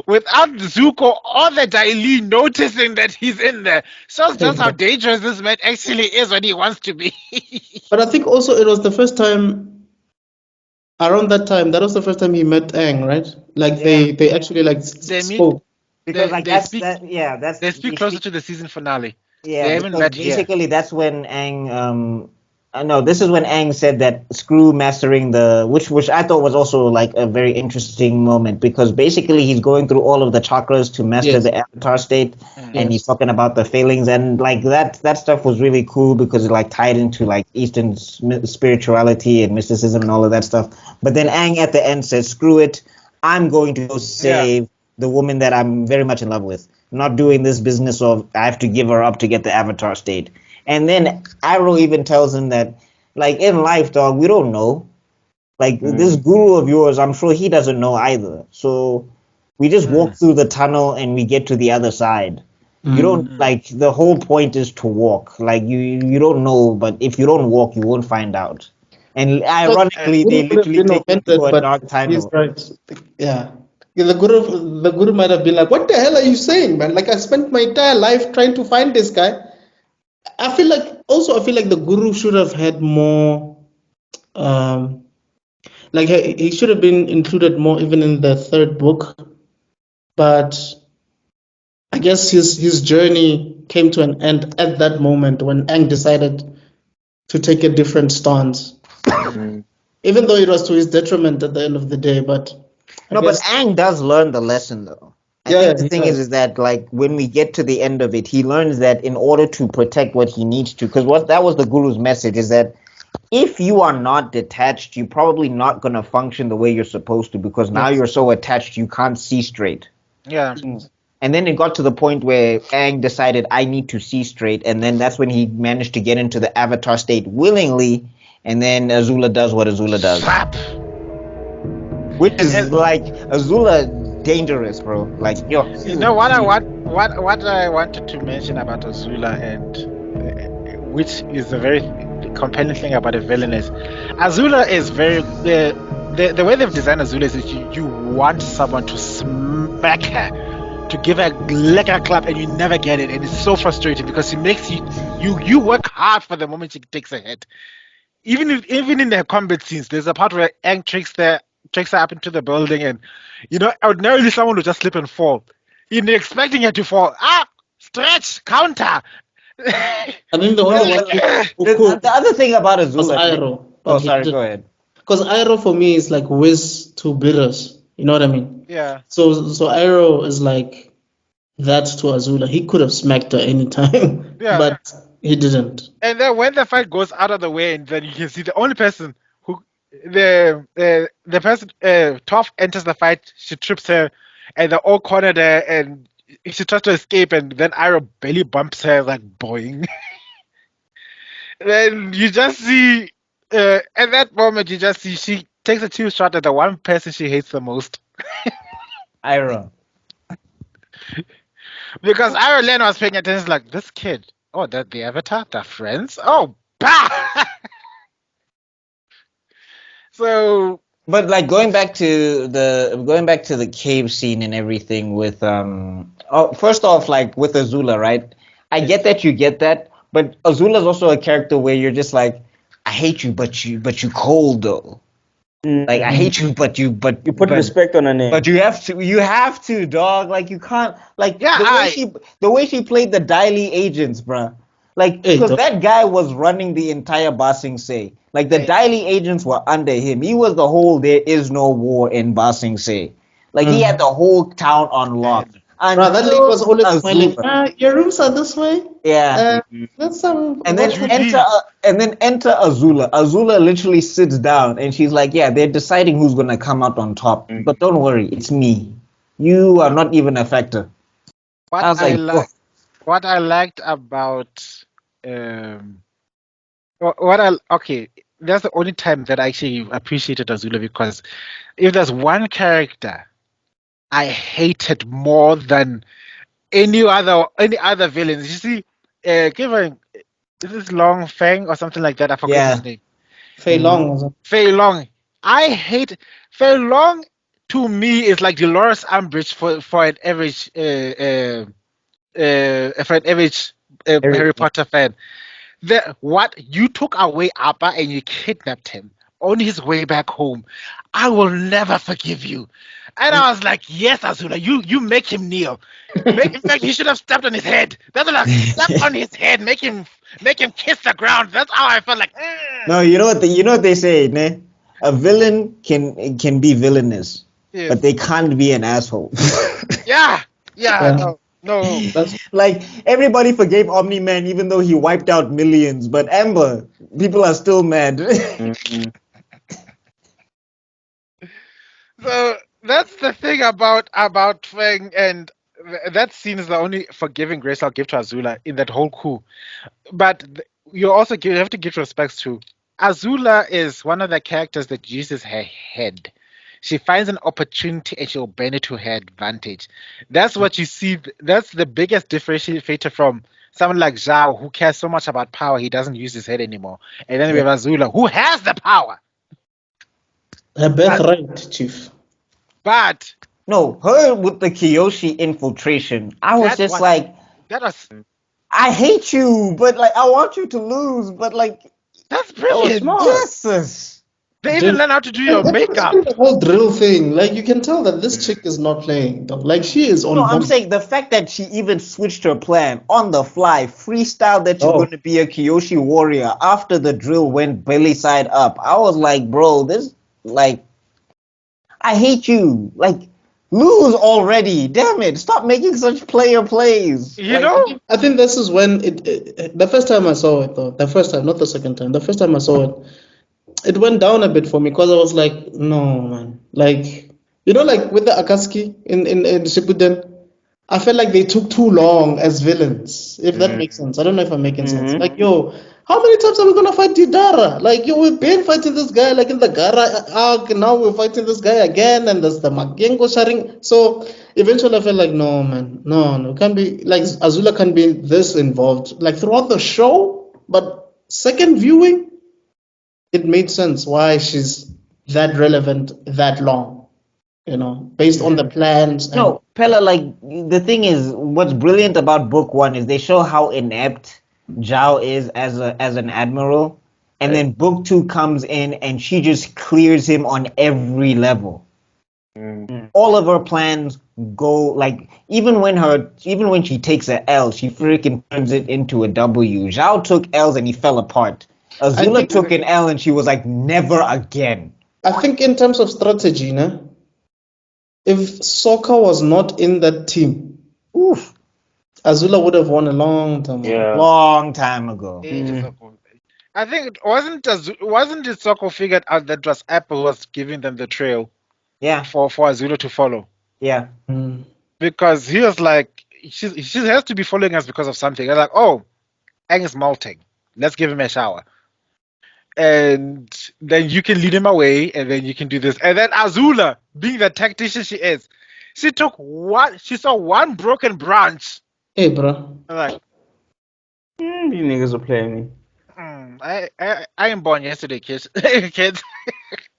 without Zuko or the Daily noticing that he's in there, shows just how dangerous this man actually is when he wants to be. But I think also it was the first time around that time, that was the first time he met Aang, right? Like they actually like They meet. spoke. Because like They that's speak. that yeah that's They speak they closer speak to the season finale. yeah They haven't because met here. basically that's when Aang no, this is when Aang said that screw mastering the which I thought was also like a very interesting moment because basically he's going through all of the chakras to master Yes. the avatar state and he's Yes. talking about the failings and like that stuff was really cool because it like tied into like Eastern spirituality and mysticism and all of that stuff. But then Aang at the end says, "Screw it, I'm going to go save the woman that I'm very much in love with. I'm not doing this business of I have to give her up to get the avatar state." And then Arrow even tells him that, like in life, dog, we don't know. Like this guru of yours, I'm sure he doesn't know either. So we just walk through the tunnel and we get to the other side. You don't like the whole point is to walk. Like you don't know, but if you don't walk, you won't find out. And ironically, Guru they could have literally been take him offended, to a but dark he's tunnel. right. Yeah. Yeah, the guru might have been like, "What the hell are you saying, man? Like I spent my entire life trying to find this guy." I feel like the guru should have had more. Um, like he should have been included more even in the third book, but I guess his journey came to an end at that moment when Aang decided to take a different stance. Even though it was to his detriment at the end of the day, but I No, but guess Aang does learn the lesson though. I yeah, think the he thing does. is that like when we get to the end of it, he learns that in order to protect what he needs to, because what that was the guru's message is that if you are not detached, you're probably not gonna function the way you're supposed to because now Yes. you're so attached you can't see straight. Yeah. And then it got to the point where Aang decided I need to see straight, and then that's when he managed to get into the avatar state willingly, and then Azula does what Azula does. Slap. Which is And- like Azula dangerous, bro. Like yo. You know what I wanted to mention about Azula and which is a very compelling thing about a villain is Azula is very the way they've designed Azula is that you want someone to smack her, to give her like a clap, and you never get it, and it's so frustrating because it makes you work hard for the moment she takes a hit. Even in the combat scenes, there's a part where Aang tricks her up into the building, and ordinarily someone would just slip and fall. You're expecting her to fall. Stretch, counter. I think the only one The other thing about was Azula. Iroh. Oh, sorry. Go ahead. Because Iroh for me is like whiz to bitters. You know what I mean? Yeah. So Iroh is like that to Azula. He could have smacked her anytime, Yeah. but he didn't. And then when the fight goes out of the way, and then you can see the only person who the person Toph enters the fight, she trips her, and they're all cornered her, and she tries to escape, and then Iroh belly bumps her like boing. Then you just see at that moment you just see she takes a two shot at the one person she hates the most. Iroh. Because Iroh Len was paying attention like this kid. Oh, that the Avatar, they're friends. Oh, bah! So But like going back to the cave scene and everything with first off, like with Azula, right? I get that you get that, but Azula's also a character where you're just like, I hate you, but you cold though. Like I hate you, but you put respect on her name. But you have to, dog. Like you can't, like Yeah, the way she played the Daily agents, bruh. Like Hey, because dog. that guy was running the entire Ba Sing Se. Like the Daily agents were under him. He was the whole there is no war in Ba Sing Se. Like he had the whole town on lock. Bro, that lady was always smiling. Azula. Your rooms are this way. Yeah. That's some. And then Judy. enter Azula. Azula literally sits down and she's like, "Yeah, they're deciding who's gonna come out on top, but don't worry, it's me. You are not even a factor." what I was I like, like, what I liked about what I okay, that's the only time that I actually appreciated Azula because if there's one character I hated more than any other villains. You see, given is this Long Feng or something like that? I forget Yeah. his name. Fei Long. Was it? Fei Long. I hate Fei Long. To me, is like Dolores Umbridge for an average Harry Potter fan. What you took away Appa and you kidnapped him. on his way back home, I will never forgive you. And I was like, yes, Azula, you make him kneel. In fact, he should have stepped on his head. That's what I step on his head, make him kiss the ground. That's how I felt like. No, you know what they say, ne? A villain can be villainous, Yes. but they can't be an asshole. Yeah, Yeah. no. That's Like everybody forgave Omni-Man even though he wiped out millions, but Amber, people are still mad. So that's the thing about Fang, and that scene is the only forgiving grace I'll give to Azula in that whole coup. But you have to give respects to Azula is one of the characters that uses her head. She finds an opportunity and she'll bend it to her advantage. That's what you see. That's the biggest differentiator from someone like Zhao, who cares so much about power he doesn't use his head anymore. And then we have Azula, who has the power, her birthright, Chief. but No, her with the Kyoshi infiltration, I was That just was- like, that was I hate you, but like I want you to lose, but like that's brilliant. Jesus. They even Dude, learn how to do your it's makeup. the whole drill thing. Like you can tell that this chick is not playing. Dog. Like she is on No, I'm point. saying the fact that she even switched her plan on the fly, freestyle that she's Oh. going to be a Kyoshi warrior after the drill went belly side up. I was like, bro, this, like, I hate you. Like, lose already. Damn it. Stop making such player plays. You Like, know? I think this is when the first time I saw it though, the first time, not the second time, the first time I saw it went down a bit for me because I was like, no man, like like with the Akatsuki in Shippuden, I felt like they took too long as villains, if that makes sense. I don't know if I'm making sense. Like, yo, how many times are we gonna fight Didara? Like, yo, we've been fighting this guy, like in the Gara arc, now we're fighting this guy again, and there's the Magengo sharing. So eventually I felt like, no, man, no, can't be like Azula can't be this involved. Like throughout the show, but second viewing, it made sense why she's that relevant that long, based on the plans. And, no, Pella, like, the thing is, what's brilliant about book one is they show how inept Zhao is as an admiral. And then book two comes in and she just clears him on every level. All of her plans go like even when she takes a L, she freaking turns it into a W. Zhao took L's and he fell apart. Azula think- took an L and she was like, never again. I think in terms of strategy, if Sokka was not in that team, Oof, Azula would have won a long time ago. Yeah. long time ago. Ages ago. I think it wasn't it Sokko figured out that it was Apple who was giving them the trail Yeah, for Azula to follow, yeah. because he was like, she has to be following us because of something. They're like, oh, Aang is molting, let's give him a shower, and then you can lead him away, and then you can do this. And then Azula, being the tactician she is, she saw one broken branch. Hey, bro. I'm like, You niggas are playing me. I am born yesterday, kids. Kids.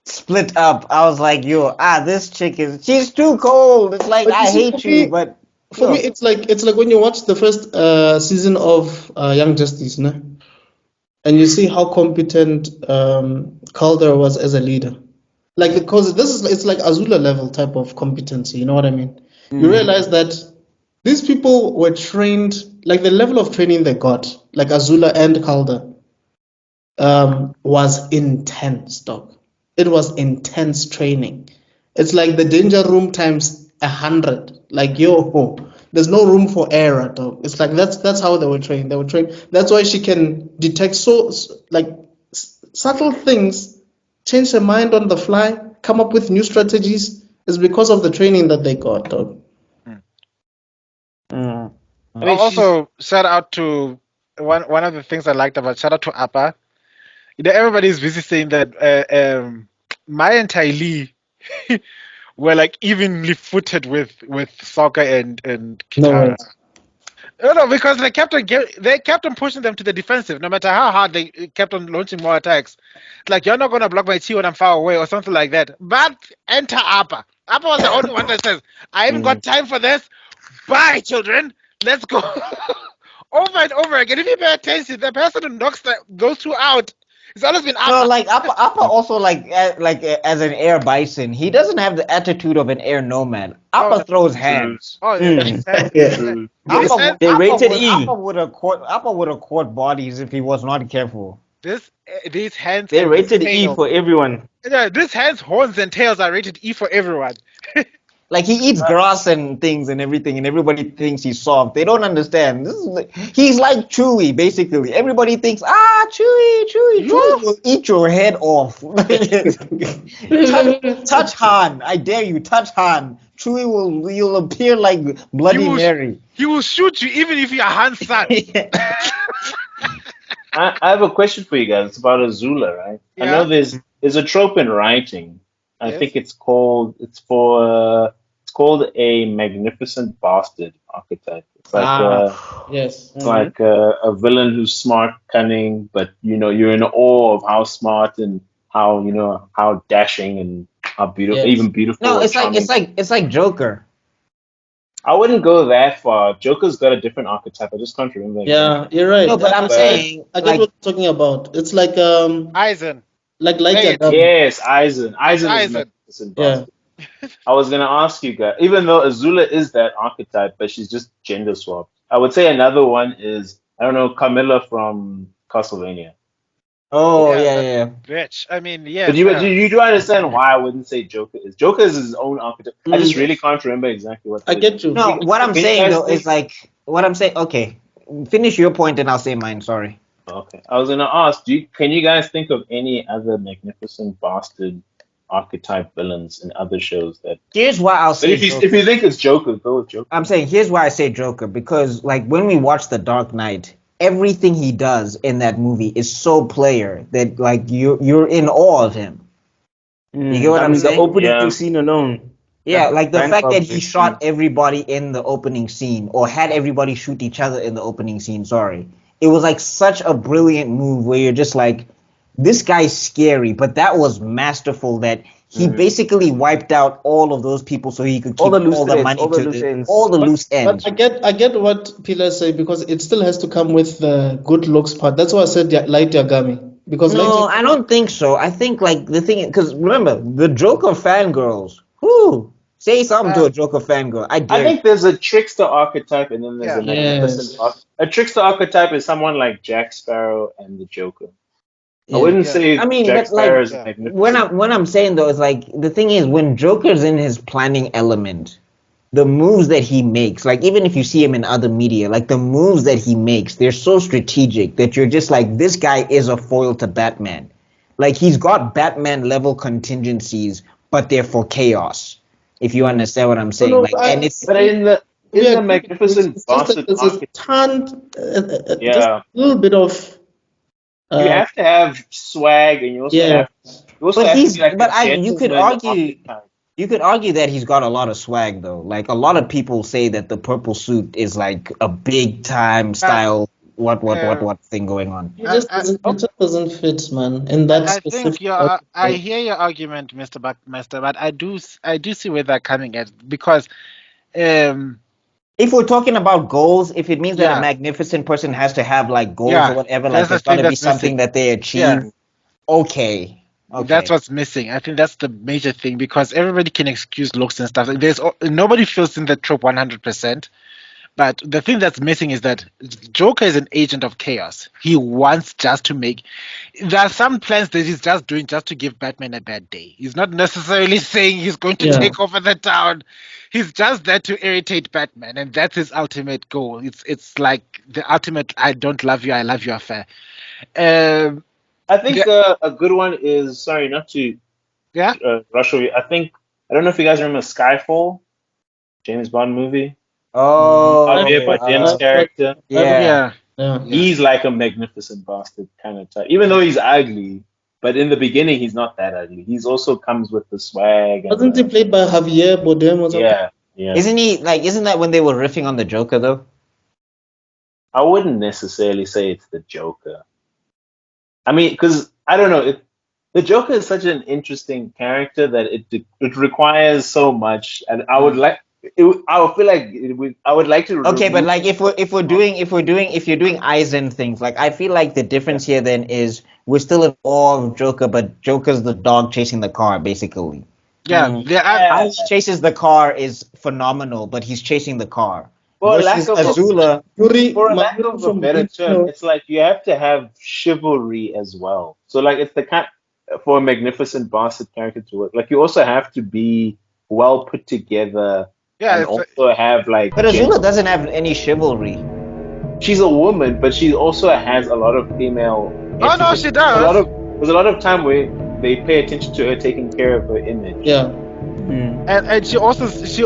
Split up. I was like, yo, this chick she's too cold. It's like, But you I see, hate for you, me- but For me, it's like when you watch the first season of Young Justice, and you see how competent Calder was as a leader. Like because it's like Azula level type of competency. You know what I mean? You realize that these people were trained, like the level of training they got, like Azula and Calder, was intense, dog. It was intense training. It's like the danger room times 100. Like, yo, there's no room for error, dog. It's like that's how they were trained. They were trained. That's why she can detect subtle things, change her mind on the fly, come up with new strategies. It's because of the training that they got, dog. Also, shout out to one of the things I liked about shout out to Appa. Everybody's busy saying that Maya and Ty Lee were like evenly footed with Sokka and No Kitara. way. No, because they kept on pushing them to the defensive, no matter how hard they kept on launching more attacks. It's like, you're not gonna block my chi when I'm far away or something like that. But enter Appa. Appa was the only one that says, I haven't got time for this. Bye, children. Let's go. Over and over again. If you pay attention, the person who knocks those two out It's always been No, Appa. like Appa also as an air bison, he doesn't have the attitude of an air nomad. Appa Oh, throws hands. oh, Mm. Yeah. True. These hands, They rated E. Appa would have caught bodies if he was not careful. these hands They and this rated E tail. for everyone. Yeah, these hands, horns, and tails are rated E for everyone. Like he eats grass and things and everything, and everybody thinks he's soft. They don't understand. He's like Chewy, basically. Everybody thinks, Chewy will eat your head off. touch Han, I dare you, touch Han. You'll appear like Bloody Mary. He will shoot you even if you're Han's son. I have a question for you guys. It's about Azula, right? I Yeah. know there's a trope in writing. I Yes. think it's called a magnificent bastard archetype. It's like Yes. like a villain who's smart, cunning, but you're in awe of how smart and how dashing and how beautiful, Yes. even beautiful. No, and it's like Joker. I wouldn't go that far. Joker's got a different archetype. I just can't remember. Yeah, you're right. No, but I'm saying I get like what you're talking about. It's like Aizen. like Hey, Yagami. Yes, Aizen. Aizen is Aizen. magnificent Yeah. bastard. I was gonna ask you guys, even though Azula is that archetype, but she's just gender swapped. I would say another one is I don't know, Camilla from Castlevania. yeah. Bitch. I mean, yeah. But you do understand why I wouldn't say Joker is. Joker is his own archetype. I just really can't remember exactly what. I it is. get you. No, what I'm Can you saying guys though is think- like what I'm saying. Okay, finish your point and I'll say mine. Sorry. Okay, I was gonna ask, can you guys think of any other magnificent bastard archetype villains in other shows that? Here's why I'll But say. if you think it's Joker, go with Joker. I'm saying here's why I say Joker, because like when we watch The Dark Knight, everything he does in that movie is so player that like you're in awe of him. You get what I'm saying? The opening Yeah. scene alone. Yeah, like the fact that he Bankrupt. shot everybody in the opening scene, or had everybody shoot each other in the opening scene. Sorry, it was like such a brilliant move where you're just like, this guy's scary, but that was masterful. That he basically wiped out all of those people so he could keep All the loose all the ends, money all the to loose ends. all the loose ends. But I get what Pila say because it still has to come with the good looks part. That's why I said Light Yagami. Because No, Light I don't think so. I think like the thing, because remember the Joker fangirls. Whoo, say something to a Joker fangirl. I dare. I think there's a trickster archetype, and then there's Yeah. a magnificent. Yes. A trickster archetype is someone like Jack Sparrow and the Joker. Yeah. I wouldn't Yeah. say I mean, Jack but, like, Sparrow is Yeah. magnificent. When I'm saying though, it's like the thing is when Joker's in his planning element, the moves that he makes, like even if you see him in other media, like the moves that he makes, they're so strategic that you're just like, this guy is a foil to Batman. Like he's got Batman level contingencies, but they're for chaos. If you understand what I'm saying, no, like, and it's But in the Yeah, magnificent it's just that bastard there's a archetype, ton, just Yeah. a little bit of. you have to have swag, and you also Yeah. But have he's to be like but a you could gentleman argue archetype. you could argue that he's got a lot of swag though. Like a lot of people say that the purple suit is like a big time style what thing going on. It just doesn't fit, man. In that I think specific. I hear your argument, Mr. BuckMeister, but I do see where they're coming at because If we're talking about goals, if it means that Yeah. a magnificent person has to have like goals Yeah, or whatever, that's like the there's got thing to be that's something missing. that they achieve. Yeah. Okay. That's what's missing. I think that's the major thing because everybody can excuse looks and stuff. Nobody feels in the trope 100%. But the thing that's missing is that Joker is an agent of chaos. He wants just to make. There are some plans that he's just doing just to give Batman a bad day. He's not necessarily saying he's going to Yeah. take over the town. He's just there to irritate Batman, and that's his ultimate goal. It's like the ultimate "I don't love you, I love you" affair. I think a good one is sorry not to Yeah. rush over you. I don't know if you guys remember Skyfall, James Bond movie. Oh, Javier Bardem's character. yeah. Yeah. He's like a magnificent bastard kind of type. Even though he's ugly, but in the beginning he's not that ugly. He's also comes with the swag. And Wasn't he played by Javier Bardem or something? Yeah. Isn't that when they were riffing on the Joker though? I wouldn't necessarily say it's the Joker. I mean, because I don't know. The Joker is such an interesting character that it requires so much, and I would like I feel like I would like to. Okay, but remove- like if you're doing Eisen things, like I feel like the difference here then is we're still in awe of Joker, but Joker's the dog chasing the car, basically. Yeah, there are, Yeah. Ice chases the car is phenomenal, but he's chasing the car. For Versus lack of Azula, for a my lack Yuri of a from better Bleach, term, it's like you have to have chivalry as well. So like it's the kind for a magnificent bastard character to work. Like you also have to be well put together yeah. and It's, also have like but Azula doesn't have any chivalry. she's a woman, but she also has a lot of female. oh no, she There's a lot does. there's a lot of time where they pay attention to her taking care of her image. Yeah. And she also is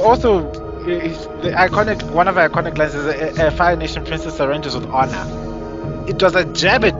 the iconic one of her iconic lines is a Fire Nation princess surrenders with honor. It was a jab at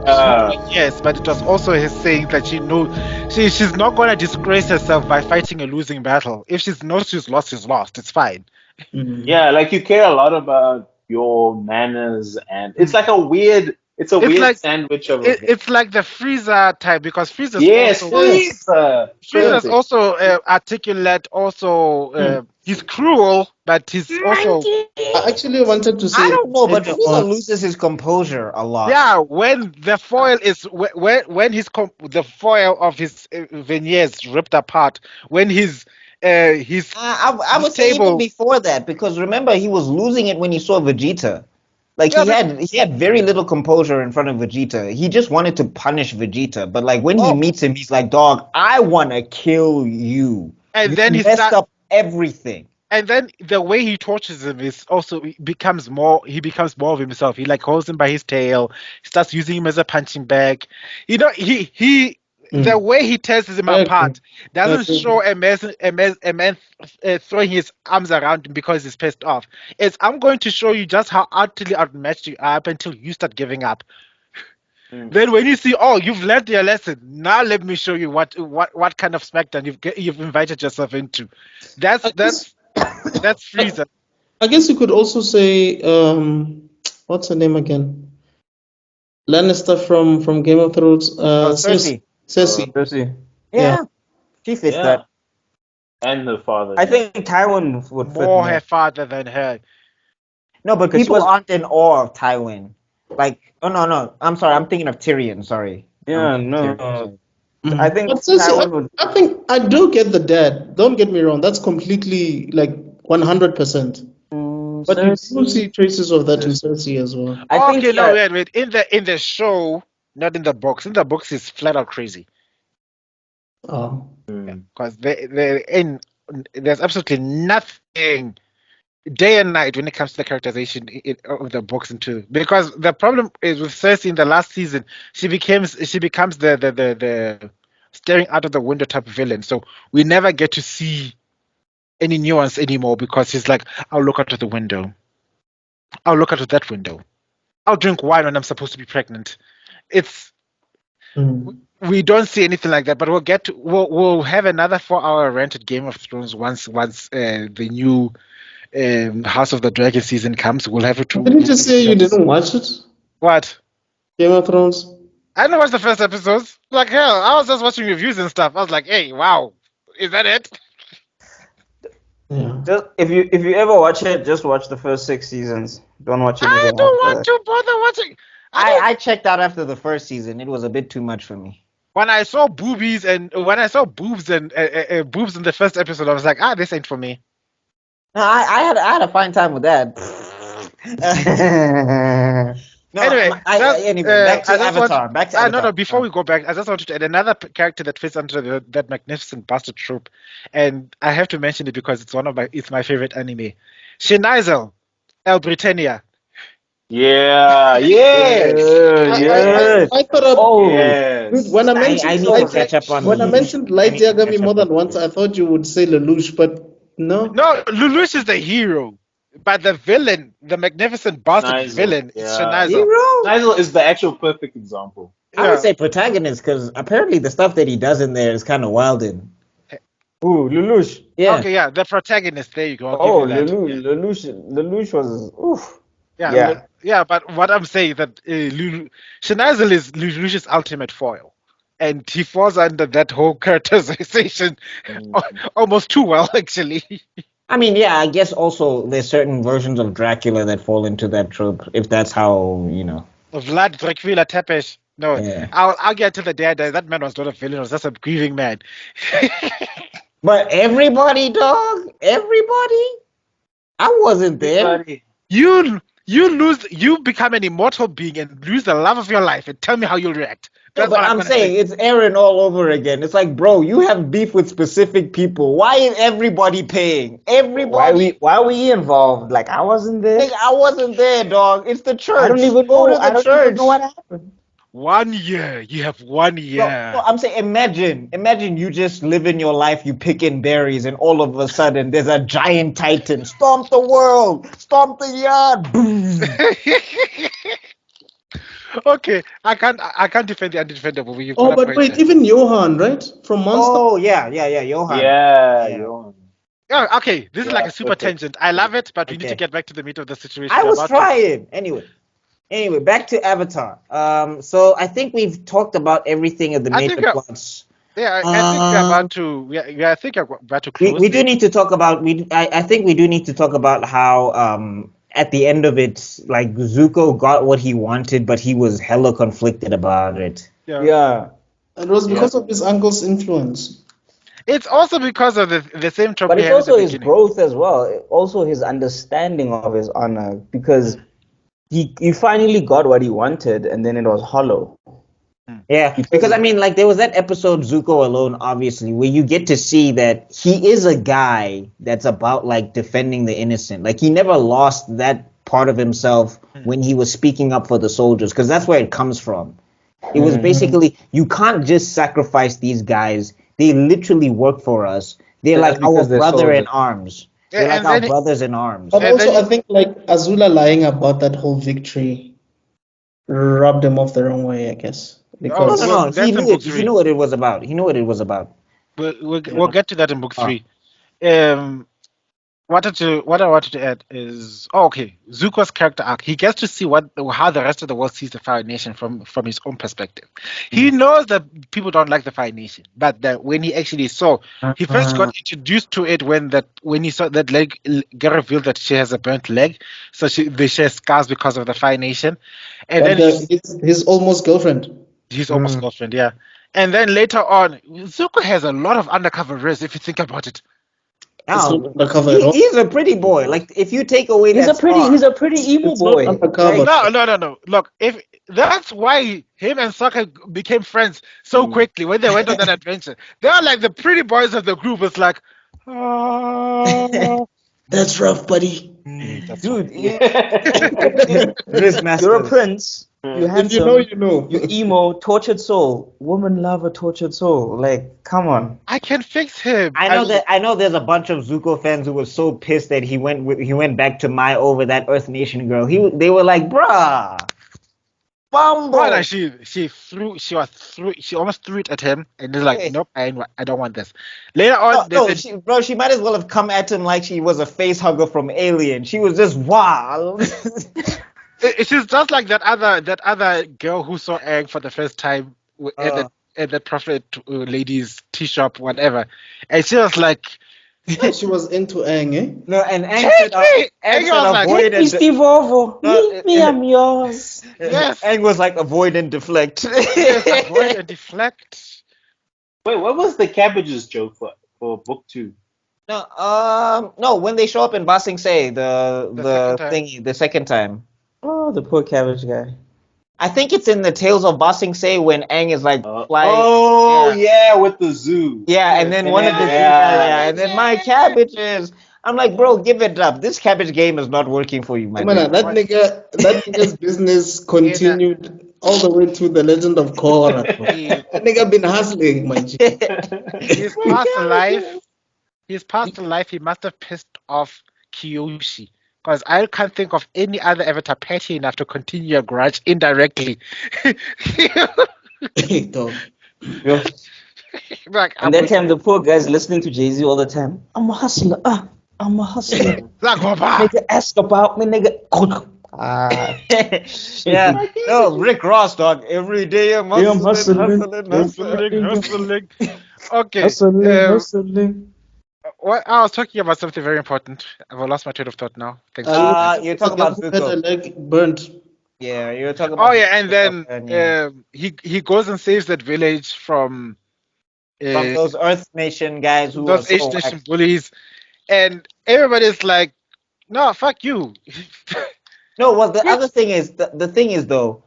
yes, but it was also his saying that she knows she's not gonna disgrace herself by fighting a losing battle. If she knows she's lost, she's lost. It's fine. Yeah, like you care a lot about your manners, and it's like a weird. It's a It's weird like- sandwich of. It's like the Frieza type because Frieza's Yes, also Frieza. Frieza's also articulate. Also, he's cruel, but he's also I actually wanted to say. I don't know, but later Frieza on. loses his composure a lot. yeah. When the foil is when the foil of his veneers ripped apart, when his I would say even table- before that, because remember he was losing it when he saw Vegeta. Like Yeah, he had very little composure in front of Vegeta. He just wanted to punish Vegeta, but like when he meets him, he's like, "Dog, I want to kill you." And You then he messed start- up everything. and then the way he tortures him is also he becomes more of himself. He like holds him by his tail, starts using him as a punching bag. You know, he the way he tears him I agree. apart doesn't agree. show a man throwing his arms around him because he's pissed off. It's I'm going to show you just how utterly outmatched you are up until you start giving up. Then when you see, oh, you've learned your lesson. Now let me show you what kind of smackdown you've invited yourself into. That's Frieza. I guess you could also say, what's her name again? Lannister from Game of Thrones. Cersei. Cersei. Cersei. Yeah, Yeah. she fits Yeah. that. And the father. I think Tywin would fit More more. her father than her. No, but Because she people was- aren't in awe of Tywin. Like, oh no, I'm sorry, I'm thinking of Tyrion. Sorry. Yeah, I'm no. thinking of Tyrion, sorry. I think But Cersei, Tywin would. I think I do get the dad. Don't get me wrong. That's completely like 100%. But you do see traces of that in Cersei as well. I think Okay, no, that- wait. In the show, not in the books. In the books, it's flat out crazy Oh. because there's absolutely nothing day and night when it comes to the characterization of the books into because the problem is with Cersei in the last season, she becomes the staring out of the window type of villain. So we never get to see any nuance anymore because she's like, I'll look out of the window. I'll look out of that window. I'll drink wine when I'm supposed to be pregnant. It's we don't see anything like that, but we'll have another 4-hour rented Game of Thrones once the new House of the Dragon season comes. We'll have it. Didn't you say you didn't watch it? What? Game of Thrones? I didn't watch the first episodes. Like hell, I was just watching reviews and stuff. I was like, hey, wow, is that it? Yeah. Just if you ever watch it, just watch the first 6 seasons. Don't watch anything I don't after want to bother watching. I checked out after the first season. It was a bit too much for me. When I saw boobs and boobs in the first episode, I was like, this ain't for me. No, I had a fine time with that. No, Anyway, back to Avatar. Back to Avatar. No. Before we go back, I just wanted to add another character that fits under that magnificent bastard trope, and I have to mention it because it's my favorite anime. Shinizel, El Britannia. Yeah. Yes. I thought Oh, Yes. when I mentioned I need Light, to catch up on. when I mentioned Light I need to Yagami catch more up than on- once, I thought you would say Lelouch, but no. No, Lelouch is the hero, but the villain, the magnificent bastard Nigel, villain, is yeah. Shinizel. Hero? Nigel is the actual perfect example. I would say protagonist because apparently the stuff that he does in there is kind of wilding. ooh, Lelouch. Yeah. Okay, yeah, the protagonist. There you go. I'll Oh, give you that. Lelouch was oof. Yeah, Yeah. but what I'm saying is that Shinizel is Lelouch's ultimate foil, and he falls under that whole characterization almost too well, actually. I mean, yeah, I guess also there's certain versions of Dracula that fall into that trope, if that's how, Vlad Dracula Tepesh. No, Yeah. I'll get to the day that man was not a villain. He was just a grieving man. But everybody, dog, everybody, I wasn't there. Everybody. You become an immortal being and lose the love of your life, and tell me how you'll react. No, That's but all I'm gonna saying say. it's Aaron all over again. It's like, bro, you have beef with specific people. Why is everybody paying? Everybody. Why are we involved? Like I wasn't there. Nigga, I wasn't there, dog. It's the church. I don't even Go know. to the I don't church. even know what happened. 1 year. You have 1 No, year. no, I'm saying, imagine you just living your life, you picking berries, and all of a sudden there's a giant titan. Stomp the world, stomp the yard. Boom. Okay, I can't defend the undefendable. You've Oh, got a but point wait, there. even Johan, right? From Monster. Oh yeah, Johan. Yeah, Yeah. Johan. Oh, okay, this is like Yeah, a super perfect. tangent. I love it, but we need to Okay. get back to the meat of the situation. I We're was about to- trying. Anyway, back to Avatar. So I think we've talked about everything of the I major think we're- plots. Yeah, I think we're about to. I think we're about to close. We do it. need to talk about I think we do need to talk about how at the end of it, like Zuko got what he wanted, but he was hella conflicted about it. Yeah. It was because of his uncle's influence. It's also because of the same trope But we it's had also at the his beginning. growth as well. Also his understanding of his honor, because he finally got what he wanted, and then it was hollow. Yeah, because I mean, like there was that episode Zuko Alone, obviously, where you get to see that he is a guy that's about like defending the innocent. Like he never lost that part of himself when he was speaking up for the soldiers, because that's where it comes from. It was basically, you can't just sacrifice these guys. They literally work for us. They're Yeah, like our because they're brother in soldiers. arms. Yeah, They're like and our then- brothers in arms. But And also, then I think like Azula lying about that whole victory rubbed him off the wrong way, I guess. No, Because well, He that's in knew book it. He three. knew what it was about. He knew what it was about. We'll get to that in book Ah. 3. What I wanted to add is okay. Zuko's character arc. He gets to see how the rest of the world sees the Fire Nation from his own perspective. He knows that people don't like the Fire Nation, but that when he actually saw, he first got introduced to it when he saw that leg get revealed that she has a burnt leg, so they share scars because of the Fire Nation, and but then his almost girlfriend. he's almost girlfriend, yeah. And then later on, Zuko has a lot of undercover risk if you think about it. It's Now, not undercover at all. he's a pretty boy. Like if you take away He's that a pretty emo It's not boy. undercover. No. Look, if that's why him and Sokka became friends so quickly when they went on that adventure. They are like the pretty boys of the group. It's like, oh, That's rough, buddy. that's Dude, Risk Masters. you're a prince. You're If you handsome. know, you know. You emo, tortured soul. Woman love a tortured soul. Like, come on. I can fix him. I know there's a bunch of Zuko fans who were so pissed that he went back to Mai over that Earth Nation girl. They were like, bruh, Bumble. Well, like she almost threw it at him, and he's like, Hey. nope, I don't want this. Later on, they said, she might as well have come at him like she was a face hugger from Alien. She was just wow. she's just like that other girl who saw Aang for the first time at the prophet lady's tea shop, whatever, and she was like, She was into Aang, eh? No, and Aang Take said, me! Aang Aang said was like, avoid and Volvo. Meet me, I'm yours. Yes. Aang was like avoid and deflect. yes, avoid and deflect. Wait, what was the cabbages joke for book 2? No, when they show up in Ba Sing Se, the second time. thingy, the second time. Oh, the poor cabbage guy. I think it's in the Tales of Ba Sing Se when Aang is like flying. Oh, yeah. yeah, with the zoo. Yeah, and then one of the and then my cabbages. I'm like, bro, give it up. This cabbage game is not working for you, man. Man, that nigga's business continued all the way to the Legend of Korra. That nigga been hustling, man. His past life, he must have pissed off Kyoshi. Because I can't think of any other avatar petty enough to continue a grudge indirectly. Dog. Like, And that time, the poor guy's listening to Jay-Z all the time. I'm a hustler. I'm a hustler. like, Baba. Nigga, ask about me, nigga. Yeah, no, Rick Ross, dog. Every day I'm hustling. Hustling. Okay. Hustling. what I was talking about something very important. I've lost my train of thought now. Thanks. You're talking about Who had a Zuko. leg burnt. Yeah, you're talking Oh about. yeah, and then Yeah. he goes and saves that village from From those Earth Nation guys who are those so Asian Nation whack. bullies, and everybody's like, "No, fuck you." No, well, the other thing is the thing is though,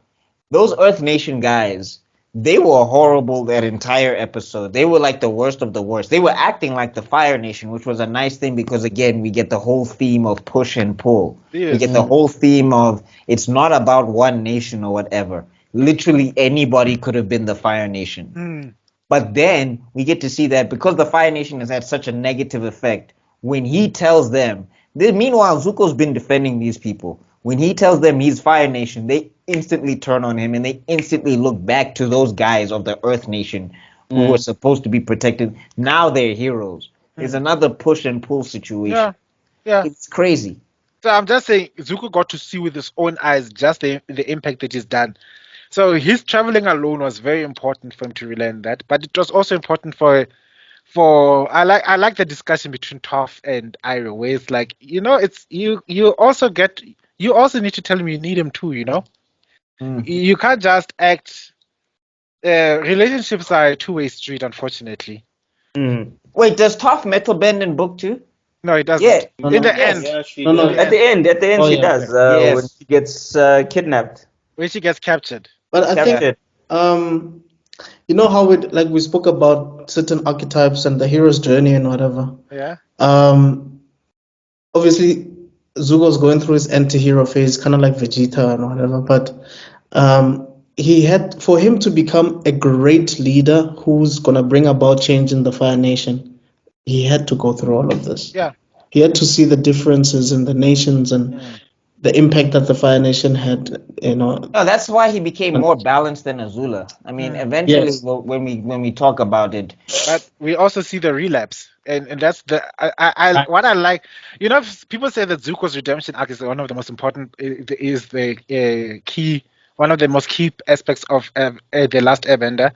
those Earth Nation guys, they were horrible that entire episode. They were like the worst of the worst. They were acting like the Fire Nation, which was a nice thing because again, we get the whole theme of push and pull. We Yes. get the whole theme of it's not about one nation or whatever. Literally anybody could have been the Fire Nation. Hmm. But then we get to see that because the Fire Nation has had such a negative effect, when he tells them, meanwhile, Zuko's been defending these people. When he tells them he's Fire Nation, they instantly turn on him and they instantly look back to those guys of the Earth Nation who were supposed to be protected. Now they're heroes. It's another push and pull situation. Yeah, yeah. It's crazy. So I'm just saying, Zuko got to see with his own eyes just the impact that he's done. So his traveling alone was very important for him to relearn that, but it was also important for I like the discussion between Toph and Iroh, where it's like, it's you also need to tell him you need him too, You can't just act. Relationships are a two-way street, unfortunately. Wait, does Toph metal bend in book 2? No, it doesn't. Yeah. In the Yes. end, Yeah, she No, did. no. At the end Oh, she yeah. does. Yes. When she gets kidnapped. when she gets captured. But I think Captured. you know how we spoke about certain archetypes and the hero's journey and whatever. Yeah. Obviously Zuko's going through his anti-hero phase, kind of like Vegeta and whatever, but he had for him to become a great leader who's gonna bring about change in the Fire Nation, he had to go through all of this. Yeah. He had to see the differences in the nations and the impact that the Fire Nation had, No, that's why he became more balanced than Azula. I mean, eventually, Yes. when we talk about it, But we also see the relapse, and that's what I like. People say that Zuko's redemption arc is one of the most important. Is the key, one of the most key aspects of the last Airbender.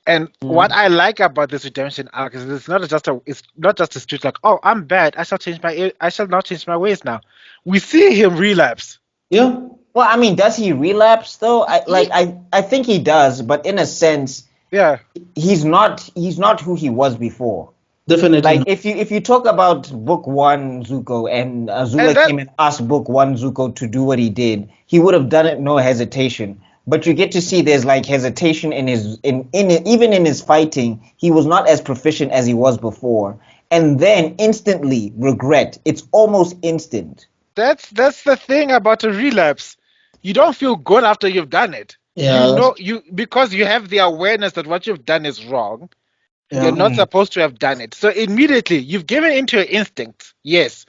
And what I like about this redemption arc is it's not just a street like, oh, I'm bad, I shall not change my ways now. We see him relapse. Yeah, well, I mean, does he relapse though? I think he does, but in a sense, Yeah. he's not who he was before. definitely. Like if you talk about book 1 Zuko and Azula came and asked book 1 Zuko to do what he did, he would have done it no hesitation. But you get to see there's like hesitation in his even in his fighting, he was not as proficient as he was before. And then instantly regret. It's almost instant. That's the thing about a relapse. You don't feel good after you've done it. Yeah. Because you have the awareness that what you've done is wrong. Yeah. You're not supposed to have done it. So immediately you've given into your instinct, yes.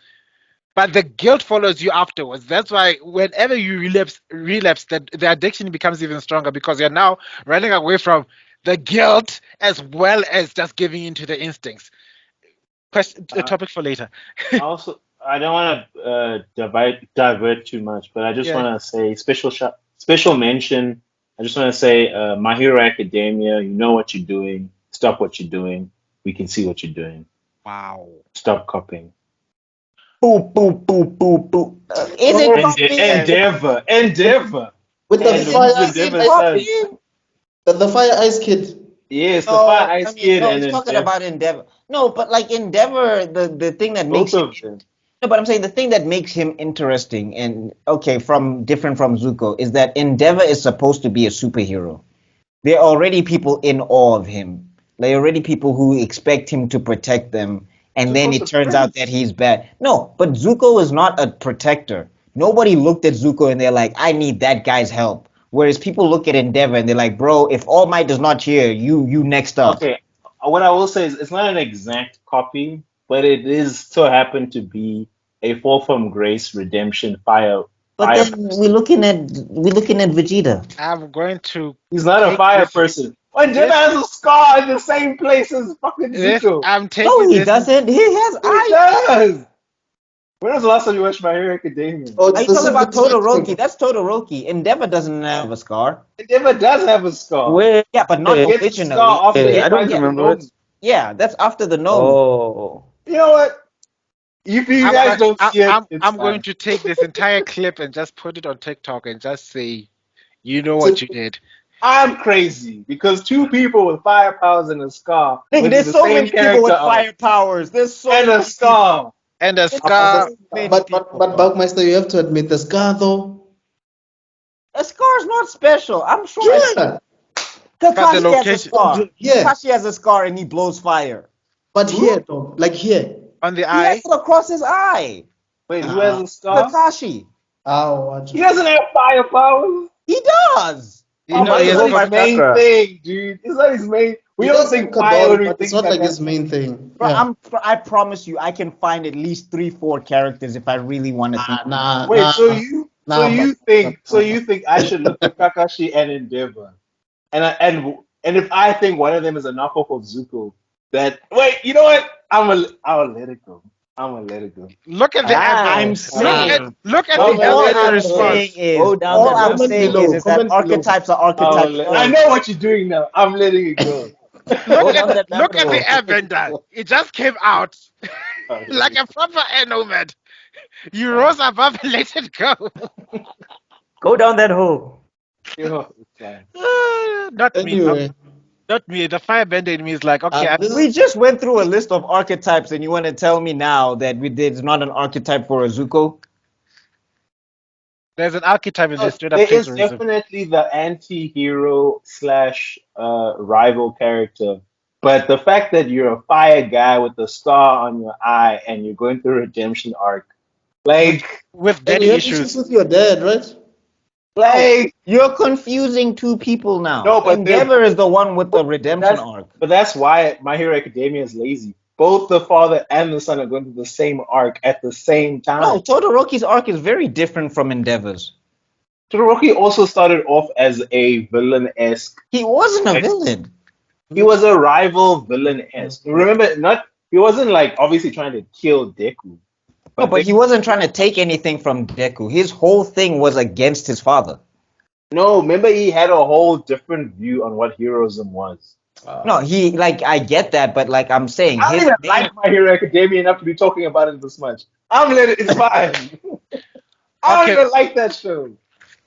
But the guilt follows you afterwards. That's why whenever you relapse, that the addiction becomes even stronger because you're now running away from the guilt as well as just giving into the instincts. A topic for later. Also, I don't want to divert too much, but I just want to say special mention. I just want to say, My Hero Academia. You know what you're doing. Stop what you're doing. We can see what you're doing. Wow. Stop copying. Boop boop boop boop boop. Is it copying? Endeavor. With the And fire, it's Endeavor Copying? the Fire Ice Kid. Yes, the No, Fire Ice Kid no, and he's talking Endeavor. about Endeavor. No, but like Endeavor, the thing that makes Both of them. no, but I'm saying the thing that makes him interesting and different from Zuko is that Endeavor is supposed to be a superhero. There are already people in awe of him. There are already people who expect him to protect them, and then Zuko's it a turns out that he's bad. No, but Zuko is not a protector. Nobody looked at Zuko and they're like, I need that guy's help. Whereas people look at Endeavor and they're like, bro, if All Might is not here, you next up. Okay, what I will say is it's not an exact copy, but it is so happened to be a fall from grace redemption fire. But then we're looking at Vegeta. I'm going to. He's not a take fire this- person. Endeavor has a scar in the same place as fucking this- Zuko. I'm taking No, he this. doesn't. He has He eyes. does. When was the last time you watched My Hero Academia? Oh, Are you the talking about Silver Todoroki? Tiger. That's Todoroki. Endeavor doesn't have a scar. Endeavor does have a scar. Wait, Yeah, but not He gets a originally. scar after he I don't finds the remember nose. it. Yeah, that's after the nose. Oh. You know what? If you guys don't see it, I'm going to take this entire clip and just put it on TikTok and just say, you know what you did. I'm crazy because two people with fire powers and a scar. Nigga, with there's the so same many people character with arc fire powers. There's so and many a scar. And a There's scar. so many But people. BuckMeister, you have to admit the scar though. A scar is not special. I'm sure. Yeah, But the Kakashi has a location scar. Yeah. Kakashi has a scar and he blows fire. but here though, like here. on the He eye. has it across his eye. Wait, who has a scar? Kakashi. Oh, watch He doesn't have fire powers. He does. You know, But he it's has not his main chakra. thing, dude. It's not his main. We He don't does think have fire Kadol, when we but it's think not like Kakashi. his main thing. Bro, Yeah. I promise you, I can find at least 3-4 characters if I really want to think. Wait, nah. so you think I should look at Kakashi and Endeavor, and if I think one of them is a knockoff of Zuko, you know what? I'll let it go. I'm gonna let it go. Look at the I'm evidence. saying. Look at All the All evidence I'm response. saying Go is, down all that I'm Comment saying below, is that comment below. archetypes are archetypes. I know what you're doing now. I'm letting it go. Look down that look at the rabbit Airbender. It just came out like a proper air nomad. You rose above and let it go. Go down that hole. Yo, it's fine. Not me. Anyway, Not me. The firebender in me is like, okay, this We is just went through a list of archetypes, and you want to tell me now that there's not an archetype for a Zuko? there's an archetype in this straight up There is plagiarism. definitely the anti-hero slash rival character, but the fact that you're a fire guy with a scar on your eye and you're going through a redemption arc, like, With and daddy you have issues. issues with your dad, right? like You're confusing two people now. No, but Endeavor is the one with the redemption that's arc. but that's why My Hero Academia is lazy. Both the father and the son are going through the same arc at the same time. No, Todoroki's arc is very different from Endeavor's. Todoroki also started off as a villain-esque. He wasn't a villain. He was a rival villain-esque. Remember, he wasn't like obviously trying to kill Deku. No, but he wasn't trying to take anything from Deku. His whole thing was against his father. No, remember he had a whole different view on what heroism was. No, he I get that, but like I'm saying, I don't even like My Hero Academia enough to be talking about it this much. It's fine. I don't even like that show.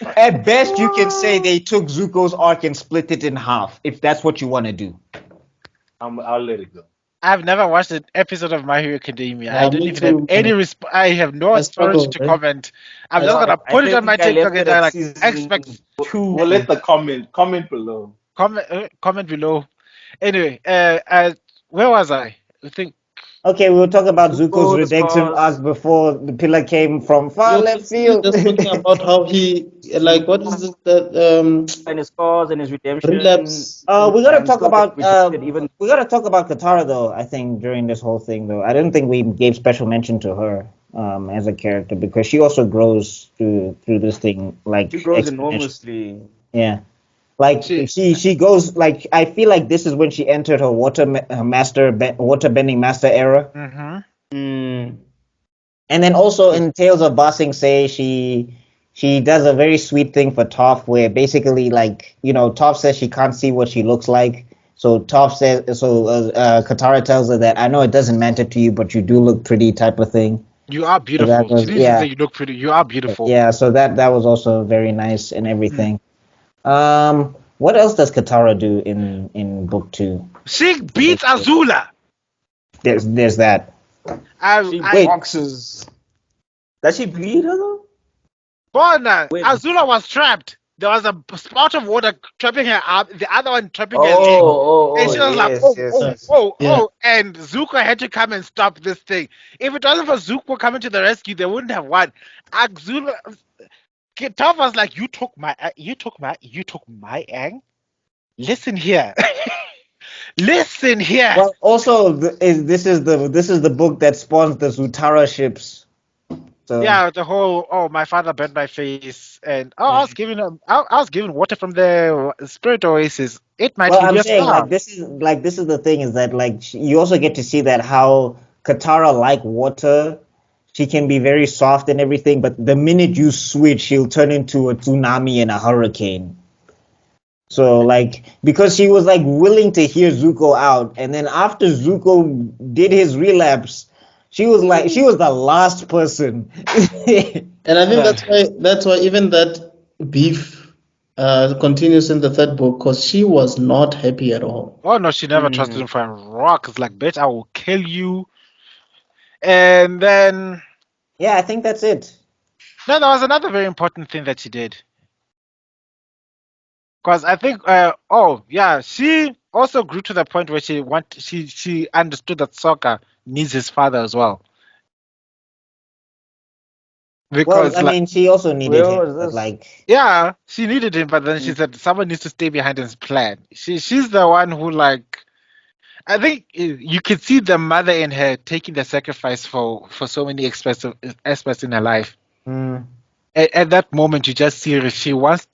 at best you can say they took Zuko's arc and split it in half, if that's what you want to do. I'll let it go. I've never watched an episode of My Hero Academia. I Yeah, don't me even have too, any man. I have no I authority struggle, to right? comment. I'm I just gonna put it on my think I TikTok left and it at like season expect We'll let the comment below. comment below. Anyway, where was I? I think Okay, we'll talk about Zuko, Zuko's the redemption scars. arc before the pillar came from far You're left field. just talking about how he, like, what is it that And his scars and his redemption. relapse? We gotta And talk Zuko about rejected even we gotta talk about Katara though. I think during this whole thing though, I don't think we gave special mention to her as a character because she also grows through this thing like he grows exponentially. enormously. Yeah, like she goes like I feel like this is when she entered her water bending master era. mm-hmm. Mm. And then also in Tales of Ba Sing Se, she does a very sweet thing for Toph, where basically like Toph says she can't see what she looks like, so Katara tells her that I know it doesn't matter to you, but you do look pretty, type of thing. You are So beautiful. that was, She didn't say you look pretty. You are beautiful. yeah. So that was also very nice and everything. What else does Katara do in book 2? She beats Azula. There's that. She boxes. Does she bleed her though? Bona, Wait. Azula was trapped. There was a spout of water trapping her arm, the other one trapping her leg. And she was like, and Zuko had to come and stop this thing. If it wasn't for Zuko coming to the rescue, they wouldn't have won. Azula, Toph was like, you took my ang. Listen here. Listen here. Well, also this is the book that spawns the Zutara ships. So Yeah, the whole my father burned my face, and I was given water from the spirit oasis. It might Well, leave I'm your saying scar. this is the thing is that like you also get to see that how Katara, like water, she can be very soft and everything, but the minute you switch, she'll turn into a tsunami and a hurricane. So like because she was like willing to hear Zuko out, and then after Zuko did his relapse, She was the last person. And I think that's why even that beef continues in the third book, because she was not happy at all. Oh no, she never trusted him for a rock. It's like, bitch, I will kill you. And then Yeah, I think that's it. no, there was another very important thing that she did. Because I think, she also grew to the point where she understood that Sokka needs his father as well. Because Well, I mean, she also needed Where him, was but this? like, yeah, she needed him, but then she said someone needs to stay behind and plan. She's the one who I think you could see the mother in her taking the sacrifice for so many aspects in her life. At that moment, you just see her. She wants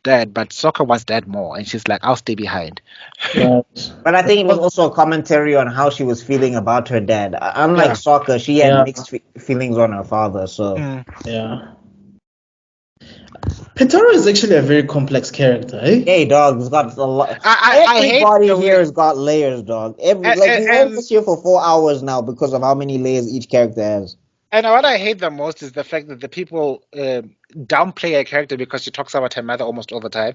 dad, but Sokka wants dad more, and she's like, "I'll stay behind." Right. but I think it was also a commentary on how she was feeling about her dad. Unlike Yeah. Sokka, she had Yeah. mixed feelings on her father. So Mm. Yeah. Petaro is actually a very complex character, eh? hey, dog, it's got a lot. I hate Everybody the way, here has got layers, dog. and, We're almost here for 4 hours now because of how many layers each character has. and what I hate the most is the fact that the people downplay a character because she talks about her mother almost all the time.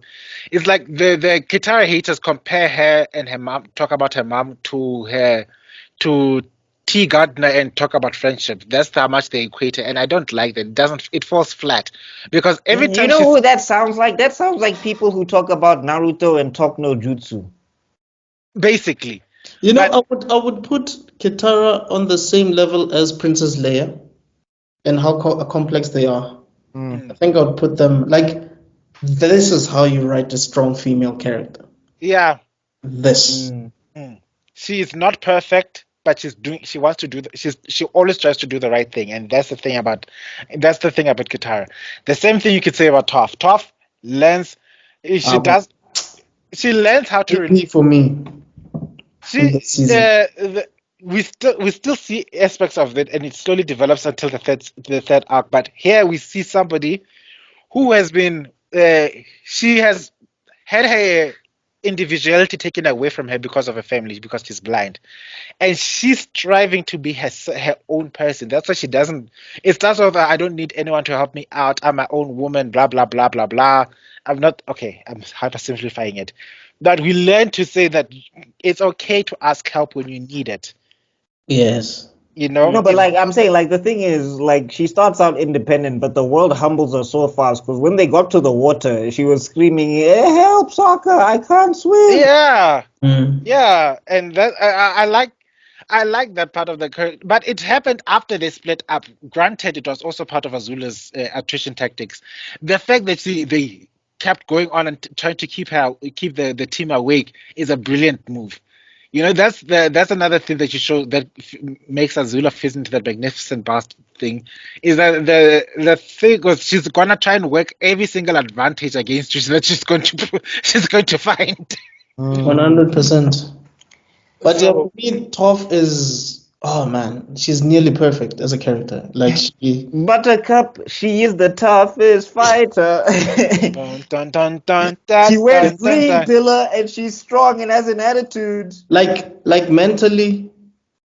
It's like the Kitara haters compare her and her mom, talk about her mom to T Gardner and talk about friendship. That's how much they equate it, and I don't like that. It falls flat because every You time know who that sounds like? That sounds like people who talk about Naruto and talk no jutsu. basically, You know, but I would put Kitara on the same level as Princess Leia and how complex they are. I think I would put them like this is how you write a strong female character. yeah, This. she is not perfect, but she wants to do she always tries to do the right thing, and that's the thing about Kitara. The same thing you could say about Toph. Toph learns she learns how to AP for me in she this season. we still see aspects of it, and it slowly develops until the third arc. But here we see somebody who has been she has had her individuality taken away from her because of her family, because she's blind, and she's striving to be her own person. That's why she doesn't. It starts off, I don't need anyone to help me out. I'm my own woman. Blah blah blah blah blah. I'm not okay. I'm hyper simplifying it, but we learn to say that it's okay to ask help when you need it. Yes. You know, No, but like I'm saying, like the thing is, like she starts out independent, but the world humbles her so fast. Because when they got to the water, she was screaming, "Help, Sokka! I can't swim!" yeah, Mm. yeah, and that I like that part of the character, but it happened after they split up. Granted, it was also part of Azula's attrition tactics. The fact that they kept going on and trying to keep the team awake is a brilliant move. You know, that's another thing that you show that makes Azula fit into that magnificent bastard thing. Is that the thing was she's gonna try and work every single advantage against you that she's going to she's going to find. 100%. But yeah, So for me, Toph is, oh man, she's nearly perfect as a character. Like she, Buttercup, she is the toughest fighter. dun dun dun dun She dun wears dun dun green dun. pillar and she's strong and has an attitude. like mentally,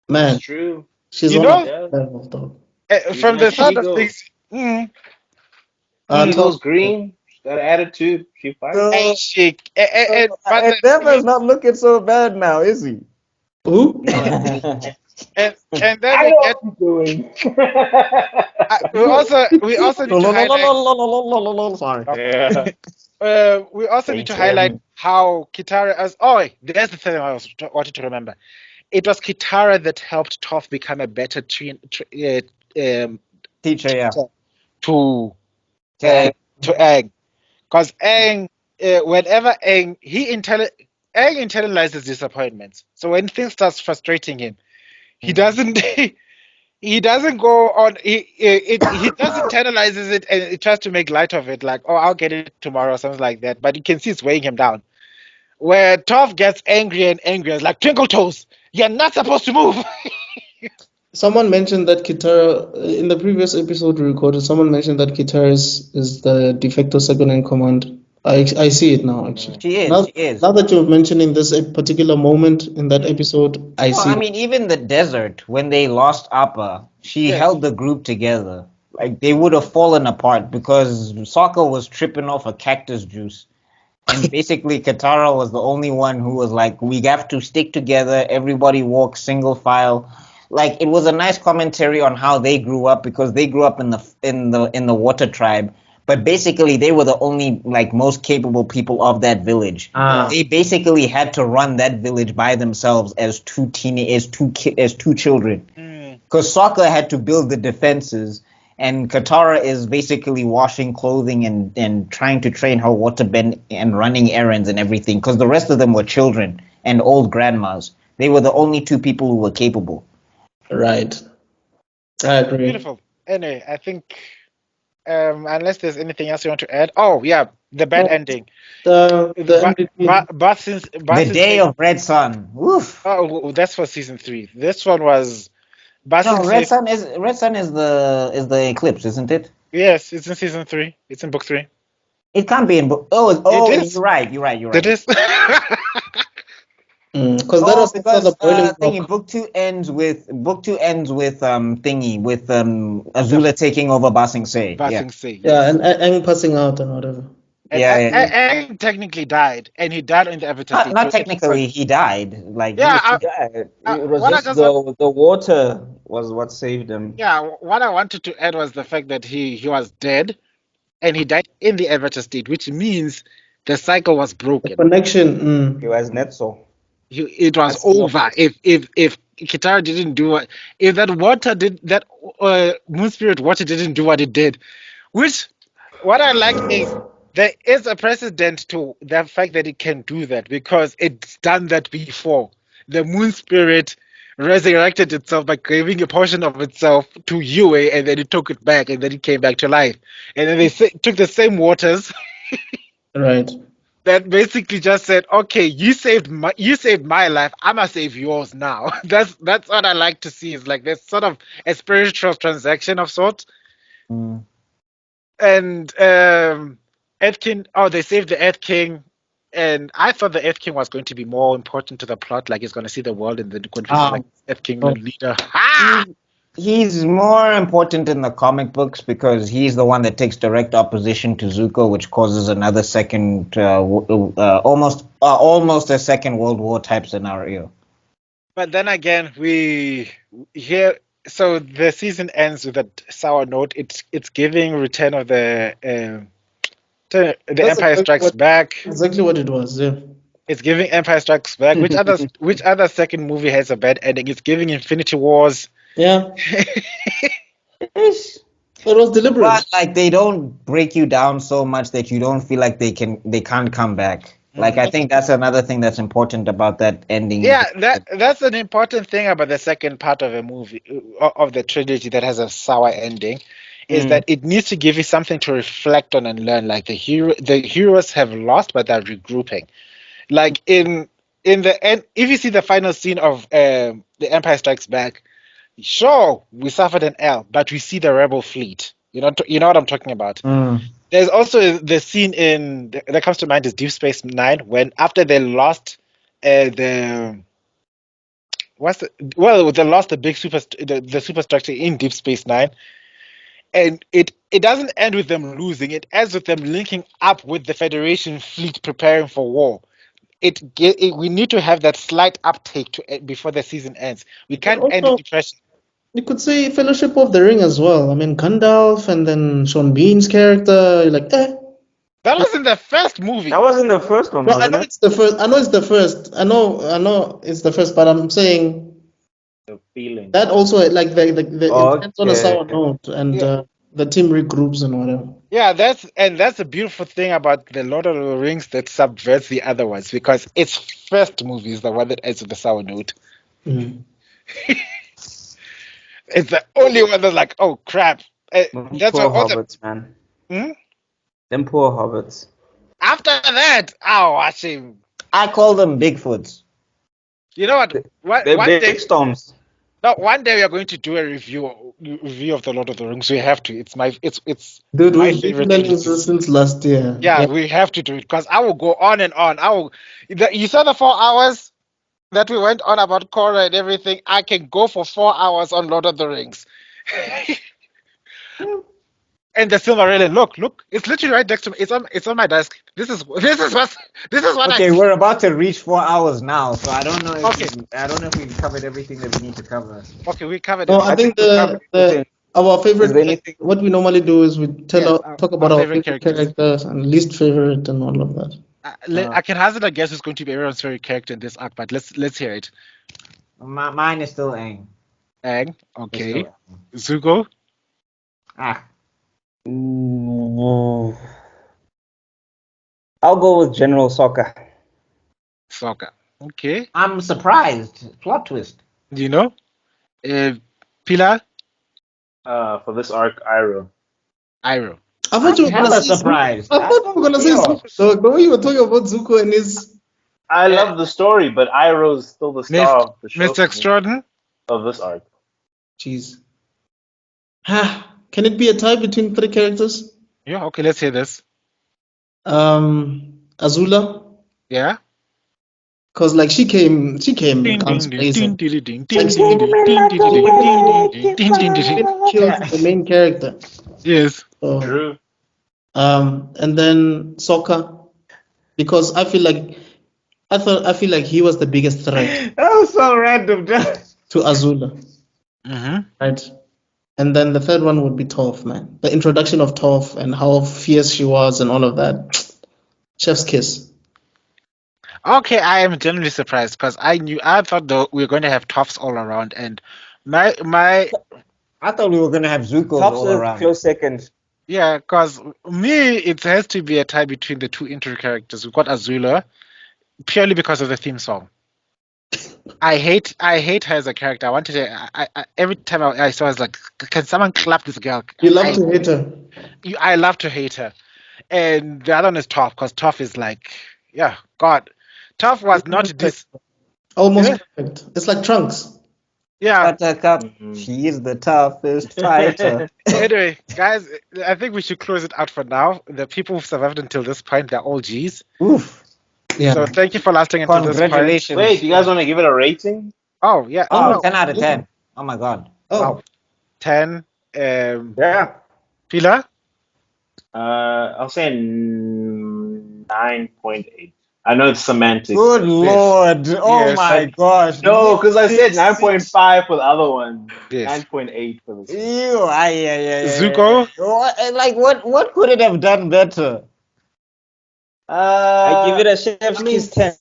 man, It's true. she's You on a know, Yeah. level, dog. from Even the as side of Shigo. things, mm, Shigo's Toph, green. She's got an attitude. She fights. and So, she but Endeavor's not looking so bad now, is he? who? and then I we know get what I'm doing. we also need to highlight Sorry. Yeah. we also need to Thanks, highlight Em. how Kitara there's the thing wanted to remember. It was Kitara that helped Toph become a better Teacher, yeah. teacher to Yeah. to Aang, because Aang whenever Aang internalizes disappointments. So when things starts frustrating him, he doesn't he doesn't go on he just internalizes it and he tries to make light of it, like, oh, I'll get it tomorrow or something like that, but you can see it's weighing him down. Where Toph gets angrier and angrier, it's like, twinkle toes, you're not supposed to move. Someone mentioned that Kitara in the previous episode we recorded. Someone mentioned that Kitara is the de facto second in command I see it now, actually. She is. Now, She is. now that you're mentioning this particular moment in that episode, I Well, see I it. mean, even the desert when they lost Appa, she Yes. held the group together. Like they would have fallen apart because Sokka was tripping off a cactus juice. And basically, Katara was the only one who was like, "We have to stick together. Everybody walk single file." Like it was a nice commentary on how they grew up because they grew up in the water tribe. But basically, they were the only like most capable people of that village. Ah. They basically had to run that village by themselves as as two children. Mm. Because Sokka had to build the defenses, and Katara is basically washing clothing and trying to train her waterbend and running errands and everything. Because the rest of them were children and old grandmas. They were the only two people who were capable. Right. I agree. Beautiful. Anyway, I think unless there's anything else you want to add. Oh yeah, the bad No, ending. The MVP. The Day of Red Sun. Woof. Oh, that's for season 3. This one was Basin No, Red says Sun is the eclipse, isn't it? yes, it's in season 3. It's in book 3. It can't be in book. Oh, It is. you're right. You're right. You're right. It is. Because that Oh, was also because the boiling thingy rock. book two ends with thingy with Azula taking over Ba Sing Se. Yeah. Basin say Yeah, yes. and Aang passing out and whatever. And Aang technically died, and he died in the Avatar state. Not So it technically, he died. Like Yeah, Yeah, it was what I just just want, the water was what saved him. yeah, what I wanted to add was the fact that he was dead, and he died in the Avatar state, which means the cycle was The broken. connection. He was Netso. It was That's not- over. If Kitara didn't do what, if that water did that, Moon Spirit water didn't do what it did, which what I like is there is a precedent to the fact that it can do that because it's done that before. The Moon Spirit resurrected itself by giving a portion of itself to Yue, and then it took it back, and then it came back to life. And then they took the same waters Right. that basically just said, "Okay, you saved my life. I'ma save yours now." That's what I like to see. Is like there's sort of a spiritual transaction of sorts. Mm. And Earth King, oh, they saved the Earth King, and I thought the Earth King was going to be more important to the plot, like he's going to see the world and then going to be like Earth King Oh. leader. Ah! He's more important in the comic books because he's the one that takes direct opposition to Zuko, which causes another second, almost a second World War type scenario. But then again, we here. So the season ends with a sour note. It's giving Return of the the That's Empire Strikes Back. Exactly what it was. Yeah. It's giving Empire Strikes Back. Which other second movie has a bad ending? It's giving Infinity Wars. Yeah. It was deliberate. But like they don't break you down so much that you don't feel like they can't come back. Like I think that's another thing that's important about that ending. Yeah, that's an important thing about the second part of a movie of the trilogy that has a sour ending, is that it needs to give you something to reflect on and learn. Like the heroes have lost, but they're regrouping. Like in the end, if you see the final scene of the Empire Strikes Back, sure we suffered an L, but we see the rebel fleet. You know what I'm talking about. There's also the scene that comes to mind is Deep Space Nine when after they lost they lost the big the superstructure in Deep Space Nine, and it doesn't end with them losing. It ends with them linking up with the Federation fleet preparing for war. We need to have that slight uptake before the season ends. We can't end also- with depression. You could say Fellowship of the Ring as well. I mean, Gandalf and then Sean Bean's character. You're like, eh. That was in the first movie. That was in the first one, No, I wasn't know it? it's the first. I know it's the first. I know it's the first. But I'm saying The feeling. that also like the it ends on a Okay. sour note, and the team regroups and whatever. Yeah, that's the beautiful thing about the Lord of the Rings that subverts the other ones because its first movie is the one that ends with the sour note. Mm. It's the only one that's like, oh crap. Them That's poor what also. hobbits, man. Hmm? Them poor hobbits. After that, I call them Bigfoots. you know what? They're One big thing, storms. Now, one day we are going to do a review of the Lord of the Rings. We have to. It's Dude, my we've been favorite planning thing to this do. since last year. Yeah, we have to do it because I will go on and on. You saw the 4 hours that we went on about Korra and everything. I can go for 4 hours on Lord of the Rings. And the Silmarillion. Look, it's literally right next to me. It's on my desk. This is what Okay, we're about to reach 4 hours now, so I don't know if Okay. I don't know if we've covered everything that we need to cover. Okay, we covered No, it. I think we covered everything. our Is there favorite. anything? What we normally do is we Yes, talk about our our favorite favorite characters. characters and least favorite and all of that. I can hazard a guess who's going to be everyone's favorite character in this arc, but let's hear it. Mine is still Aang. Aang, It's okay. still Zuko, Ah, Mm, I'll go with General Soccer. Sokka. Okay. I'm surprised. Plot twist. Do you know? Pilar, For this arc, Iroh. Iroh. I thought you were Hella gonna say Zuko. surprised. I thought you were gonna say Yo. Zuko. The way you were talking about Zuko and his. I love the story, but Iroh is still the star of the show. Mr. Extrodin. Of this arc. Jeez. Can it be a tie between 3 characters? Yeah, okay, let's hear this. Azula, Yeah. cause like she came guns blazing. Killed the main character. Yes. So, True. and then Sokka, because I feel like he was the biggest threat That was so random. to Azula, Mm-hmm. right? And then the third one would be Toph, man. The introduction of Toph and how fierce she was and all of that. Chef's kiss. Okay, I am genuinely surprised because I thought though we were going to have Toffs all around, and my I thought we were gonna have Zuko Tops all a around. close second. yeah, because me it has to be a tie between the two intro characters. We've got Azula purely because of the theme song. I hate her as a character. I wanted to. Every time I saw, I was like, can someone clap this girl? You love to hate her. I love to hate her. And the other one is Toph because Toph is like, yeah, God. Toph was not this. Almost Yeah. perfect. It's like Trunks. Yeah. Buttercup, Mhm. she is the toughest fighter. Anyway, guys, I think we should close it out for now. The people who've survived until this point, they're all G's. Oof. Yeah. So thank you for lasting until this point. Congratulations. Wait, do you guys want to give it a rating? Oh, yeah. Oh, no. 10 out of 10. Oh my god. Oh, Wow. 10. Yeah. Pilar? I'll say 9.8. I know it's semantics. Good lord. Oh Yes, my gosh. No, because I said 9.5 for the other one. Yes. 9.8 for this one. Ew, yeah. Zuko? What could it have done better? I give it a chef's I mean, kiss 10.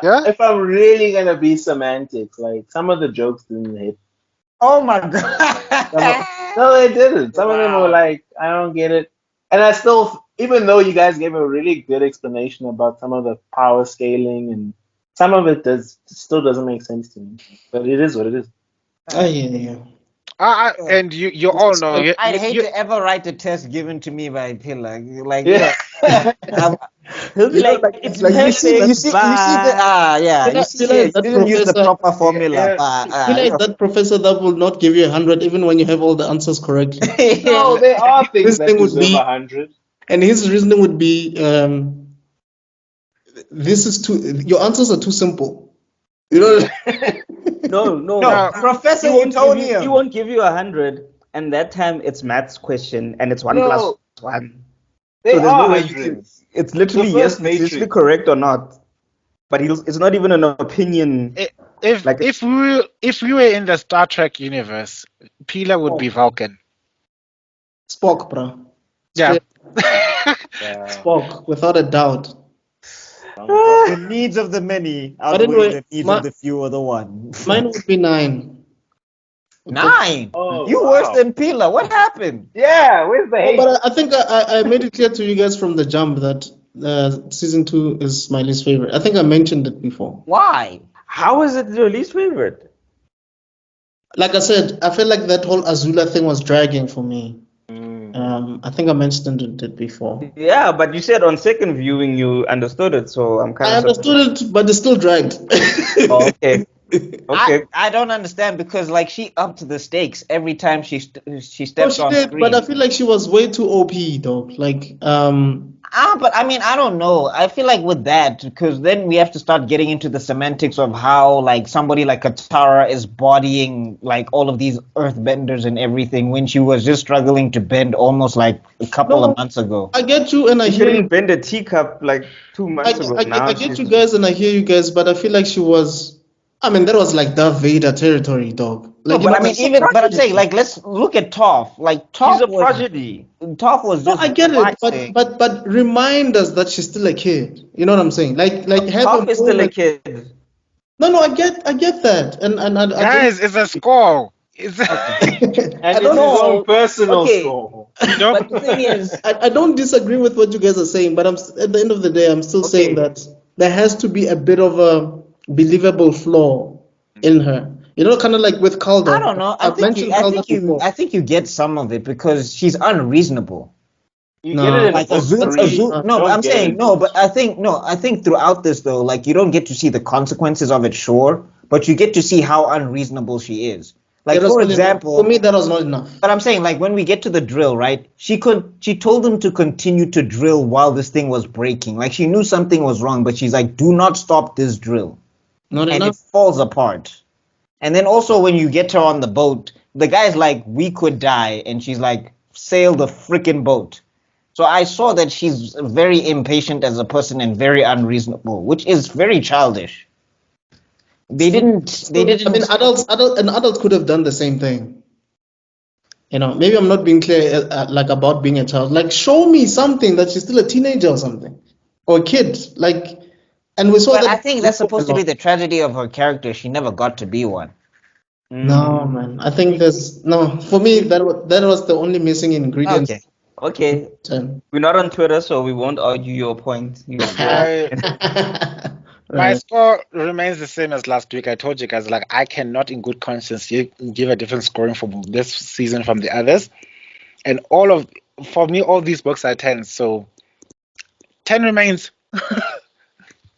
Yeah? If I'm really gonna be semantics, like some of the jokes didn't hit. Oh my god. No, they didn't. Some of them Wow. were like, I don't get it. And I still, even though you guys gave a really good explanation about some of the power scaling and some of it still doesn't make sense to me. But it is what it is. yeah. And you all know. I'd hate to ever write a test given to me by Pillar. Like, Yeah. He'll be You know, like, it's like you see, perfect, you see the Pillar- you see Pillar is it that didn't use the professor- proper formula. Yeah. He like that professor that will not give you 100 even when you have all the answers correctly. No, there are things This that thing would deserve be- 100. And his reasoning would be, your answers are too simple. You know, No. No, Professor He won't, give you, Utonium. he won't give you 100, and that time it's maths question, and it's 1 No. plus 1. They So there's are no way you hundreds. It's literally The yes, first it's literally Matrix. correct or not. But it's not even an opinion. If we were in the Star Trek universe, Pilar would be Vulcan. Spock, bro. Yeah. Yeah. Spock, without a doubt. The needs of the many outweigh anyway, the needs my- of the few or the one. Mine would be 9. 9. Oh, You wow. worse than Pillar. What happened? Yeah, where's the hate? But I think I made it clear to you guys from the jump that season 2 is my least favorite. I think I mentioned it before. Why? How is it your least favorite? Like I said, I felt like that whole Azula thing was dragging for me. Mm. I think I mentioned it before. Yeah, but you said on second viewing you understood it, so I'm kind I of understood it, but it still dragged. Oh, okay. Okay. I don't understand because like she upped the stakes every time she No, stepped she on did, but I screen. feel like she was way too OP, dog. Like, But I mean, I don't know. I feel like with that, because then we have to start getting into the semantics of how, like, somebody like Katara is bodying, like, all of these earthbenders and everything when she was just struggling to bend almost like a couple of no, months ago. I get you and I She hear couldn't you. bend a teacup like 2 months ago. I Now get she's you guys and I hear you guys, but I feel like she was. I mean, that was like Darth Vader territory, dog. No, Like, but I mean, she's a but I'm saying, prodigy. like, let's look at Toph. Like, She's a prodigy. Toph was no, just I get it, rising. but remind us that she's still a kid. You know what I'm saying? Like have a Toph is still a moment. kid. No, I get that, and I don't. Guys, it's a score. It's Okay. I And it's don't. his own No, personal okay. score. you know. But the thing is, I don't disagree with what you guys are saying, but at the end of the day, I'm still saying okay. that there has to be a bit of a believable flaw in her. You know, kind of like with I Calder. don't know. I've mentioned Calder before. I think you get some of it because she's unreasonable. You get it No, in Like book that's three. No, You but don't I'm get it saying in book no. But two. I think throughout this though, like you don't get to see the consequences of it, sure, but you get to see how unreasonable she is. Like it was for not enough. For example, me, that was not enough. but I'm saying like when we get to the drill, right? She told him to continue to drill while this thing was breaking. Like she knew something was wrong, but she's like, "Do not stop this drill," Not and it enough. falls apart. And then also when you get her on the boat, the guy's like, "We could die," and she's like, "Sail the freaking boat." So I saw that she's very impatient as a person and very unreasonable, which is very childish. They I mean, didn't. an adult could have done the same thing. You know, maybe I'm not being clear, like about being a child. Like, show me something that she's still a teenager or something, or a kid. Like, and we saw But I that think that's Zuko a supposed to be lot. the tragedy of her character. She never got to be one. No, man. I think there's no. For me, that was the only missing ingredient. Okay. Okay. Ten. We're not on Twitter, so we won't argue your point. I My Right. score remains the same as last week. I told you guys, like, I cannot, in good conscience, give a different scoring for this season from the others. And for me, all these books are 10. So 10 remains.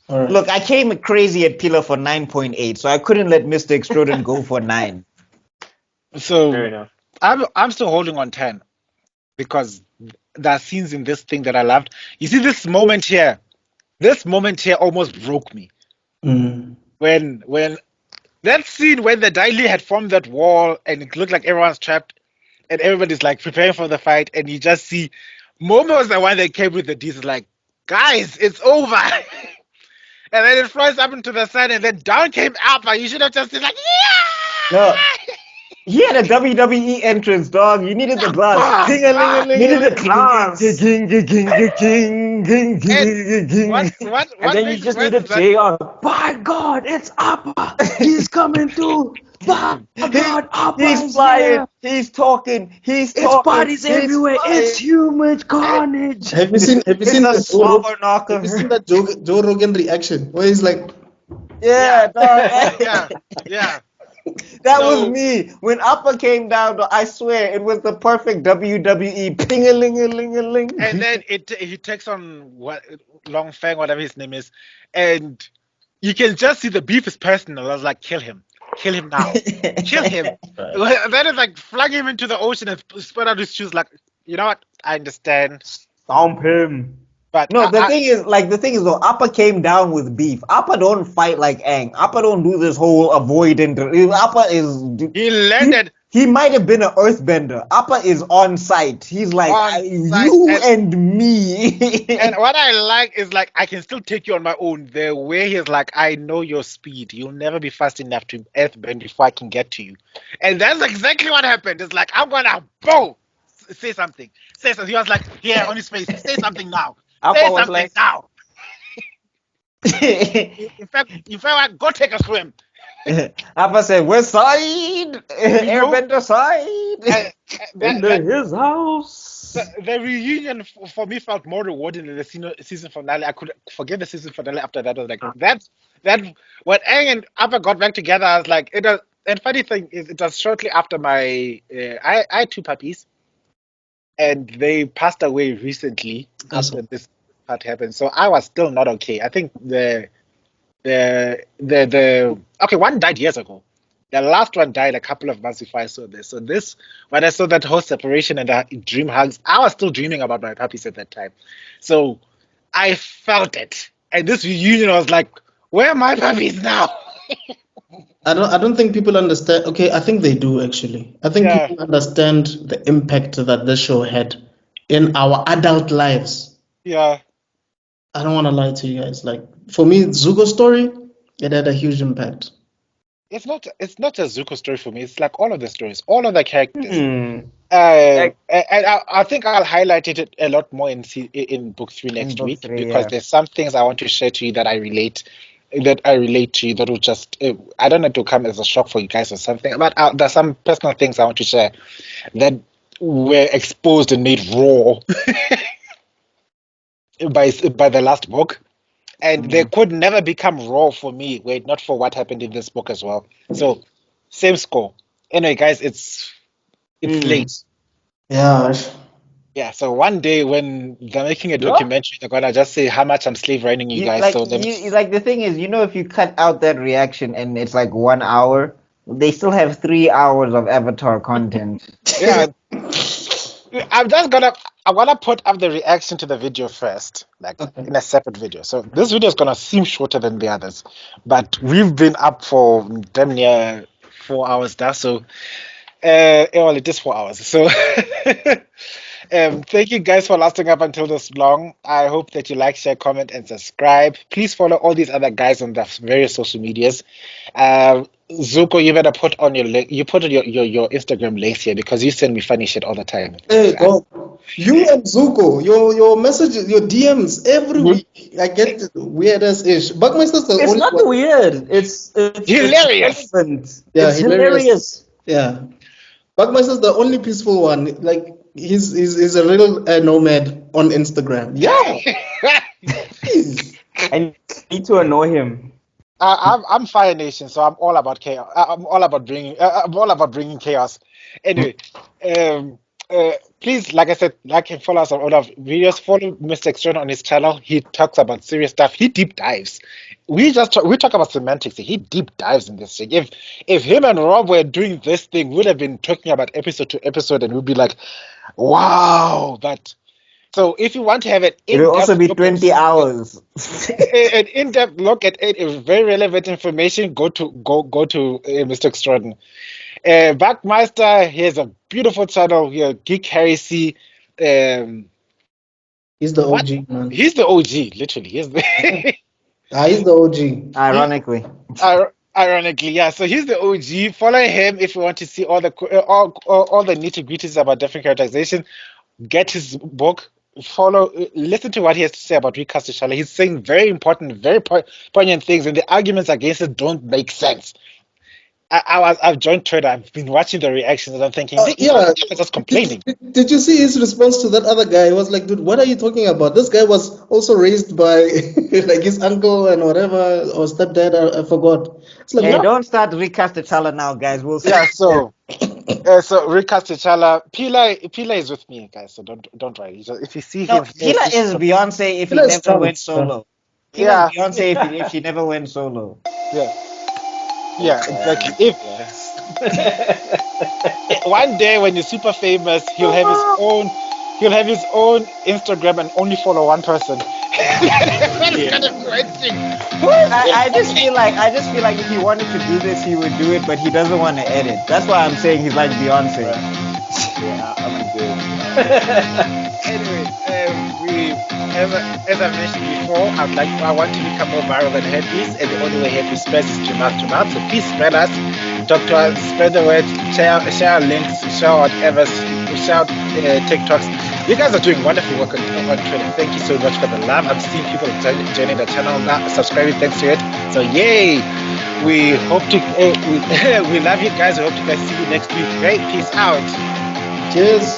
All right. Look, I came crazy at Pillar for 9.8, so I couldn't let Mr. Extrodin go for 9. Fair So enough. I'm still holding on 10 because there are scenes in this thing that I loved. You see, this moment here almost broke me. Mm. When that scene when the Daily had formed that wall and it looked like everyone's trapped and everybody's like preparing for the fight, and you just see Momo was the one that came with the deeds, like, guys, it's over. And then it flies up into the sun, and then down came Alpha. You should have just been like, No, yeah! he had a WWE entrance, dog. You needed the glass. Ah, ah. You needed the glass. And And what then you makes it just worse needed is that JR. By God, it's Appa. He's coming through. By God, Appa He's is flying. here. He's talking. He's It's talking. bodies He's everywhere. It's flying. human carnage. Have you seen? Have you It's seen a the Joe Rogan? slobber Have you seen knocker. that Joe Rogan reaction where he's like, Yeah, yeah, dog. yeah, yeah. That was So me. When Appa came down, I swear it was the perfect WWE ping-a-ling-a-ling-a-ling. and then he takes on what Long Fang, whatever his name is, and you can just see the beef is personal. I was like, kill him now, kill him. Then it's like flung him into the ocean and spread out his shoes. Like, you know what? I understand, Stomp him. but No, the thing is though, Appa came down with beef. Appa don't fight like Aang. Appa don't do this whole avoid and Appa is he landed he might have been an earthbender. Appa is on site. He's like on site, you and me. and what I like is like I can still take you on my own. The way he's like, I know your speed. You'll never be fast enough to earthbend before I can get to you, and that's exactly what happened. It's like I'm gonna bow. Say something. Say something. He was like, yeah, on his face. Say something now. Appa Say was something like, now. In fact, go take a swim. Appa said, "West side, You know, Airbender side." that his house. the reunion for me felt more rewarding than the season finale. I could forget the season finale after that. I was like, that when Aang and Appa got back together, I was like, it was. And funny thing is, it was shortly after I had two puppies, and they passed away recently that's after this part happened. So I was still not okay. I think Okay, one died years ago. The last one died a couple of months before I saw this. So this, when I saw that whole separation and the dream hugs, I was still dreaming about my puppies at that time. So I felt it. And this reunion, I was like, where are my puppies now? I don't think people understand. Okay, I think they do actually. I think Yeah, people understand the impact that this show had in our adult lives. yeah. I don't want to lie to you guys. Like for me, Zuko's story, it had a huge impact. It's not a Zuko story for me. It's like all of the stories, all of the characters. Hmm. And I think I'll highlight it a lot more in book three In next book week three, because yeah. there's some things I want to share to you that I relate to you that will just I don't know to come as a shock for you guys or something, but there's some personal things I want to share that were exposed and made raw by the last book, and they could never become raw for me were it not for what happened in this book as well. So same score. Anyway, guys, it's Hmm. late. Yeah, Yeah, so one day when they're making a Yeah. documentary, they're gonna just say how much I'm slave running you guys. So then, Like the thing is, if you cut out that reaction and it's like 1 hour, they still have 3 hours of Avatar content. yeah, I'm just gonna I'm gonna put up the reaction to the video first, like okay. in a separate video. So this video is gonna seem shorter than the others, but we've been up for damn near 4 hours now. So well, it is 4 hours. So thank you guys for lasting up until this long. I hope that you like, share, comment, and subscribe. Please follow all these other guys on the various social medias. Zuko, you better put on your link. You put on your Instagram links here because you send me funny shit all the time. Hey, God. You and Zuko, your messages, your DMs every week. I get the weirdest ish. Buckmeister's the It's only not one. weird. It's Hilarious. relevant. Yeah, It's hilarious. Yeah. Buckmeister's the only peaceful one. Like he's a real nomad on Instagram. Yeah. Jeez. I need to annoy him. I'm Fire Nation, so I'm all about chaos. I'm all about bringing chaos. Anyway, um, please, like I said, like and follow us on all of videos. Follow Mr. Extrodin on his channel. He talks about serious stuff. He deep dives. We talk about semantics. He deep dives in this thing. If him and Rob were doing this thing, we'd have been talking about episode to episode, and we'd be like, wow. But so if you want to have an It'll also in-depth be look 20 hours. an in-depth look at it, very relevant information, go to Mr. Extrodin. BuckMeister, he has a beautiful channel here, Geek Heresy. Um, He's the what? OG, man. He's the OG, literally. He's the He's the OG. Ironically. ironically, yeah. So he's the OG. Follow him if you want to see all the all the nitty-gritties about different characterization. Get his book. Follow, listen to what he has to say about recast T'Challa. He's saying very important, very poignant things, and the arguments against it don't make sense. I've joined Twitter. I've been watching the reactions, and I'm thinking, these Yeah. people are just complaining. Did you see his response to that other guy? He was like, dude, what are you talking about? This guy was also raised by like his uncle and whatever, or stepdad, I forgot. It's like, Hey, what? don't start recast T'Challa now, guys. We'll see. Yeah, so recast T'Challa. Pila is with me, guys. So don't worry. If you see No, him, Kila is Beyonce if he Kila is never went Trump, solo. Yeah. Kila's Beyonce if she never went solo. yeah, exactly. If one day when you're super famous, he'll have his own Instagram and only follow one person. That's gonna be interesting. I just feel like if he wanted to do this, he would do it, but he doesn't want to edit. That's why I'm saying he's like Beyonce. Yeah, I'm good. Anyway, as I mentioned before, I want to become more viral than Herpes, and the only way Herpes spreads is to mouth. So please spread us, talk to us, spread the word, share our links, share whatever, share TikToks. You guys are doing wonderful work on Twitter. Thank you so much for the love. I'm seeing people joining the channel now, subscribing thanks to it. So yay! We hope to we love you guys. We hope to guys see you next week. Great, peace out. Cheers.